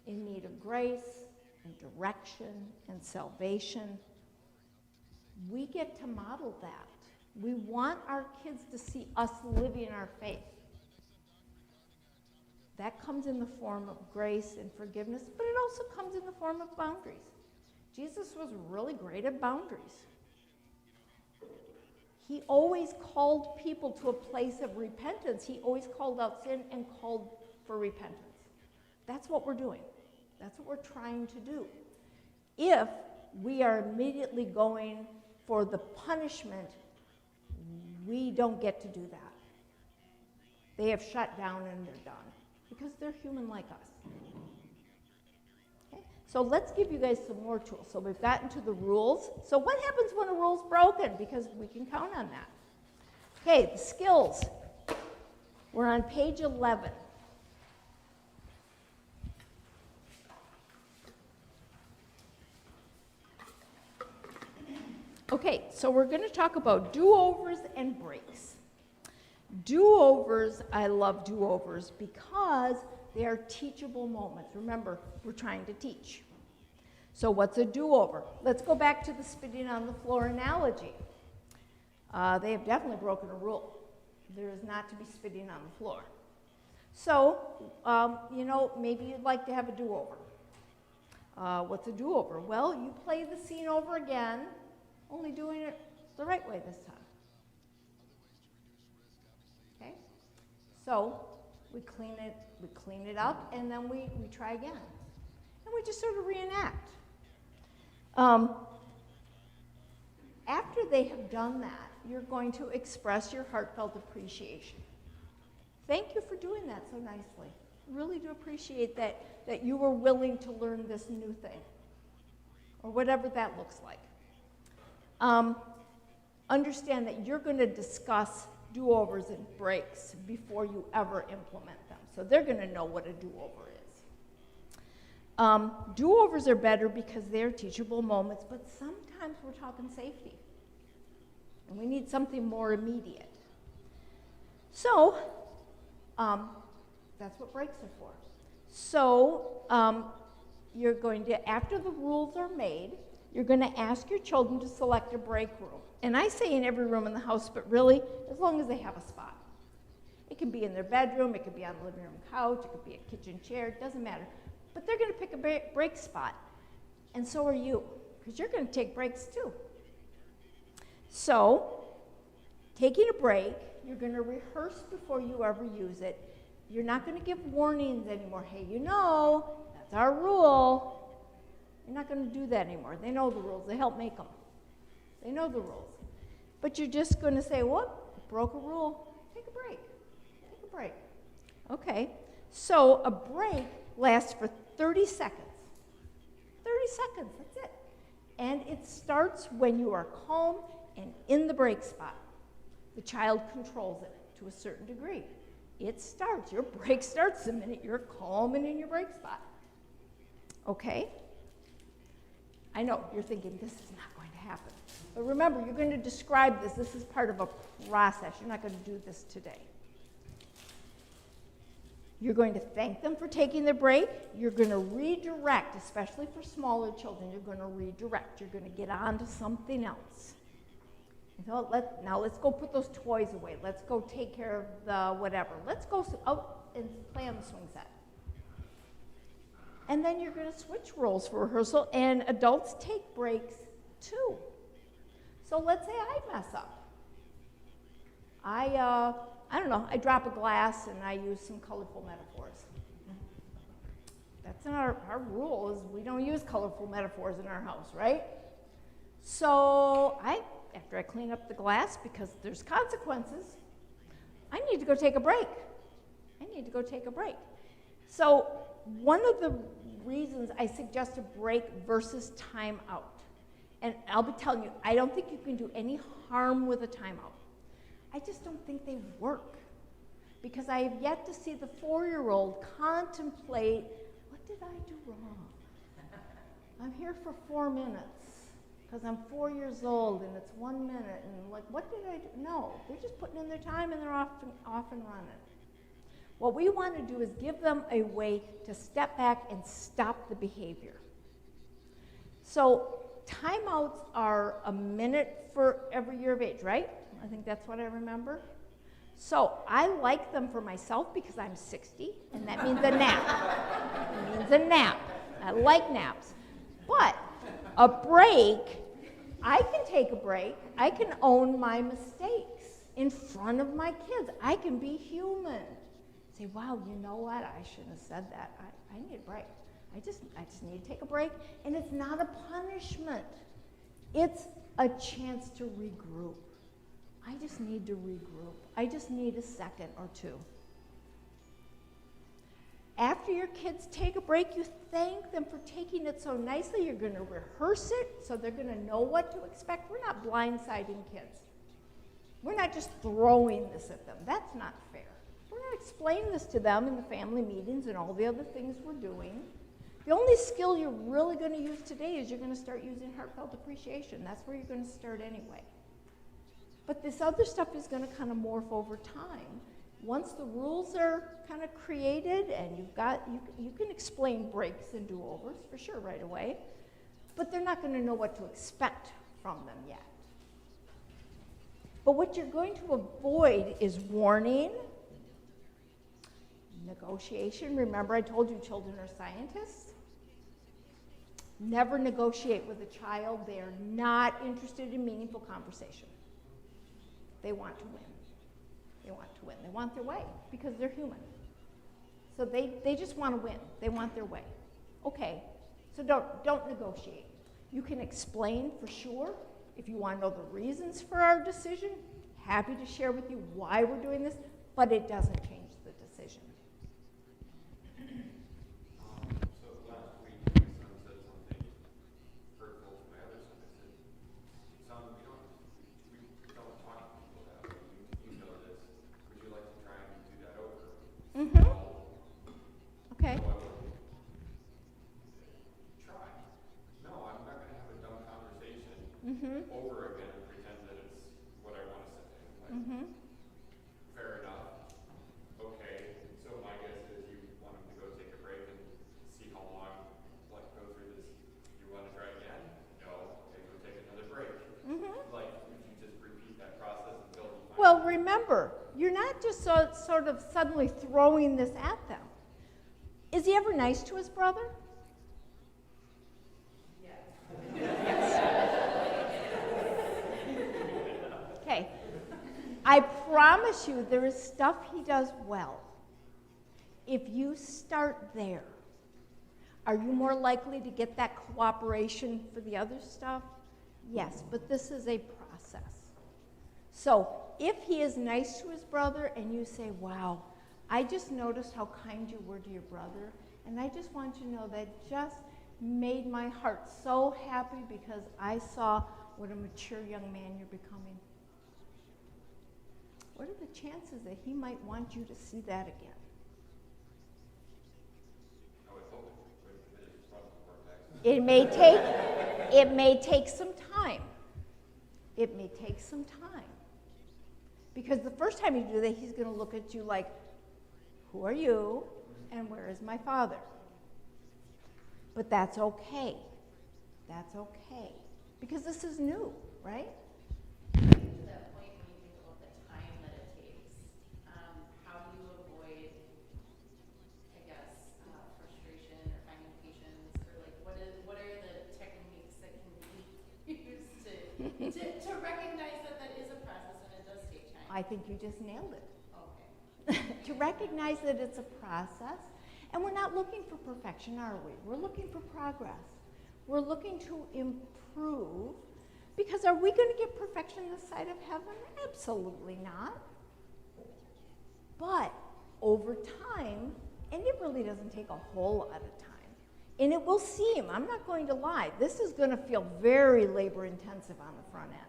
in need of grace and direction and salvation? We get to model that. We want our kids to see us living our faith. That comes in the form of grace and forgiveness, but it also comes in the form of boundaries. Jesus was really great at boundaries. He always called people to a place of repentance. He always called out sin and called for repentance. That's what we're doing. That's what we're trying to do. If we are immediately going for the punishment, we don't get to do that. They have shut down and they're done because they're human like us. Okay? So let's give you guys some more tools. So we've gotten to the rules. So what happens when a rule's broken? Because we can count on that. Okay, the skills. We're on page 11. Okay, so we're going to talk about do-overs and breaks. Do-overs, I love do-overs because they are teachable moments. Remember, we're trying to teach. So what's a do-over? Let's go back to the spitting on the floor analogy. They have definitely broken a rule. There is not to be spitting on the floor. So, maybe you'd like to have a do-over. What's a do-over? Well, you play the scene over again, only doing it the right way this time. Okay? So we clean it up, and then we try again. And we just sort of reenact. After they have done that, you're going to express your heartfelt appreciation. Thank you for doing that so nicely. Really do appreciate that you were willing to learn this new thing, or whatever that looks like. Understand that you're going to discuss do-overs and breaks before you ever implement them. So they're going to know what a do-over is. Do-overs are better because they're teachable moments, but sometimes we're talking safety. And we need something more immediate. So that's what breaks are for. So you're going to, after the rules are made, you're going to ask your children to select a break room. And I say in every room in the house, but really, as long as they have a spot. It can be in their bedroom, it could be on the living room couch, it could be a kitchen chair, it doesn't matter. But they're going to pick a break spot. And so are you, because you're going to take breaks too. So, taking a break, you're going to rehearse before you ever use it. You're not going to give warnings anymore. Hey, that's our rule. You're not going to do that anymore. They know the rules. They help make them. They know the rules. But you're just going to say, whoop, broke a rule. Take a break. Take a break. Okay. So a break lasts for 30 seconds. 30 seconds, that's it. And it starts when you are calm and in the break spot. The child controls it to a certain degree. It starts. Your break starts the minute you're calm and in your break spot. Okay? I know, you're thinking, this is not going to happen. But remember, you're going to describe this. This is part of a process. You're not going to do this today. You're going to thank them for taking their break. You're going to redirect, especially for smaller children. You're going to redirect. You're going to get on to something else. So now let's go put those toys away. Let's go take care of the whatever. Let's go out and play on the swing set. And then you're going to switch roles for rehearsal, and adults take breaks too. So let's say I mess up. I don't know, I drop a glass and I use some colorful metaphors. That's in our rule is we don't use colorful metaphors in our house, right? So after I clean up the glass, because there's consequences, I need to go take a break. So one of the reasons I suggest a break versus time out, and I'll be telling you, I don't think you can do any harm with a timeout. I just don't think they work. Because I have yet to see the 4-year-old contemplate, what did I do wrong? I'm here for 4 minutes because I'm 4 years old and it's 1 minute and what did I do? No, they're just putting in their time and they're off and running. What we want to do is give them a way to step back and stop the behavior. So timeouts are a minute for every year of age, right? I think that's what I remember. So I like them for myself because I'm 60, and that means a nap. It means a nap. I like naps. But a break, I can take a break. I can own my mistakes in front of my kids. I can be human. Say, wow, you know what? I shouldn't have said that. I need a break. I just need to take a break. And it's not a punishment. It's a chance to regroup. I just need to regroup. I just need a second or two. After your kids take a break, you thank them for taking it so nicely. You're going to rehearse it so they're going to know what to expect. We're not blindsiding kids. We're not just throwing this at them. That's not fair. We're not explaining this to them in the family meetings and all the other things we're doing. The only skill you're really going to use today is you're going to start using heartfelt appreciation. That's where you're going to start anyway. But this other stuff is going to kind of morph over time. Once the rules are kind of created and you can explain breaks and do-overs for sure right away, but they're not going to know what to expect from them yet. But what you're going to avoid is warning, negotiation. Remember I told you children are scientists? Never negotiate with a child. They are not interested in meaningful conversation. They want to win. They want to win. They want their way because they're human. So they just want to win. They want their way. Okay, so don't negotiate. You can explain for sure. If you want to know the reasons for our decision, happy to share with you why we're doing this, but it doesn't change the decision. So last week, my son said something hurtful to my other son. I said, son, we don't talk to people that way. You know this. Would you like to try and do that over? Mm-hmm. Okay. So I went, try. No, I'm not going to have a dumb conversation over again and pretend that it's what I want to say. Like, fair enough. Okay. So my guess is you want him to go take a break and see how long, like, go through this. You want to try again? No. Okay, go take another break. Like, would you just repeat that process until you find Well, remember, you're not just sort of suddenly throwing this at them. Is he ever nice to his brother? Okay. I promise you there is stuff he does well. If you start there, are you more likely to get that cooperation for the other stuff? Yes, but this is a process. So if he is nice to his brother and you say, wow, I just noticed how kind you were to your brother, and I just want you to know that just made my heart so happy because I saw what a mature young man you're becoming. What are the chances that he might want you to see that again? I would hope it is frontal cortex. It may take some time. It may take some time. Because the first time you do that, he's going to look at you like, who are you and where is my father? But that's okay. That's okay. Because this is new, right? To that point, when you think about the time that it takes, how do you avoid, I guess, frustration or finding patience, or like what are the techniques that can be used to recognize that that is a process and it does take time? I think you just nailed it. Okay. To recognize that it's a process, and we're not looking for perfection, are we? We're looking for progress. We're looking to improve, because are we going to get perfection this side of heaven? Absolutely not. But over time, and it really doesn't take a whole lot of time, and it will seem, I'm not going to lie, this is going to feel very labor intensive on the front end.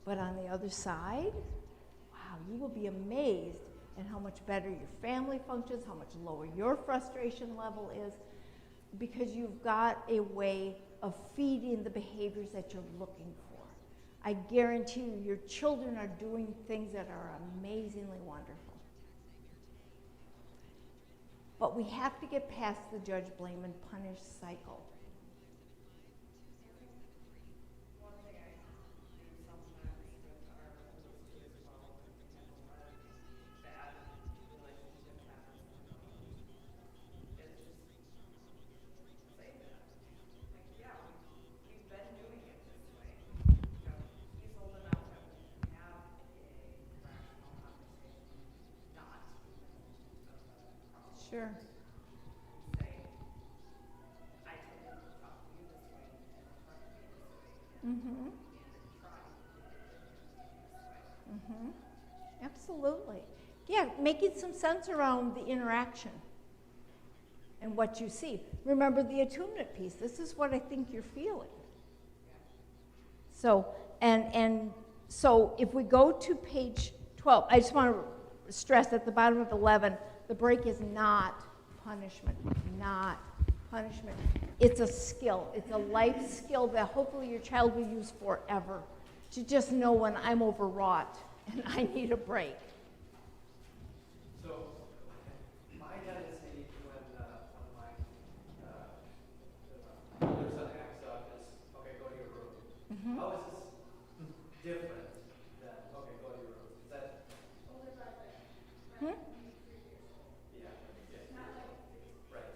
But on the other side, wow, you will be amazed at how much better your family functions, how much lower your frustration level is, because you've got a way of feeding the behaviors that you're looking for. I guarantee you, your children are doing things that are amazingly wonderful. But we have to get past the judge, blame, and punish cycle. One thing I do sometimes with Mm-hmm. Mm-hmm. Absolutely. Yeah, making some sense around the interaction and what you see. Remember the attunement piece. This is what I think you're feeling. So, and so if we go to page 12, I just want to stress at the bottom of 11, the break is not punishment, not punishment. It's a skill. It's a life skill that hopefully your child will use forever, to just know when I'm overwrought and I need a break. So, my tendency when my older son acts up is, okay, go to your room. Mm-hmm. How is this different than, okay, go to your room? Is that, Hmm? yeah, right.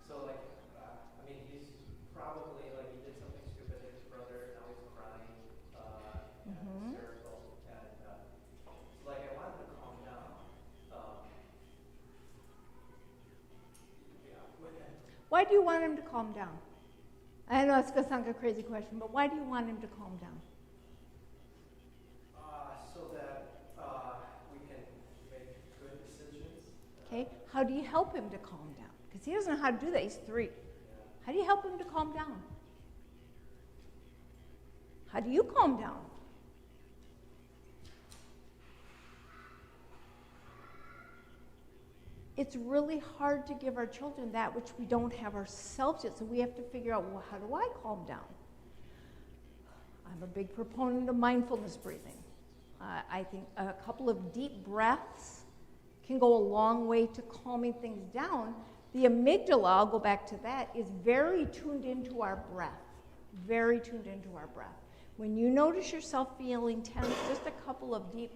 So like, I mean, he's probably, like, he did something stupid to his brother, now he's crying, and hysterical, and, so like, I wanted to calm down. Yeah. Why do you want him to calm down? I know it's going to sound like a crazy question, but why do you want him to calm down? So that we can make good decisions. Okay, how do you help him to calm down? Because he doesn't know how to do that. He's 3. Yeah. How do you help him to calm down? How do you calm down? It's really hard to give our children that which we don't have ourselves yet, so we have to figure out, well, how do I calm down? I'm a big proponent of mindfulness breathing. I think a couple of deep breaths can go a long way to calming things down. The amygdala, I'll go back to that, is very tuned into our breath, very tuned into our breath. When you notice yourself feeling tense, just a couple of deep,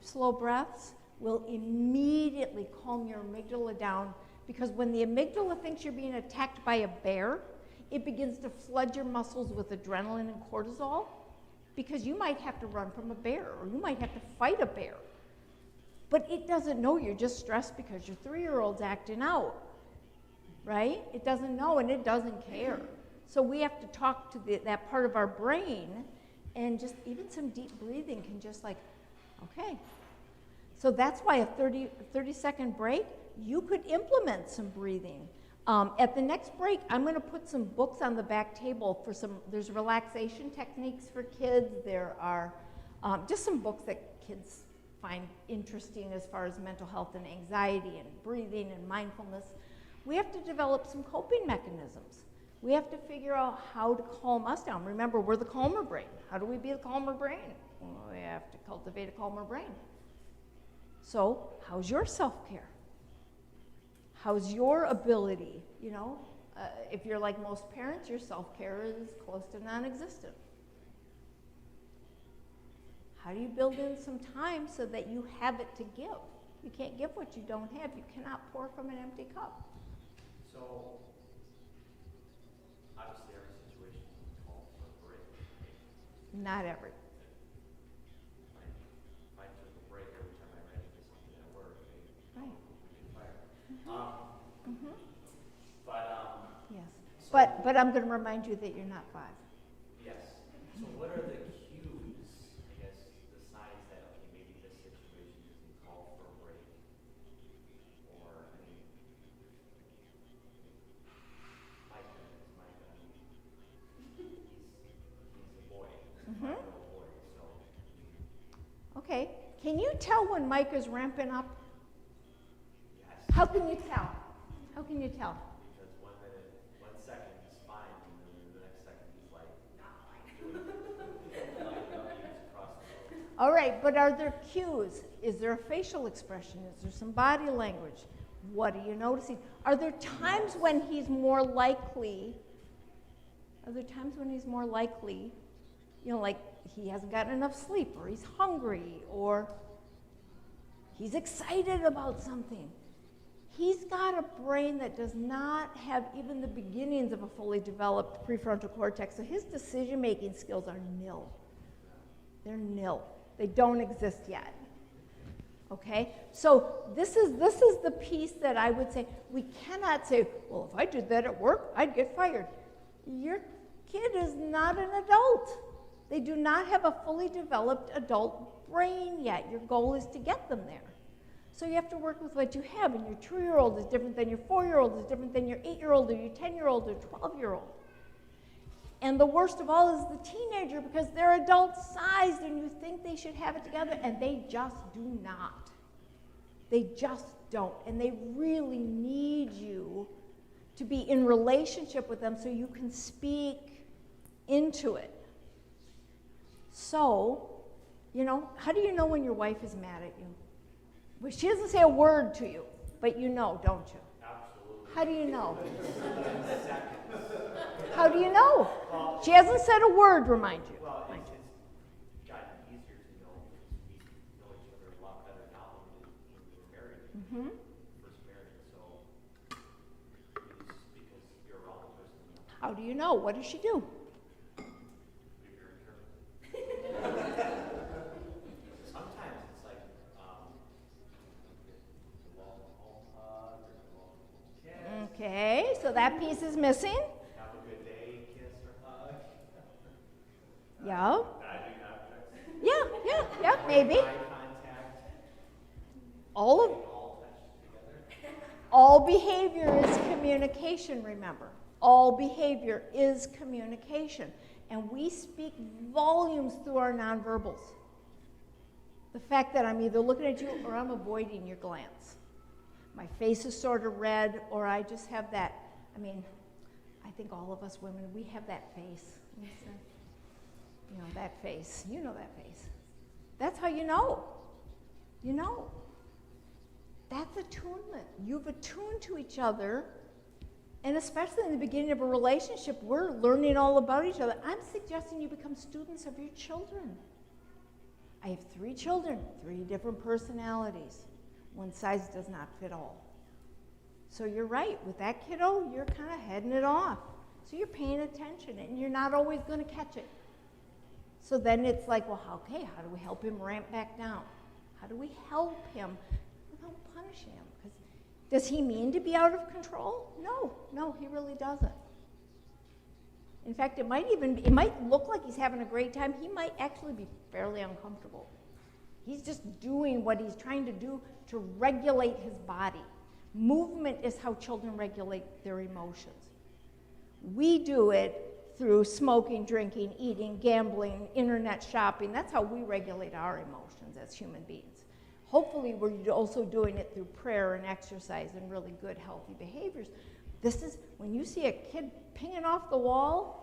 slow breaths will immediately calm your amygdala down, because when the amygdala thinks you're being attacked by a bear, it begins to flood your muscles with adrenaline and cortisol, because you might have to run from a bear, or you might have to fight a bear. But it doesn't know you're just stressed because your 3-year-old's acting out, right? It doesn't know, and it doesn't care. So we have to talk to that part of our brain, and just even some deep breathing can just like, okay. So that's why a 30-second break, you could implement some breathing. At the next break, I'm going to put some books on the back table for there's relaxation techniques for kids. There are just some books that kids find interesting as far as mental health and anxiety and breathing and mindfulness. We have to develop some coping mechanisms. We have to figure out how to calm us down. Remember, we're the calmer brain. How do we be the calmer brain? Well, we have to cultivate a calmer brain. So, how's your self-care? How's your ability? You know, if you're like most parents, your self-care is close to non-existent. How do you build in some time so that you have it to give? You can't give what you don't have. You cannot pour from an empty cup. So, obviously every situation calls for a break. Not every. If I took a break every time I ran into something at work, Right. we could fire. Mm-hmm. But Yes. so- But I'm going to remind you that you're not 5. yes. So what are the cues, I guess, the signs that, okay, maybe this situation doesn't call for a break? Or, I mean, Micah, he's a boy. He's a 5-year-old boy, so. Okay. Can you tell when Micah's ramping up? Yes. How can you tell? How can you tell? Because 1 minute, 1 second he's fine, and then the next second he's like, not fine. Like he's across the road. All right, but are there cues? Is there a facial expression? Is there some body language? What are you noticing? Are there times when he's more likely? Are there times when he's more likely, you know, like he hasn't gotten enough sleep, or he's hungry, or he's excited about something? He's got a brain that does not have even the beginnings of a fully developed prefrontal cortex, so his decision-making skills are nil. They're nil. They don't exist yet. Okay, so this is the piece that I would say, we cannot say, well, if I did that at work, I'd get fired. Your kid is not an adult. They do not have a fully developed adult brain yet. Your goal is to get them there. So you have to work with what you have, and your 2-year-old is different than your 4-year-old, is different than your 8-year-old or your 10-year-old or 12-year-old. And the worst of all is the teenager, because they're adult-sized and you think they should have it together, and they just do not. They just don't. And they really need you to be in relationship with them so you can speak into it. So, you know, how do you know when your wife is mad at you? Well, she doesn't say a word to you, but you know, don't you? Absolutely. How do you know? Seconds. How do you know? Well, She hasn't said a word, remind you. well, it's gotten easier to know because we know each other a lot better now than when we were married. Mm-hmm. First married, so it's because you're around the person. How do you know? What does she do? Be very careful. Sometimes it's like, the welcome home hug, or the welcome home kiss. Okay, so that piece is missing. Have a good day, kiss or hug. Yeah. Eye contact. Yeah, maybe. Eye contact. All Touch together. All behavior is communication, remember. All behavior is communication. And we speak volumes through our nonverbals. The fact that I'm either looking at you or I'm avoiding your glance. My face is sort of red, or I just have that, I think all of us women, we have that face. You know, that face. You know that face. That's how you know. You know. That's attunement. You've attuned to each other, and especially in the beginning of a relationship, we're learning all about each other. I'm suggesting you become students of your children. I have 3 children, 3 different personalities. One size does not fit all. So you're right, with that kiddo, you're kind of heading it off. So you're paying attention, and you're not always going to catch it. So then it's like, well, okay, how do we help him ramp back down? How do we help him without punishing him? Because does he mean to be out of control? No, he really doesn't. In fact, it might look like he's having a great time. He might actually be fairly uncomfortable. He's just doing what he's trying to do to regulate his body. Movement is how children regulate their emotions. We do it through smoking, drinking, eating, gambling, internet shopping. That's how we regulate our emotions as human beings. Hopefully, we're also doing it through prayer and exercise and really good, healthy behaviors. This is, when you see a kid pinging off the wall,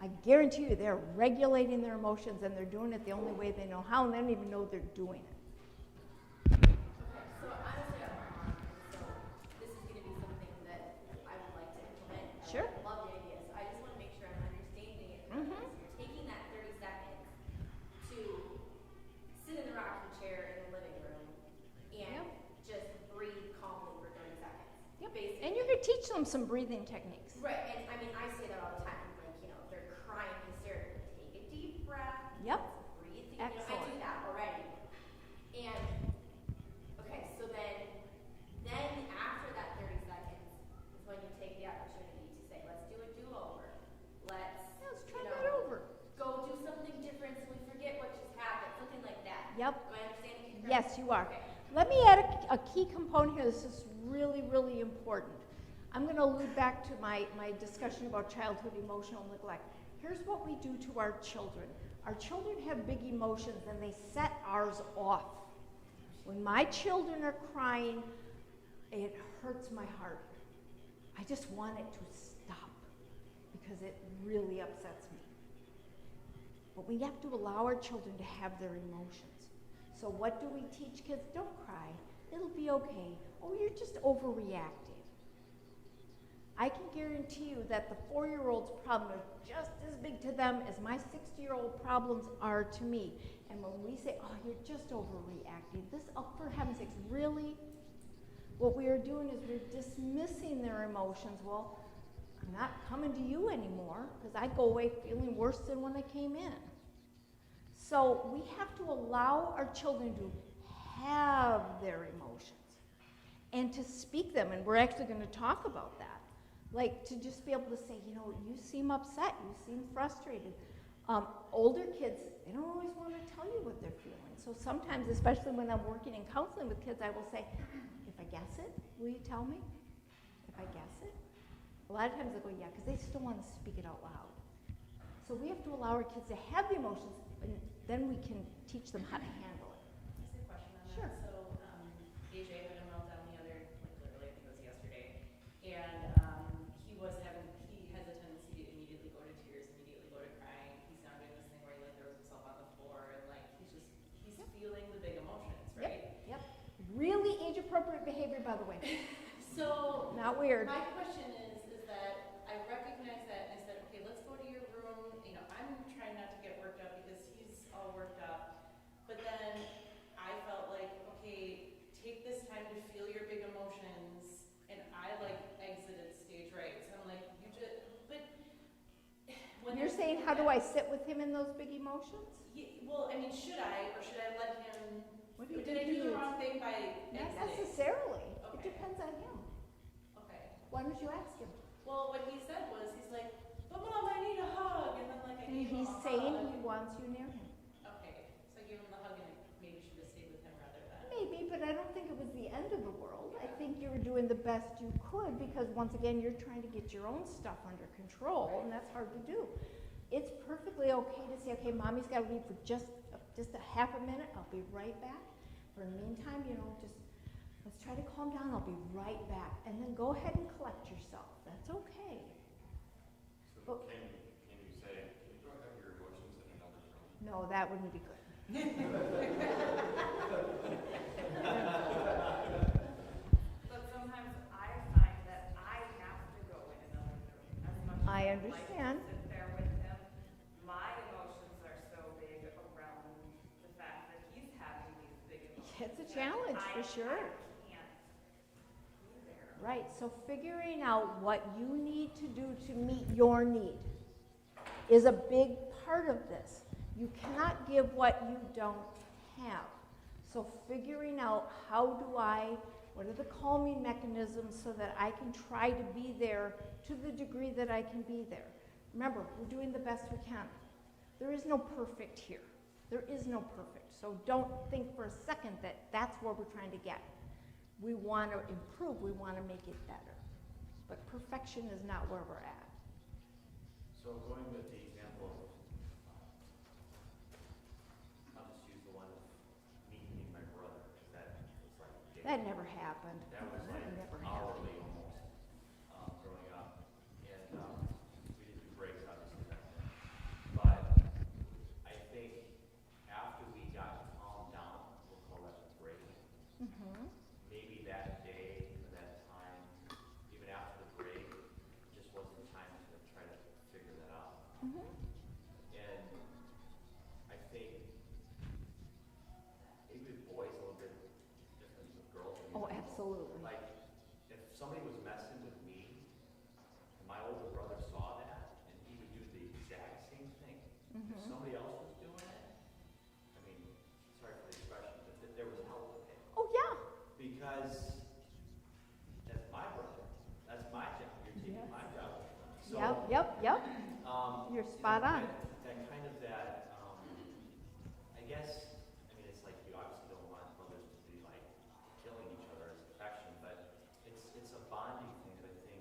I guarantee you they're regulating their emotions, and they're doing it the only way they know how, and they don't even know they're doing it. So honestly, I'm my mom, so this is going to be something that I would like to implement. Sure. I love the idea, so I just want to make sure I'm understanding it correctly. So you're taking that 30 seconds to sit in the rocking chair in the living room and just breathe calmly for 30 seconds. Yep. Basically. And you're going to teach them some breathing techniques. Right, and I mean, I say that all the time. Like, you know, they're crying hysterically. Take a deep breath. Yep. Breathe. You know, I Excellent. do that already. And okay, so then after that 30 seconds is when you take the opportunity to say, let's do a do-over. Let's Try you that know, over. go do something different so we forget what just happened. Something like that. Yep. Am I understanding it correctly? Yes, you are. Okay. Let me add a key component here. This is really, really important. I'm going to allude back to my discussion about childhood emotional neglect. Here's what we do to our children. Our children have big emotions, and they set ours off. When my children are crying, it hurts my heart. I just want it to stop because it really upsets me. But we have to allow our children to have their emotions. So what do we teach kids? Don't cry. It'll be okay. Oh, you're just overreacting. I can guarantee you that the 4-year-old's problems are just as big to them as my 60-year-old problems are to me. And when we say, oh, you're just overreacting, this, oh, for heaven's sakes, really? What we are doing is we're dismissing their emotions. Well, I'm not coming to you anymore because I go away feeling worse than when I came in. So we have to allow our children to have their emotions and to speak them. And we're actually going to talk about that. Like to just be able to say, you know, you seem upset, you seem frustrated. Older kids, they don't always want to tell you what they're feeling. So sometimes, especially when I'm working in counseling with kids, I will say, if I guess it, will you tell me? If I guess it? A lot of times they go, yeah, because they still want to speak it out loud. So we have to allow our kids to have the emotions, and then we can teach them how to handle it. Just a question on that. Sure. So, AJ had a meltdown the other, like literally, I think it was yesterday, and he has a tendency to immediately go to tears, immediately go to crying. He's now doing this thing where he like throws himself on the floor, and like he's feeling the big emotions, right? Yep. Really age-appropriate behavior, by the way. So, Not weird. my question is that I recognize that, and I said, okay, let's go to your room. You know, I'm trying not to get worked up because he's all worked up. But then I felt like, okay, take this time to feel your big emotions. And I like exited stage right. So I'm like, but when You're saying, how do I sit with him in those big emotions? well, I mean, should I, or should I let him? What do you Did I think he do the needs? wrong thing by Not exiting? necessarily. It Okay. depends on him. Okay. Why don't you ask him? Well, what he said was, he's like, but Mom, I need a hug. And then like I And gave him he's a saying hug. he wants you near him. Okay, so I gave him the hug and I maybe should have stayed with him rather than. Maybe, but I don't think it was the end of the world. I think you were doing the best you could because once again, you're trying to get your own stuff under control, and that's hard to do. It's perfectly okay to say, okay, Mommy's got to leave for just a half a minute. I'll be right back. For the meantime, you know, just let's try to calm down. I'll be right back. And then go ahead and collect yourself. That's okay. So can you say, can you go have your emotions in another room? No, that wouldn't be good. But sometimes I find that I have to go in another room as much as I I'd understand. like to sit there with him. My emotions are so big around the fact that he's having these big emotions. It's a challenge for sure. I can't be there. Right, so figuring out what you need to do to meet your need is a big part of this. You cannot give what you don't have. So figuring out what are the calming mechanisms so that I can try to be there to the degree that I can be there. Remember, we're doing the best we can. There is no perfect here. There is no perfect. So don't think for a second that that's where we're trying to get. We want to improve, we want to make it better. But perfection is not where we're at. So going with the example of, I'll just use the one of me meeting my brother, because that was like, That never happened. that was like never happened. hourly almost, growing up. And, we didn't do breaks obviously back then. But I think after we got calmed down, we'll call that the break, Mm-hmm. maybe that day or that time, even after the break, it just wasn't time to try to figure that out. Mm-hmm. And I think maybe with boys a little bit different with girls. Oh, absolutely. Like, if somebody was messing with me, and my older brother saw that, and he would do the exact same thing. If Mm-hmm. somebody else was doing it, I mean, sorry for the expression, but there was hell to pay. Oh, yeah. Because that's my brother. That's my job. You're taking Yes. my job. So, Yep. You're spot on. That kind of I guess, I mean, it's like you obviously don't want brothers to be like killing each other as affection, but it's a bonding thing that I think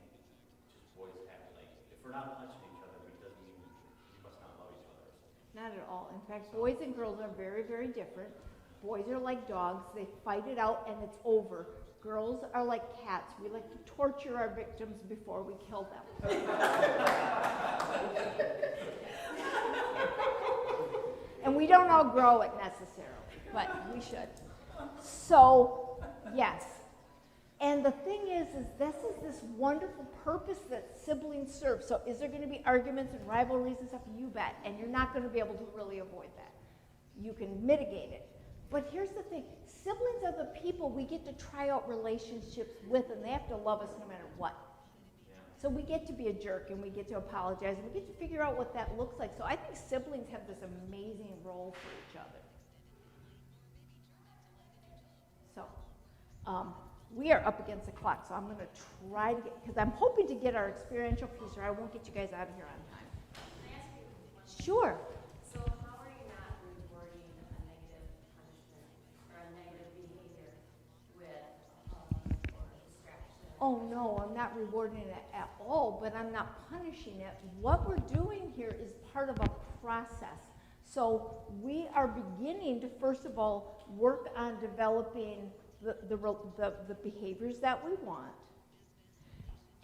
just boys have. Like, if we're not punching each other, it doesn't mean we must not love each other. Not at all. In fact, boys and girls are very, very different. Boys are like dogs. They fight it out and it's over. Girls are like cats. We like to torture our victims before we kill them. And we don't all grow it necessarily, but we should. So, yes. And the thing is this is this wonderful purpose that siblings serve. So is there going to be arguments and rivalries and stuff? You bet. And you're not going to be able to really avoid that. You can mitigate it. But here's the thing. Siblings are the people we get to try out relationships with, and they have to love us no matter what. So we get to be a jerk, and we get to apologize, and we get to figure out what that looks like. So I think siblings have this amazing role for each other. We are up against the clock, so I'm going to try to get, because I'm hoping to get our experiential piece, or I won't get you guys out of here on time. Can I ask you one? Sure. So how are you not rewarding a negative punishment or a negative behavior with a hug or a distraction? Oh no, I'm not rewarding it at all, but I'm not punishing it. What we're doing here is part of a process. So we are beginning to, first of all, work on developing the behaviors that we want.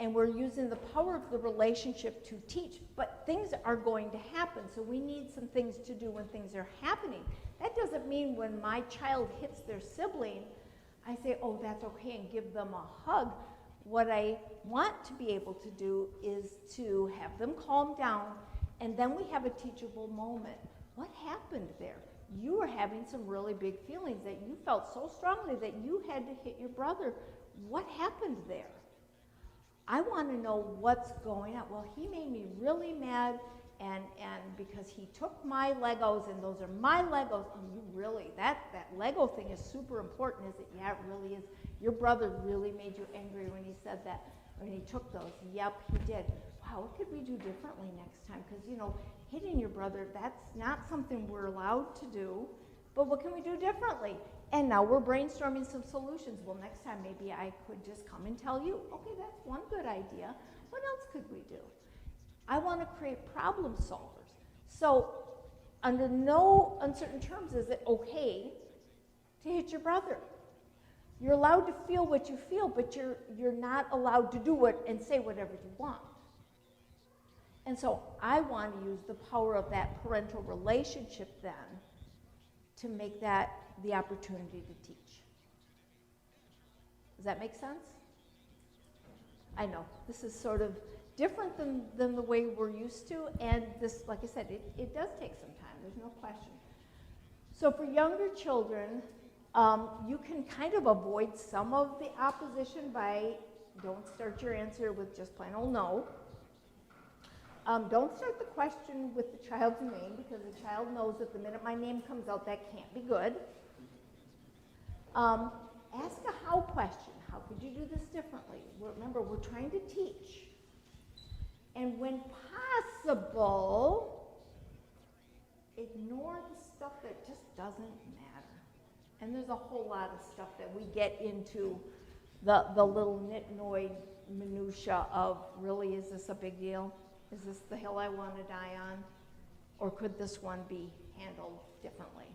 And we're using the power of the relationship to teach, but things are going to happen, so we need some things to do when things are happening. That doesn't mean when my child hits their sibling, I say, oh, that's okay, and give them a hug. What I want to be able to do is to have them calm down, and then we have a teachable moment. What happened there? You were having some really big feelings that you felt so strongly that you had to hit your brother. What happened there? I want to know what's going on. Well, he made me really mad, and because he took my Legos, and those are my Legos. Oh, you really, that Lego thing is super important, is it? Yeah, it really is. Your brother really made you angry when he said that, when he took those. Yep, he did. Wow, what could we do differently next time? Because, you know, hitting your brother, that's not something we're allowed to do, but what can we do differently? And now we're brainstorming some solutions. Well, next time maybe I could just come and tell you, okay, that's one good idea. What else could we do? I want to create problem solvers. So under no uncertain terms is it okay to hit your brother. You're allowed to feel what you feel, but you're not allowed to do it and say whatever you want. And so I want to use the power of that parental relationship then to make that the opportunity to teach. Does that make sense? I know, this is sort of different than the way we're used to, and this, like I said, it does take some time, there's no question. So for younger children, you can kind of avoid some of the opposition by, don't start your answer with just plain old no. Don't start the question with the child's name, because the child knows that the minute my name comes out, that can't be good. Ask a how question. How could you do this differently? Remember, we're trying to teach. And when possible, ignore the stuff that just doesn't matter. And there's a whole lot of stuff that we get into the little nitnoid minutia of, really, is this a big deal? Is this the hill I want to die on? Or could this one be handled differently?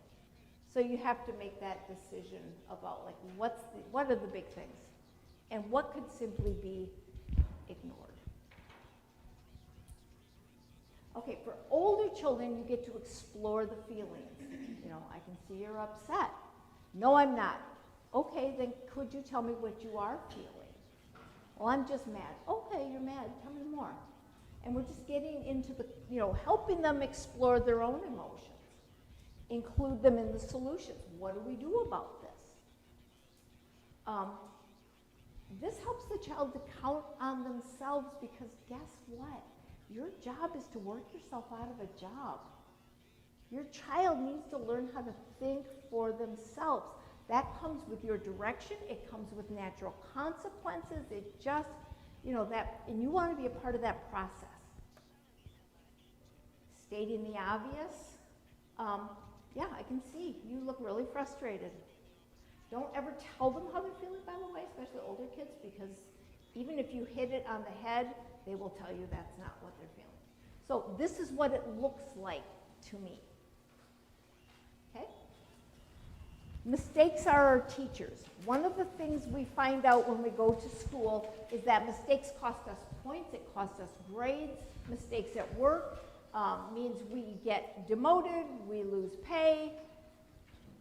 So you have to make that decision about, like, what are the big things? And what could simply be ignored? Okay, for older children, you get to explore the feelings. You know, I can see you're upset. No, I'm not. Okay, then could you tell me what you are feeling? Well, I'm just mad. Okay, you're mad. Tell me more. And we're just getting into the, you know, helping them explore their own emotions. Include them in the solutions. What do we do about this? This helps the child to count on themselves, because guess what? Your job is to work yourself out of a job. Your child needs to learn how to think for themselves. That comes with your direction. It comes with natural consequences. It just, you know, that, and you want to be a part of that process. Stating the obvious, yeah, I can see you look really frustrated. Don't ever tell them how they're feeling, by the way, especially older kids, because even if you hit it on the head, they will tell you that's not what they're feeling. So this is what it looks like to me. Okay? Mistakes are our teachers. One of the things we find out when we go to school is that mistakes cost us points, it costs us grades. Mistakes at work means we get demoted, we lose pay,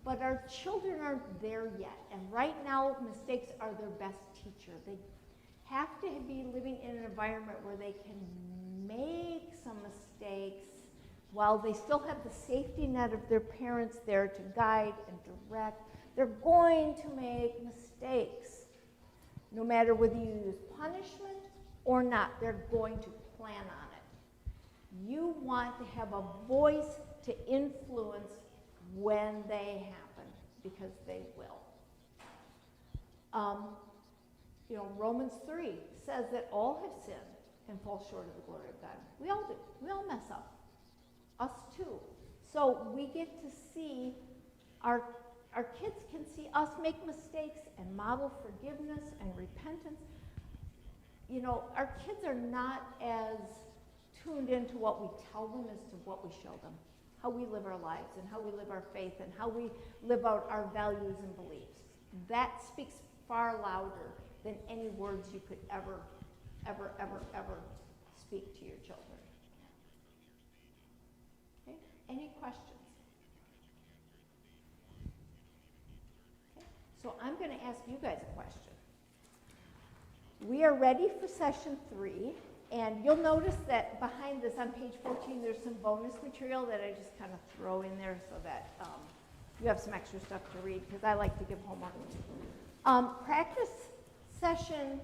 but our children aren't there yet. And right now, mistakes are their best teacher. They have to be living in an environment where they can make some mistakes while they still have the safety net of their parents there to guide and direct. They're going to make mistakes. No matter whether you use punishment or not, they're going to plan on it. You want to have a voice to influence when they happen, because they will. Romans 3 says that all have sinned and fall short of the glory of God. We all do. We all mess up. Us too. So we get to see, our kids can see us make mistakes and model forgiveness and repentance. Our kids are not as tuned into what we tell them as to what we show them, how we live our lives and how we live our faith and how we live out our values and beliefs. That speaks far louder than any words you could ever speak to your children. Okay? Any questions? Okay. So I'm going to ask you guys a question. We are ready for session 3, and you'll notice that behind this on page 14 there's some bonus material that I just kind of throw in there so that you have some extra stuff to read, because I like to give homework. Practice session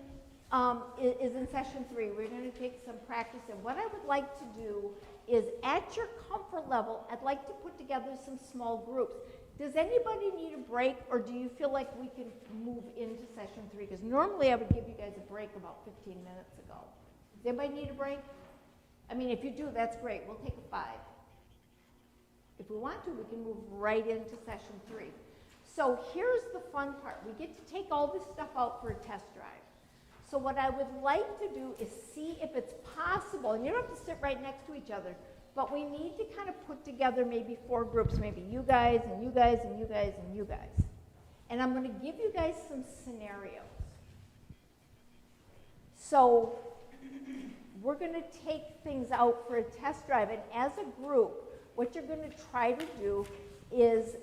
is in session 3. We're going to take some practice, and what I would like to do is, at your comfort level, I'd like to put together some small groups. Does anybody need a break, or do you feel like we can move into session 3? Because normally I would give you guys a break about 15 minutes ago. Does anybody need a break? I mean, if you do, that's great. We'll take a 5. If we want to, we can move right into session 3. So here's the fun part. We get to take all this stuff out for a test drive. So what I would like to do is see if it's possible, and you don't have to sit right next to each other, but we need to kind of put together maybe 4 groups, maybe you guys, and you guys, and you guys, and you guys. And I'm going to give you guys some scenarios. So we're going to take things out for a test drive, and as a group, what you're going to try to do is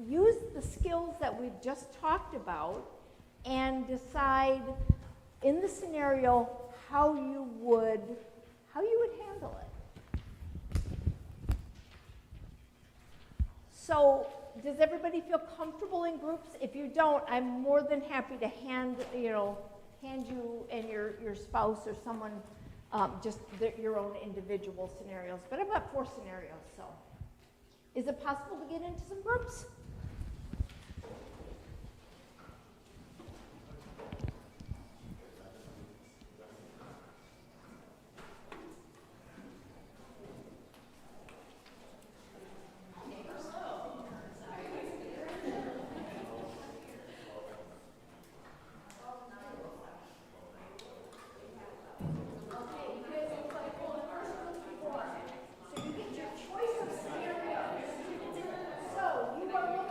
use the skills that we've just talked about and decide in the scenario how you would handle it. So does everybody feel comfortable in groups? If you don't, I'm more than happy to hand you and your spouse or someone your own individual scenarios. But I've got 4 scenarios, so. Is it possible to get into some groups? So you are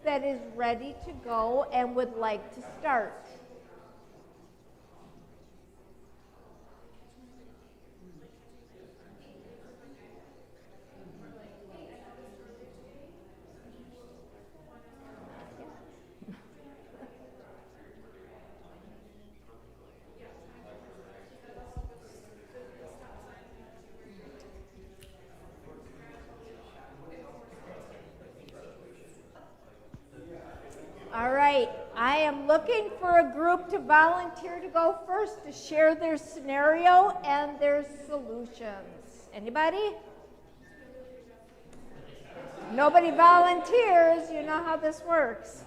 that is ready to go and would like to start? All right, I am looking for a group to volunteer to go first to share their scenario and their solutions. Anybody? Nobody volunteers. You know how this works.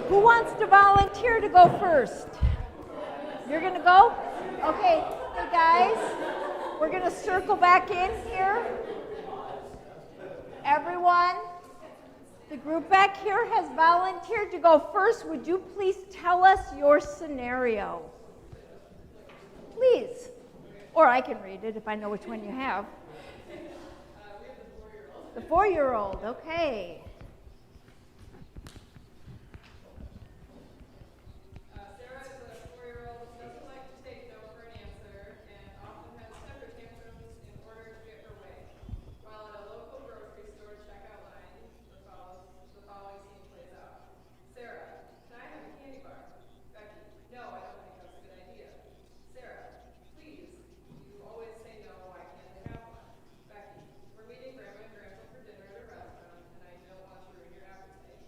Who wants to volunteer to go first? You're going to go? Okay, hey guys, we're going to circle back in here. Everyone, the group back here has volunteered to go first. Would you please tell us your scenario? Please. Or I can read it if I know which one you have. We have the 4-year-old. The 4-year-old, okay. Sarah is a 4-year-old who doesn't like to take no for an answer and often has temper tantrums in order to get her way. While at a local grocery store checkout line, the following scene plays out. Sarah, can I have a candy bar? Becky, no, I don't think that's a good idea. Sarah, please, you always say no, why can't I have one? Becky, we're meeting Grandma and Grandpa for dinner at a restaurant and I don't want to ruin your appetite.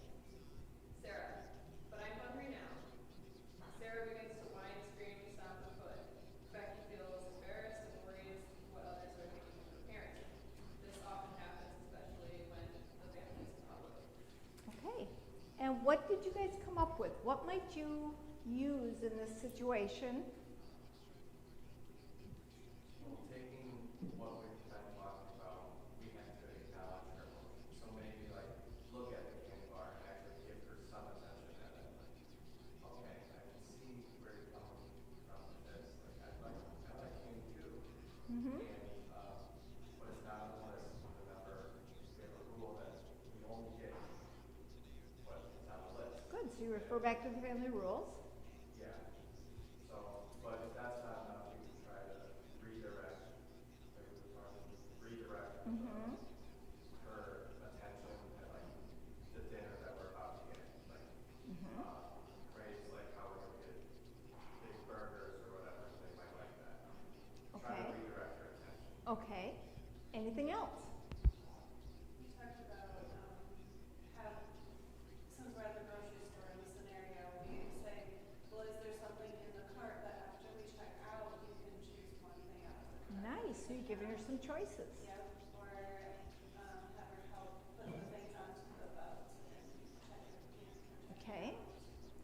Sarah, but I'm hungry now. Sarah begins to whine, scream, and stomp her foot. Becky feels embarrassed and worries what others are thinking of her parenting. This often happens, especially when the family is public. Okay. And what did you guys come up with? What might you use in this situation? Well, taking what we've been talking about, we have to acknowledge her emotions. So maybe like look at the candy bar and actually give her some attention and then like, okay, I can see where you're coming from with this. Like I like candy too. Mm-hmm. And but it's not unless remember we have a rule that we only get what is on the list. Good. So you refer back to the family rules. Yeah. So, but if that's not enough, we can try to redirect, like we were talking, redirect Mm-hmm. her attention at like the dinner that we're about to get, like Mm-hmm. praise like how we're gonna get big burgers or whatever, so they might like that. Try Okay. to redirect her attention. Okay. Anything else? We talked about since we're at the grocery store in the scenario, we say, well, is there something in the cart that after we check out, you can choose one thing out of the cart? Nice. So you're giving her some choices. Yep, or have her help put the things onto the belt and check it. Okay.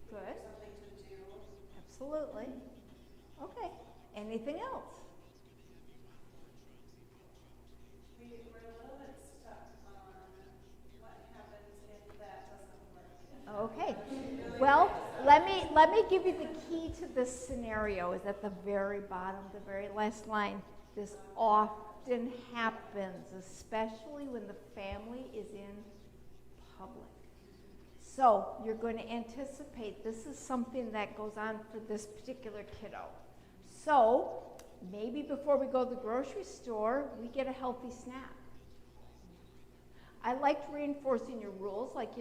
Good. There's something to do. Absolutely. Okay. Anything else? We're a little bit stuck on what happens if that doesn't work. Okay. Well, let me give you the key to this scenario is at the very bottom, the very last line. This often happens, especially when the family is in public. So you're going to anticipate this is something that goes on for this particular kiddo. So maybe before we go to the grocery store, we get a healthy snack. I liked reinforcing your rules, like,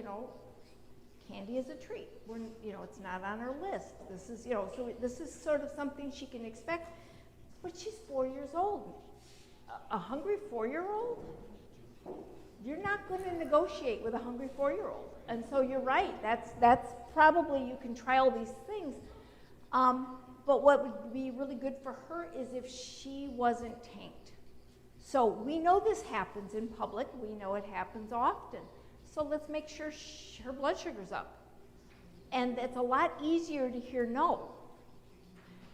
candy is a treat. It's not on her list. This is, so this is sort of something she can expect. But she's 4 years old. A hungry 4-year-old? You're not going to negotiate with a hungry 4-year-old. And so you're right. That's probably, you can try all these things. But what would be really good for her is if she wasn't tanked. So we know this happens in public. We know it happens often. So let's make sure her blood sugar's up. And it's a lot easier to hear no.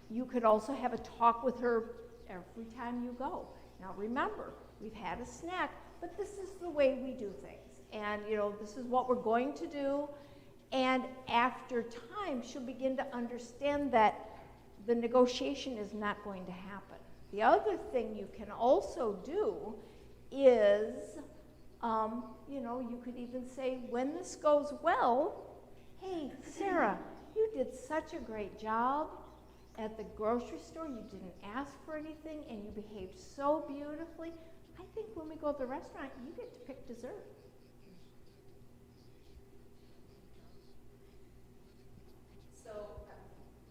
You could also have a talk with her every time you go. Now remember, we've had a snack, but this is the way we do things. And this is what we're going to do. And after time, she'll begin to understand that the negotiation is not going to happen. The other thing you can also do is, you could even say, when this goes well, hey, Sarah, you did such a great job at the grocery store. You didn't ask for anything, and you behaved so beautifully. I think when we go to the restaurant, you get to pick dessert. So,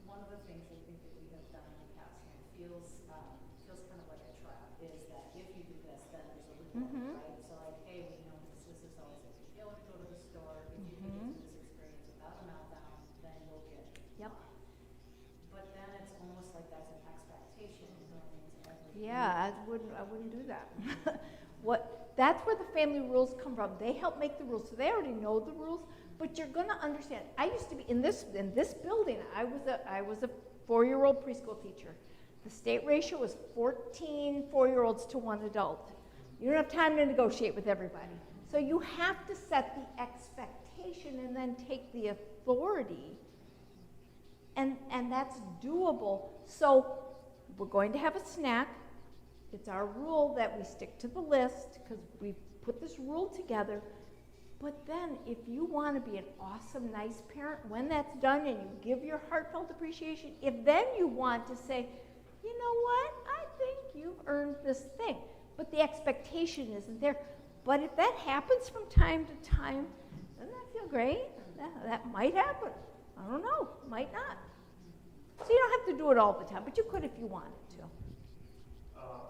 one of the things I think that we have done in the past, and it feels kind of like a trap, is that if you do this, then there's a reward, right? So like, hey, this is always a big deal when you go to the store. If you can get through this experience without a meltdown, then you'll get Yep. But then it's almost like that's an expectation going into every Yeah, I wouldn't do that. That's where the family rules come from. They help make the rules, so they already know the rules. But you're going to understand. I used to be in this building. I was a 4-year-old preschool teacher. The state ratio was 14 4-year-olds to 1 adult. You don't have time to negotiate with everybody. So you have to set the expectation and then take the authority. And that's doable. So we're going to have a snack. It's our rule that we stick to the list because we put this rule together. But then if you want to be an awesome, nice parent, when that's done and you give your heartfelt appreciation, if then you want to say, you know what, I think you've earned this thing. But the expectation isn't there. But if that happens from time to time, doesn't that feel great? That might happen. I don't know, might not. So you don't have to do it all the time, but you could if you wanted to.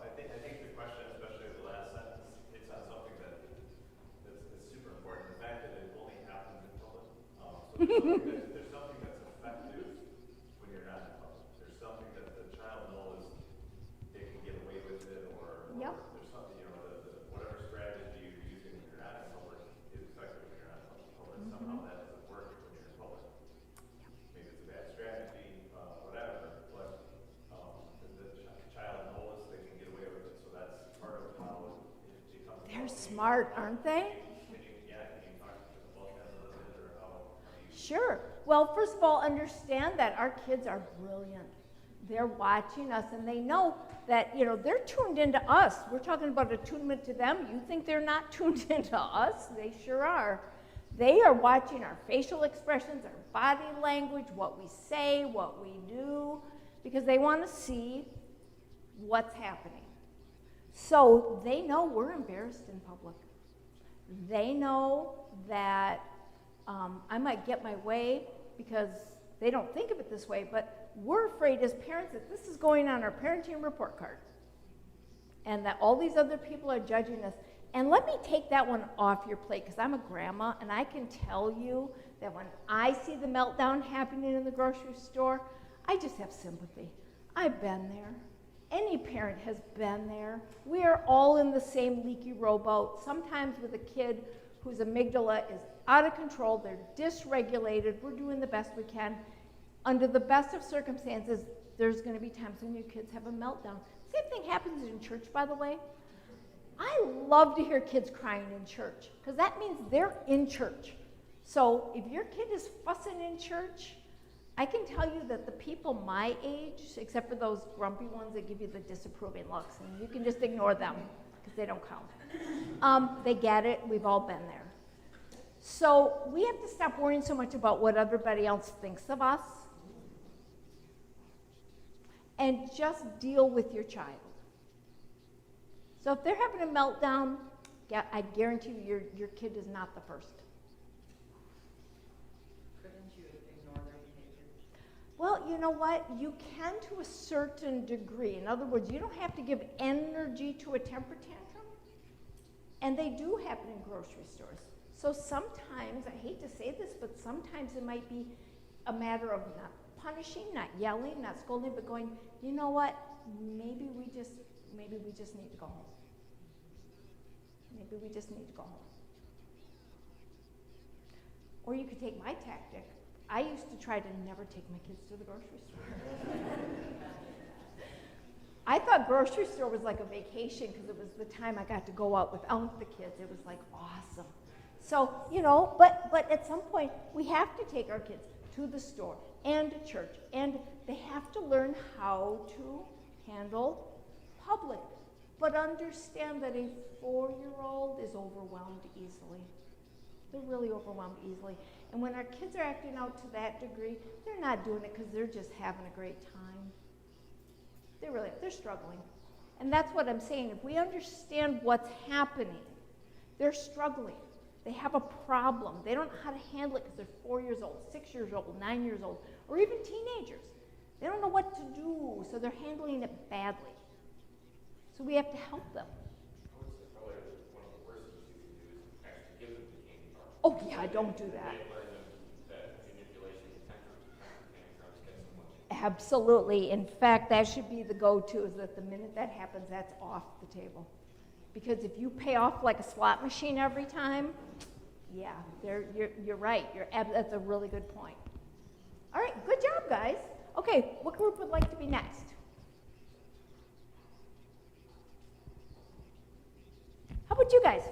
I think the question, especially the last sentence, hits on something that's super important. The fact that it only happens in public. There's something that's effective when you're not in public. There's something that the child knows they can get away with it, or Yep. there's something, whatever strategy you're using when you're not in public is effective when you're not in public. Somehow that doesn't work when you're in public. Maybe it's a bad strategy, whatever, but the child knows they can get away with it, so that's part of how it becomes. They're smart, aren't they? Can you talk about that a little bit, or how you... Sure. Well, first of all, understand that our kids are brilliant. They're watching us, and they know that, they're tuned into us. We're talking about attunement to them. You think they're not tuned into us? They sure are. They are watching our facial expressions, our body language, what we say, what we do, because they want to see what's happening. So they know we're embarrassed in public. They know that I might get my way because they don't think of it this way, but we're afraid as parents that this is going on our parenting report card and that all these other people are judging us. And let me take that one off your plate because I'm a grandma and I can tell you that when I see the meltdown happening in the grocery store, I just have sympathy. I've been there. Any parent has been there. We are all in the same leaky rowboat, sometimes with a kid whose amygdala is out of control, they're dysregulated, we're doing the best we can. Under the best of circumstances, there's going to be times when your kids have a meltdown. Same thing happens in church, by the way. I love to hear kids crying in church because that means they're in church. So if your kid is fussing in church, I can tell you that the people my age, except for those grumpy ones that give you the disapproving looks, and you can just ignore them because they don't count. They get it. We've all been there. So we have to stop worrying so much about what everybody else thinks of us and just deal with your child. So if they're having a meltdown, I guarantee you your kid is not the first. Couldn't you ignore their behavior? Well, you know what? You can to a certain degree. In other words, you don't have to give energy to a temper tantrum. And they do happen in grocery stores. So sometimes, I hate to say this, but sometimes it might be a matter of not punishing, not yelling, not scolding, but going, you know what? Maybe we just need to go home. Maybe we just need to go home. Or you could take my tactic. I used to try to never take my kids to the grocery store. I thought grocery store was like a vacation because it was the time I got to go out without the kids. It was like awesome. So, you know, but at some point, we have to take our kids to the store and to church, and they have to learn how to handle public. But understand that a 4-year-old is overwhelmed easily. They're really overwhelmed easily. And when our kids are acting out to that degree, they're not doing it because they're just having a great time. They're struggling. And that's what I'm saying. If we understand what's happening, they're struggling. They have a problem. They don't know how to handle it because they're 4 years old, 6 years old, 9 years old, or even teenagers. They don't know what to do, so they're handling it badly. So we have to help them. I would say probably one of the worst things you can do is actually give them the candy bar. Oh yeah, don't do that. They learn that manipulation, temper tantrums get so much. Absolutely. In fact, that should be the go-to, is that the minute that happens, that's off the table. Because if you pay off like a slot machine every time, yeah, you're right. That's a really good point. All right, good job, guys. Okay, what group would like to be next? How about you guys?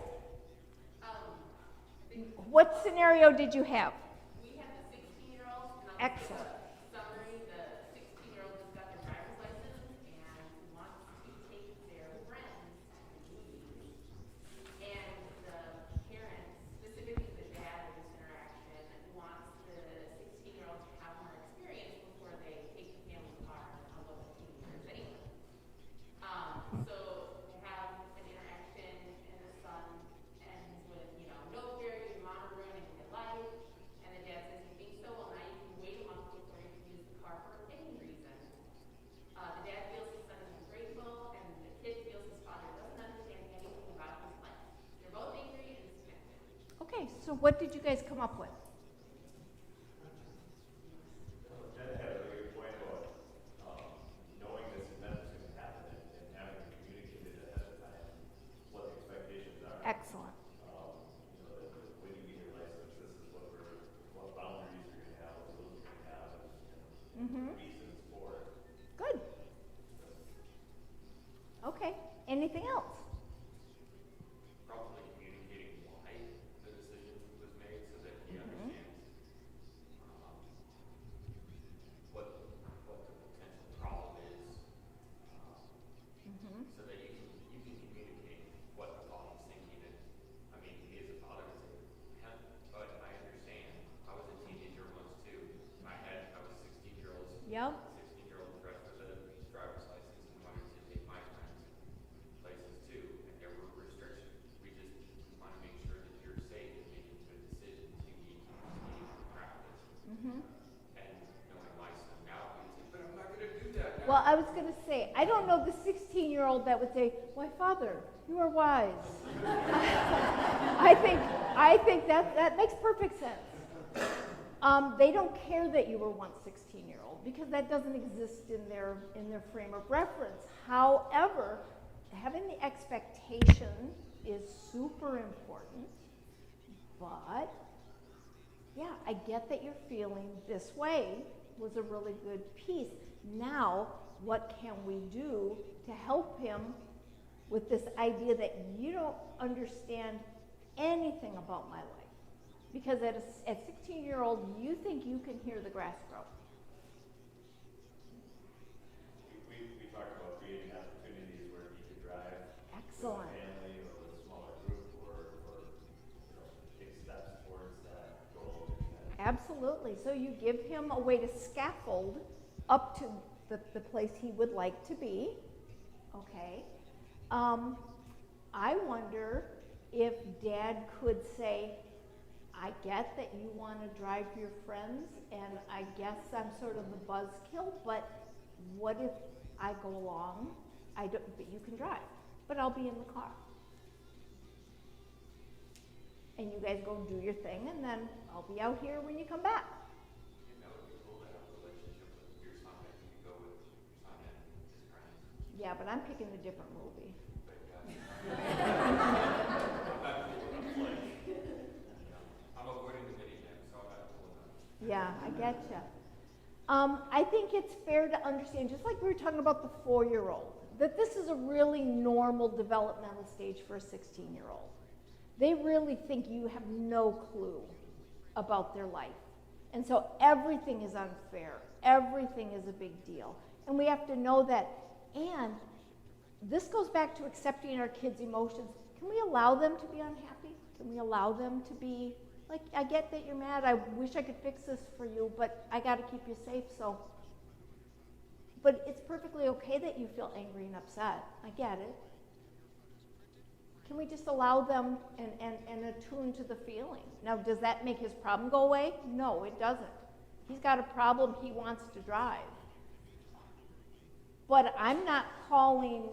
What scenario did you have? We have the 16-year-old. Excellent. Summary, the 16-year-old just got their driver's license and wants to take their friends to the movies. And the parents, specifically the dad in this interaction, wants the 16-year-old to have more experience before they take the family car, although the teenagers anyway. So they have an interaction, and the son ends with, no fear, your mom are ruining your life. And the dad says, you think so? Well, now you can wait a month before you can use the car for any reason. The dad feels his son is ungrateful, and the kid feels his father doesn't understand anything about his life. They're both angry and disconnected. Okay, so what did you guys come up with? Jen had a really good point about knowing this event is going to happen and having to communicate it ahead of time what the expectations are. Excellent. That when you get your license, this is what boundaries you're going to have, what rules you're going to have, and reasons for it. Good. Okay, anything else? Probably communicating why the decision was made so that he understands what the potential problem is, so that you can communicate what the father's thinking. And I mean, he as a father would say, but I understand. I was a teenager once too. I was 16-year-olds. Yep. 16-year-old dressed with a driver's license and wanted to take my friend's license too, and there were restrictions. We want to make sure that you're safe and making good decisions. You need to practice. And knowing my son now, he'd say, but I'm not going to do that now. Well, I was going to say, I don't know the 16-year-old that would say, why, Father, you are wise. I think that makes perfect sense. They don't care that you were once 16-year-old because that doesn't exist in their frame of reference. However, having the expectation is super important. But yeah, I get that you're feeling this way was a really good piece. Now, what can we do to help him with this idea that you don't understand anything about my life? Because at 16-year-old, you think you can hear the grass grow. We talked about creating opportunities where he could drive Excellent. with a family or with a smaller group or take steps towards that goal. Absolutely. So you give him a way to scaffold up to the place he would like to be. Okay. I wonder if Dad could say, I get that you want to drive your friends, and I guess I'm sort of the buzzkill, but what if I go along? But you can drive, but I'll be in the car. And you guys go do your thing, and then I'll be out here when you come back. And that would be cool to have a relationship with your son that you can go with your son and his friends. Yeah, but I'm picking a different movie. But I'm avoiding the minivan, so I'm not cool enough. Yeah, I getcha. I think it's fair to understand, just like we were talking about the 4-year-old, that this is a really normal developmental stage for a 16-year-old. They really think you have no clue about their life. And so everything is unfair. Everything is a big deal. And we have to know that. And this goes back to accepting our kids' emotions. Can we allow them to be unhappy? Can we allow them to be, like, I get that you're mad. I wish I could fix this for you, but I got to keep you safe, so. But it's perfectly okay that you feel angry and upset. I get it. Can we just allow them and attune to the feeling? Now, does that make his problem go away? No, it doesn't. He's got a problem he wants to drive. But I'm not calling,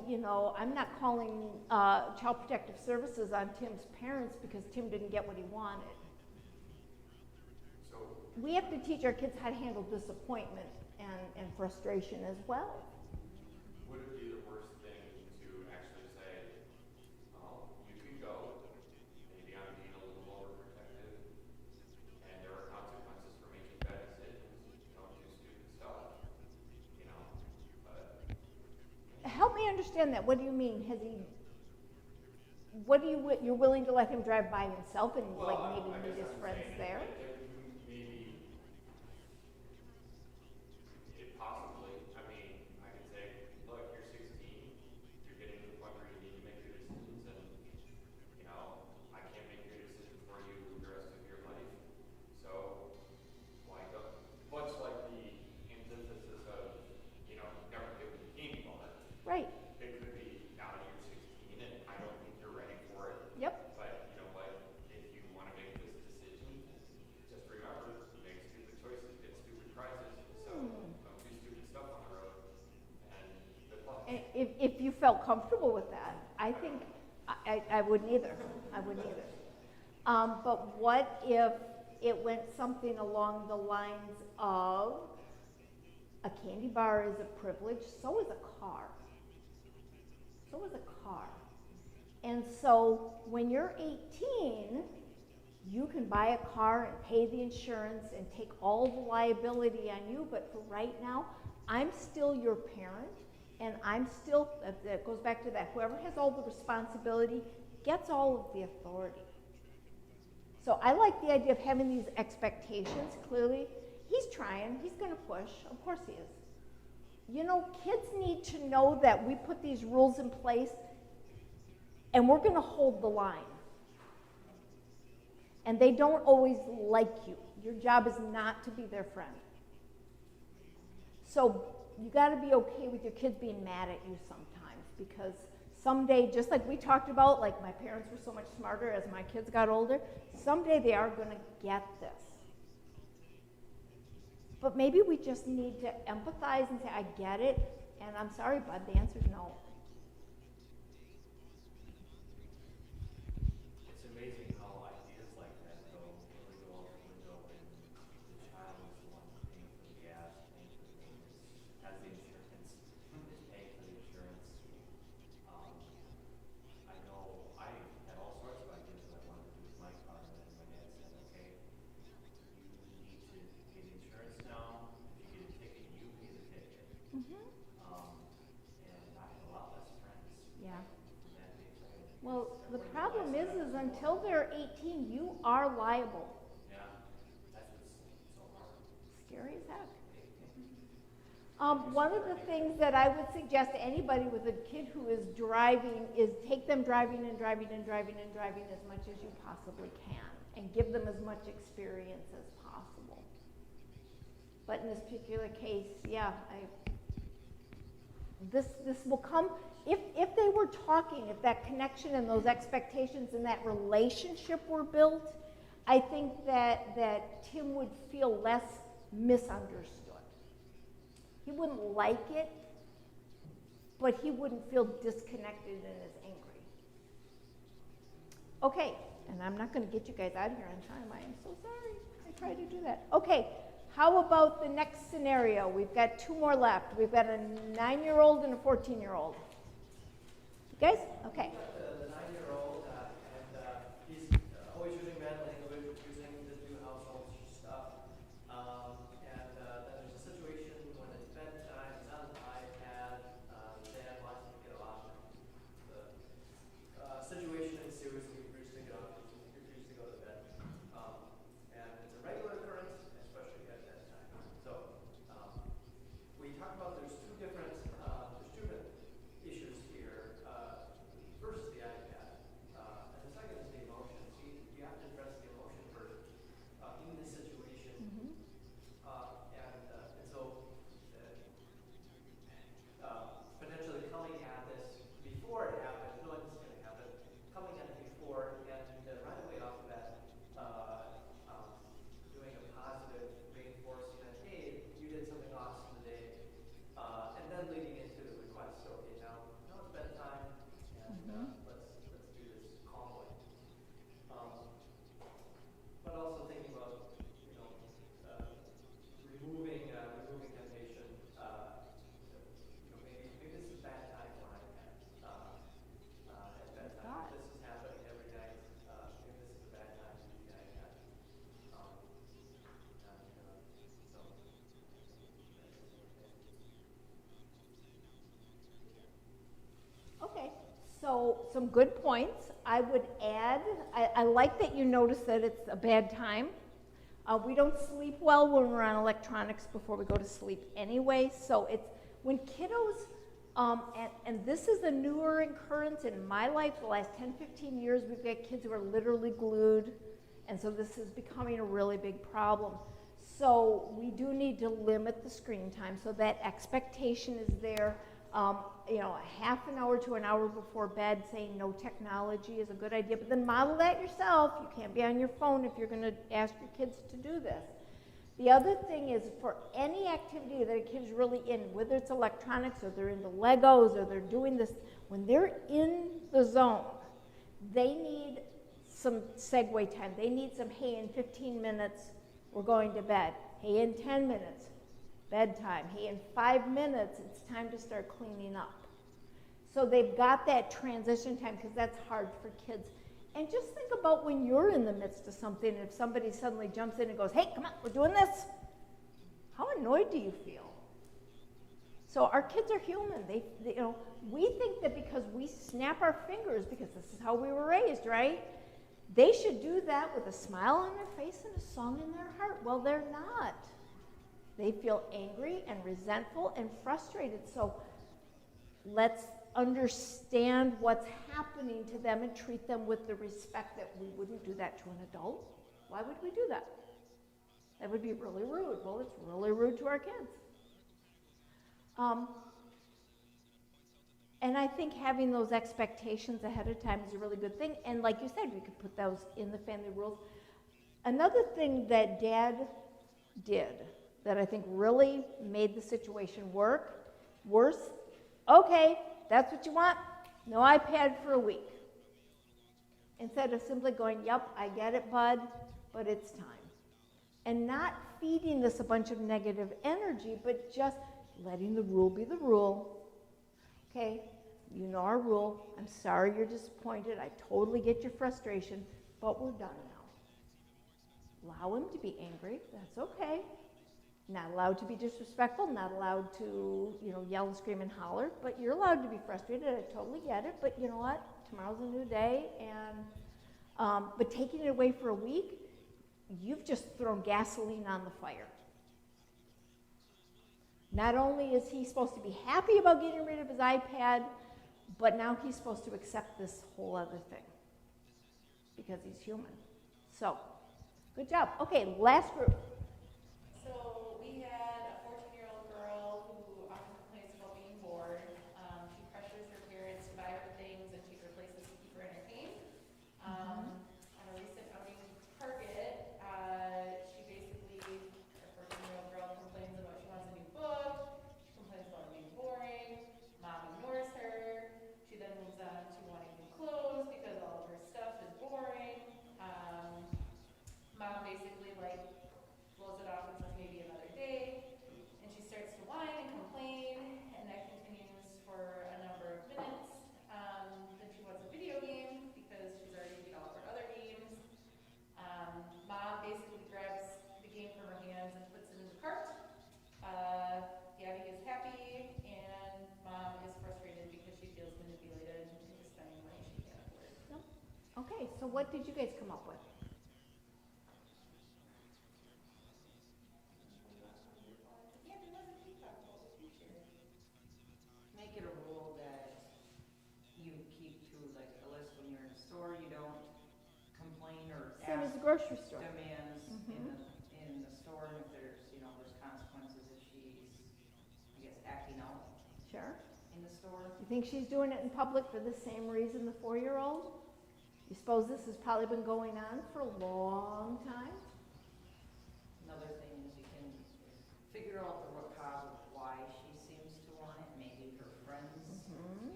Child Protective Services on Tim's parents because Tim didn't get what he wanted. So, We have to teach our kids how to handle disappointment and frustration as well. would it be the worst thing to actually say, oh, you can go, maybe I'm being a little overprotective, and there are consequences for making bad decisions, don't do stupid stuff, but Help me understand that. What do you mean? You're willing to let him drive by himself and maybe I meet guess his I'm friends saying there? that maybe it possibly, I mean, I could say, look, you're 16, you're getting to the point where you need to make your decisions, and, I can't make your decision for you the rest of your life. So, why go? Much like the antithesis of, never give me a candy bar. Right. It could be, now you're 16, and I don't think you're ready for it. Yep. But you know what? If you want to make this decision, just remember, make stupid choices, get stupid prizes. So don't do stupid stuff on the road. And good luck. And if you felt comfortable with that, I think I wouldn't either. I wouldn't either. But what if it went something along the lines of a candy bar is a privilege, so is a car. So is a car. And so when you're 18, you can buy a car and pay the insurance and take all the liability on you, but for right now, I'm still your parent, and I'm still, that goes back to that, whoever has all the responsibility gets all of the authority. So I like the idea of having these expectations. Clearly, he's trying, he's going to push, of course he is. Kids need to know that we put these rules in place and we're going to hold the line. And they don't always like you. Your job is not to be their friend. So you got to be okay with your kids being mad at you sometimes, because someday, just like we talked about, like my parents were so much smarter as my kids got older, someday they are going to get this. But maybe we just need to empathize and say, I get it, and I'm sorry, bud, the answer is no. It's amazing how ideas like that though really go out the window when the child is the one paying for the gas, paying for the maintenance, has the insurance, is paying for the insurance. I know I had all sorts of ideas that I wanted to do with my car, and then my dad said, okay, you need to pay the insurance now. If you get a ticket, you pay the ticket. And I had a lot less friends. Yeah. From that age. Well, the problem is until they're 18, you are liable. Yeah, that's what's so hard. Scary as heck. One of the things that I would suggest to anybody with a kid who is driving is take them driving and driving and driving and driving as much as you possibly can, and give them as much experience as possible. But in this particular case, yeah, this will come, if they were talking, if that connection and those expectations and that relationship were built, I think that Tim would feel less misunderstood. He wouldn't like it, but he wouldn't feel disconnected and as angry. Okay, and I'm not going to get you guys out of here on time. I am so sorry. I tried to do that. Okay, how about the next scenario? We've got two more left. We've got a 9-year-old and a 14-year-old. You guys? Okay. The 9-year-old, and he's always using bad language, using the new household stuff. And then there's a situation when it's bedtime, he's on the iPad, dad wants him to get off. The situation ensues, and he agrees to get off So some good points. I would add, I like that you notice that it's a bad time. We don't sleep well when we're on electronics before we go to sleep anyway. So it's when kiddos, and this is a newer occurrence in my life, the last 10, 15 years, we've got kids who are literally glued. And so this is becoming a really big problem. So we do need to limit the screen time. So that expectation is there. A half an hour to an hour before bed saying no technology is a good idea, but then model that yourself. You can't be on your phone if you're going to ask your kids to do this. The other thing is for any activity that a kid's really in, whether it's electronics or they're into Legos or they're doing this, when they're in the zone, they need some segue time. They need some, hey, in 15 minutes, we're going to bed. Hey, in 10 minutes, bedtime. Hey, in 5 minutes, it's time to start cleaning up. So they've got that transition time because that's hard for kids. And just think about when you're in the midst of something, and if somebody suddenly jumps in and goes, hey, come on, we're doing this. How annoyed do you feel? So our kids are human. We think that because we snap our fingers, because this is how we were raised, right? They should do that with a smile on their face and a song in their heart. Well, they're not. They feel angry and resentful and frustrated. So let's understand what's happening to them and treat them with the respect that we wouldn't do that to an adult. Why would we do that? That would be really rude. Well, it's really rude to our kids. And I think having those expectations ahead of time is a really good thing. And like you said, we could put those in the family rules. Another thing that Dad did that I think really made the situation worse, okay, that's what you want? No iPad for a week. Instead of simply going, yep, I get it, bud, but it's time. And not feeding this a bunch of negative energy, but just letting the rule be the rule. Okay, you know our rule. I'm sorry you're disappointed. I totally get your frustration, but we're done now. Allow him to be angry. That's okay. Not allowed to be disrespectful, not allowed to, yell, scream, and holler, but you're allowed to be frustrated. I totally get it, but you know what? Tomorrow's a new day, and but taking it away for a week, you've just thrown gasoline on the fire. Not only is he supposed to be happy about getting rid of his iPad, but now he's supposed to accept this whole other thing because he's human. So, good job. Okay, last group. So we had a 14-year-old girl who often complains about being bored. She pressures her parents to buy her things and take her places to keep her entertained. On a recent outing to Target, she basically, our 14-year-old girl complains about she wants a new book. She complains about it being boring. Mom ignores her. She then moves on to wanting new clothes because all of her stuff is boring. Mom basically blows it off and says maybe another day, and she starts to whine and complain, and that continues for a number of minutes. Then she wants a video game because she's already beat all of her other games. Mom basically grabs the game from her hands and puts it in the cart. Gabby is happy, and Mom is frustrated because she feels manipulated into spending money she can't afford. Okay, so what did you guys come up with? Make it a rule that you keep to like a list when you're in a store. You don't complain or Same as ask the grocery store. demands in the store. And if there's consequences if she's, I guess, acting out Sure. in the store. You think she's doing it in public for the same reason the 4-year-old? You suppose this has probably been going on for a long time? Another thing is you can figure out the root cause of why she seems to want it. Maybe her friends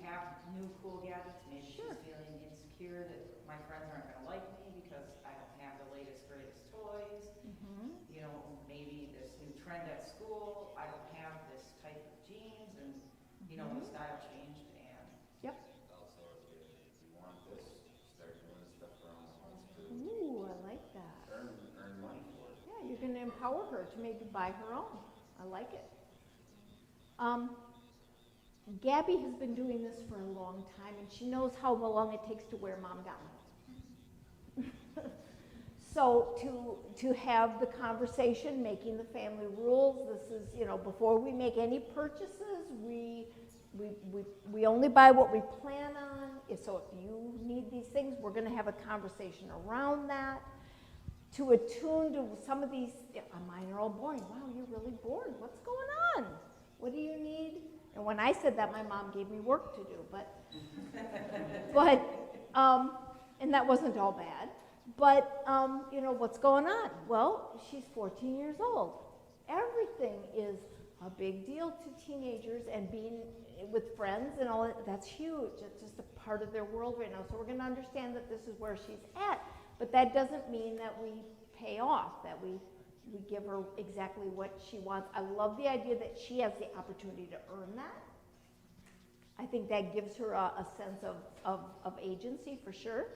have new cool gadgets. Maybe Sure. she's feeling insecure that my friends aren't going to like me because I don't have the latest, greatest toys. Maybe this new trend at school, I don't have this type of jeans, and the style changed. And Yep. Also, if you want this, start doing stuff around the house too. Ooh, I like that. Earn money for it. Yeah, you're going to empower her to maybe buy her own. I like it. Gabby has been doing this for a long time, and she knows how long it takes to wear mom down. So to have the conversation, making the family rules, this is, you know, before we make any purchases, we only buy what we plan on. So if you need these things, we're going to have a conversation around that. To attune to some of these, mine are all boring. Wow, you're really bored. What's going on? What do you need? And when I said that, my mom gave me work to do, and that wasn't all bad. But, you know, what's going on? Well, she's 14 years old. Everything is a big deal to teenagers, and being with friends and all that, that's huge. It's just a part of their world right now. So we're going to understand that this is where she's at, but that doesn't mean that we pay off, that we give her exactly what she wants. I love the idea that she has the opportunity to earn that. I think that gives her a sense of agency for sure.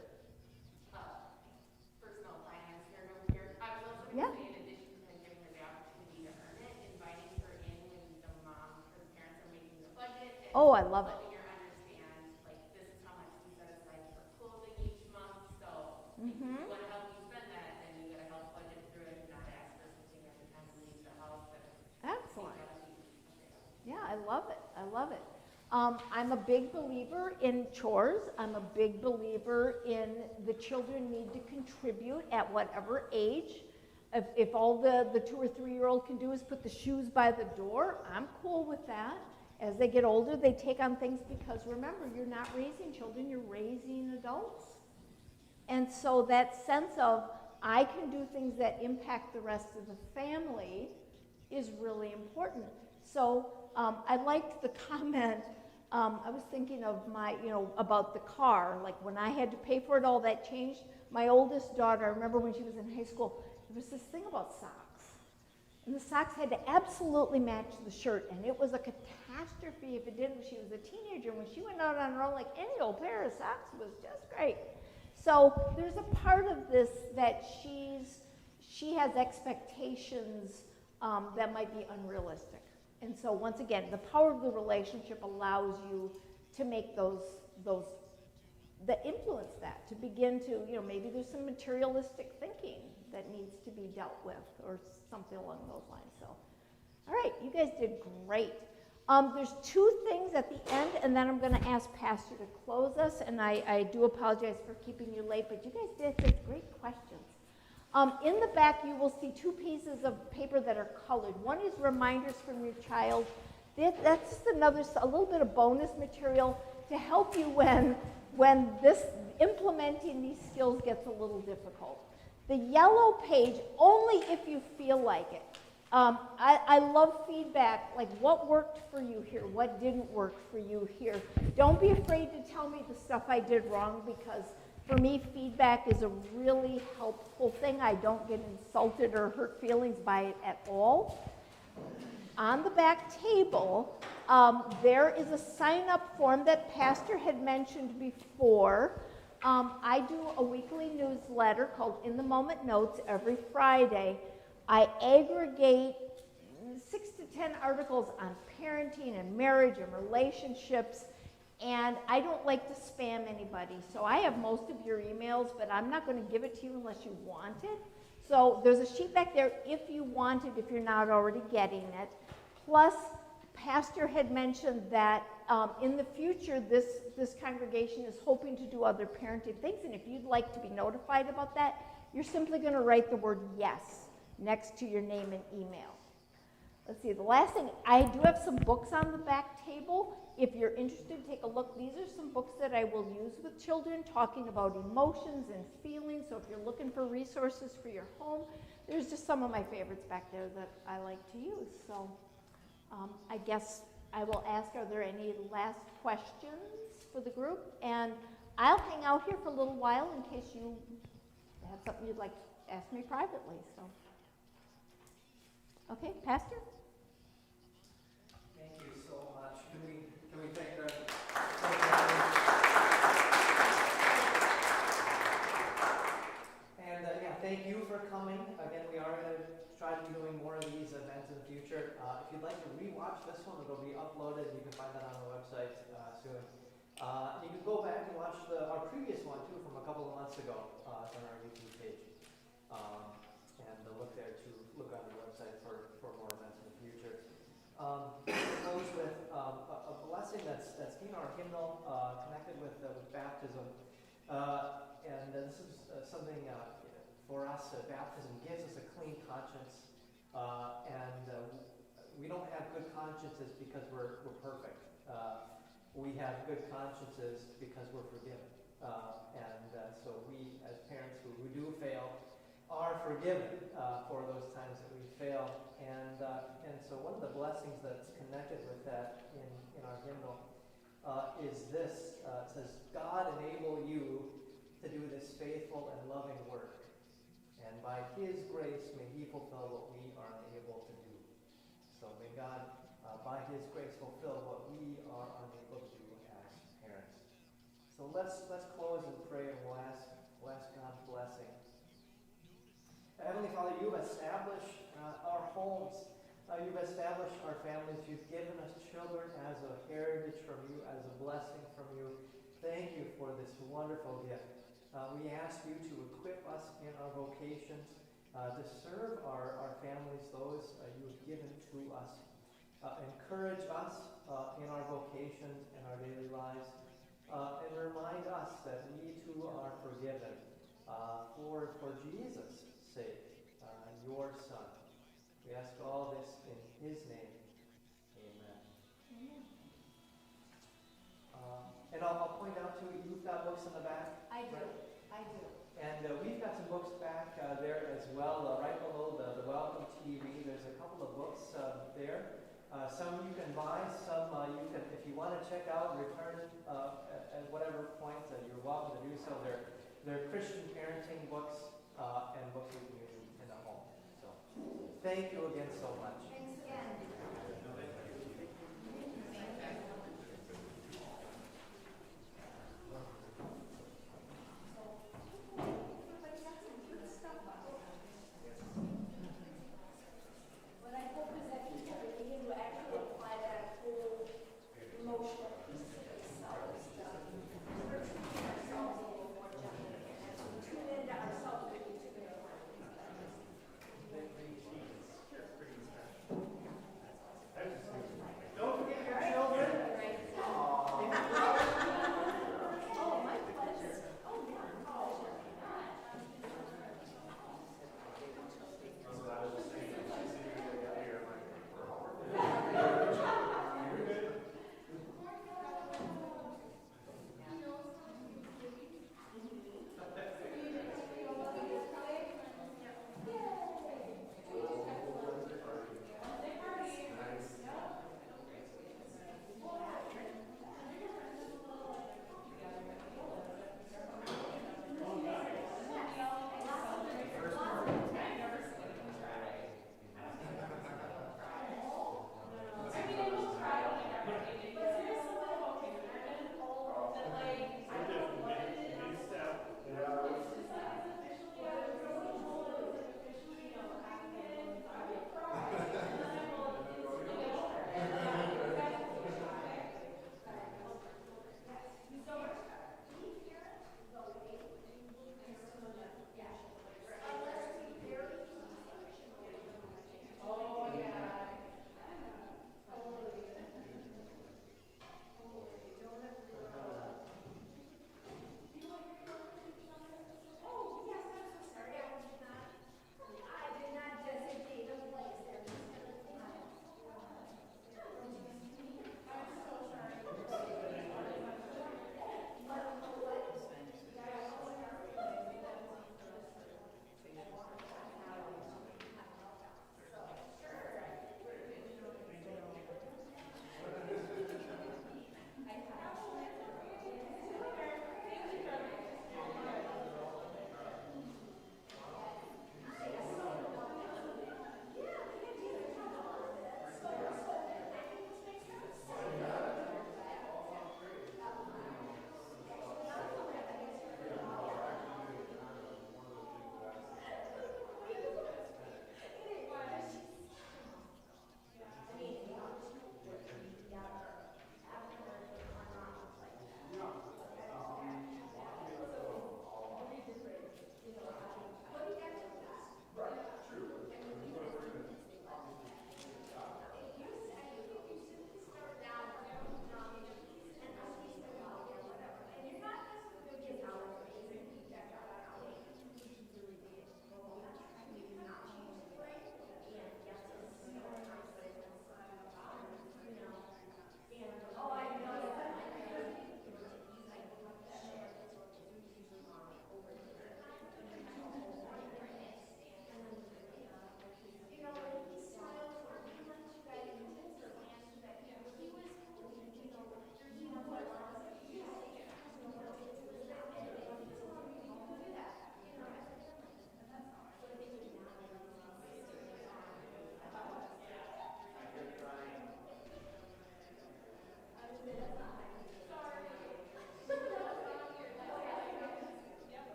Personal finance nerd over here. I was also going to say, in addition to giving her the opportunity to earn it, inviting her in when the mom or the parents are making the budget. And Oh, I love it. helping her understand, like, this is how much we set aside for clothing each month. So if we want to help you spend that, then you got to help budget through it and not ask for something every time we leave the house. Excellent. Yeah, I love it. I love it. I'm a big believer in chores. I'm a big believer in the children need to contribute at whatever age. If all the 2 or 3 year old can do is put the shoes by the door, I'm cool with that. As they get older, they take on things because remember, you're not raising children, you're raising adults. And so that sense of I can do things that impact the rest of the family is really important. So I liked the comment. I was thinking of about the car. Like when I had to pay for it, all that changed. My oldest daughter, I remember when she was in high school, there was this thing about socks. And the socks had to absolutely match the shirt. And it was a catastrophe if it didn't. She was a teenager. When she went out on her own, like any old pair of socks was just great. So there's a part of this that she has expectations that might be unrealistic. And so once again, the power of the relationship allows you to make that influence that, to begin to, maybe there's some materialistic thinking that needs to be dealt with or something along those lines. So, all right, you guys did great. There's 2 things at the end, and then I'm going to ask Pastor to close us, and I do apologize for keeping you late, but you guys did such great questions. In the back, you will see 2 pieces of paper that are colored. One is reminders from your child. That's just a little bit of bonus material to help you when this implementing these skills gets a little difficult. The yellow page, only if you feel like it. I love feedback, like what worked for you here, what didn't work for you here. Don't be afraid to tell me the stuff I did wrong, because for me, feedback is a really helpful thing. I don't get insulted or hurt feelings by it at all. On the back table, there is a sign-up form that Pastor had mentioned before. I do a weekly newsletter called In the Moment Notes every Friday. I aggregate 6 to 10 articles on parenting and marriage and relationships. And I don't like to spam anybody. So I have most of your emails, but I'm not going to give it to you unless you want it. So there's a sheet back there if you want it, if you're not already getting it. Plus, Pastor had mentioned that in the future, this congregation is hoping to do other parenting things. And if you'd like to be notified about that, you're simply going to write the word yes next to your name and email. Let's see, the last thing, I do have some books on the back table. If you're interested, take a look. These are some books that I will use with children, talking about emotions and feelings. So if you're looking for resources for your home, there's just some of my favorites back there that I like to use. So I guess I will ask, are there any last questions for the group? And I'll hang out here for a little while in case you have something you'd like to ask me privately. So, okay, Pastor? Thank you so much. Can we thank our and thank you for coming. Again, we are going to try to be doing more of these events in the future. future. If you'd like to rewatch this one, it'll be uploaded. You can find that on the website soon. You can go back and watch our previous one too from a couple of months ago. It's on our YouTube page. And look there to look on the website for more events in the future. Close with a blessing that's in our hymnal connected with baptism. And this is something for us. Baptism gives us a clean conscience. We don't have good consciences because we're perfect. We have good consciences because we're forgiven. So we, as parents who do fail, are forgiven for those times that we fail. And so one of the blessings that's connected with that in our hymnal is this. It says, God enable you to do this faithful and loving work. And by His grace may He fulfill what we are unable to do. So may God, by His grace, fulfill what we are unable to do as parents. So let's close in prayer and we'll ask God's blessing. Heavenly Father, you've established our homes. You've established our families. You've given us children as a heritage from you, as a blessing from you. Thank you for this wonderful gift. We ask you to equip us in our vocations, to serve our families, those you have given to us. Encourage us in our vocations and our daily lives, and remind us that we too are forgiven for Jesus' sake, your Son. We ask all this in His name. Amen. And I'll point out too, you've got books in the back. I do. Right? I do. And we've got some books back there as well, right below the Welcome TV. There's a couple of books there. Some you can buy, some you can, if you want to check out and return at whatever point, you're welcome to do so. They're Christian parenting books and books we can use in the home. So thank you again so much.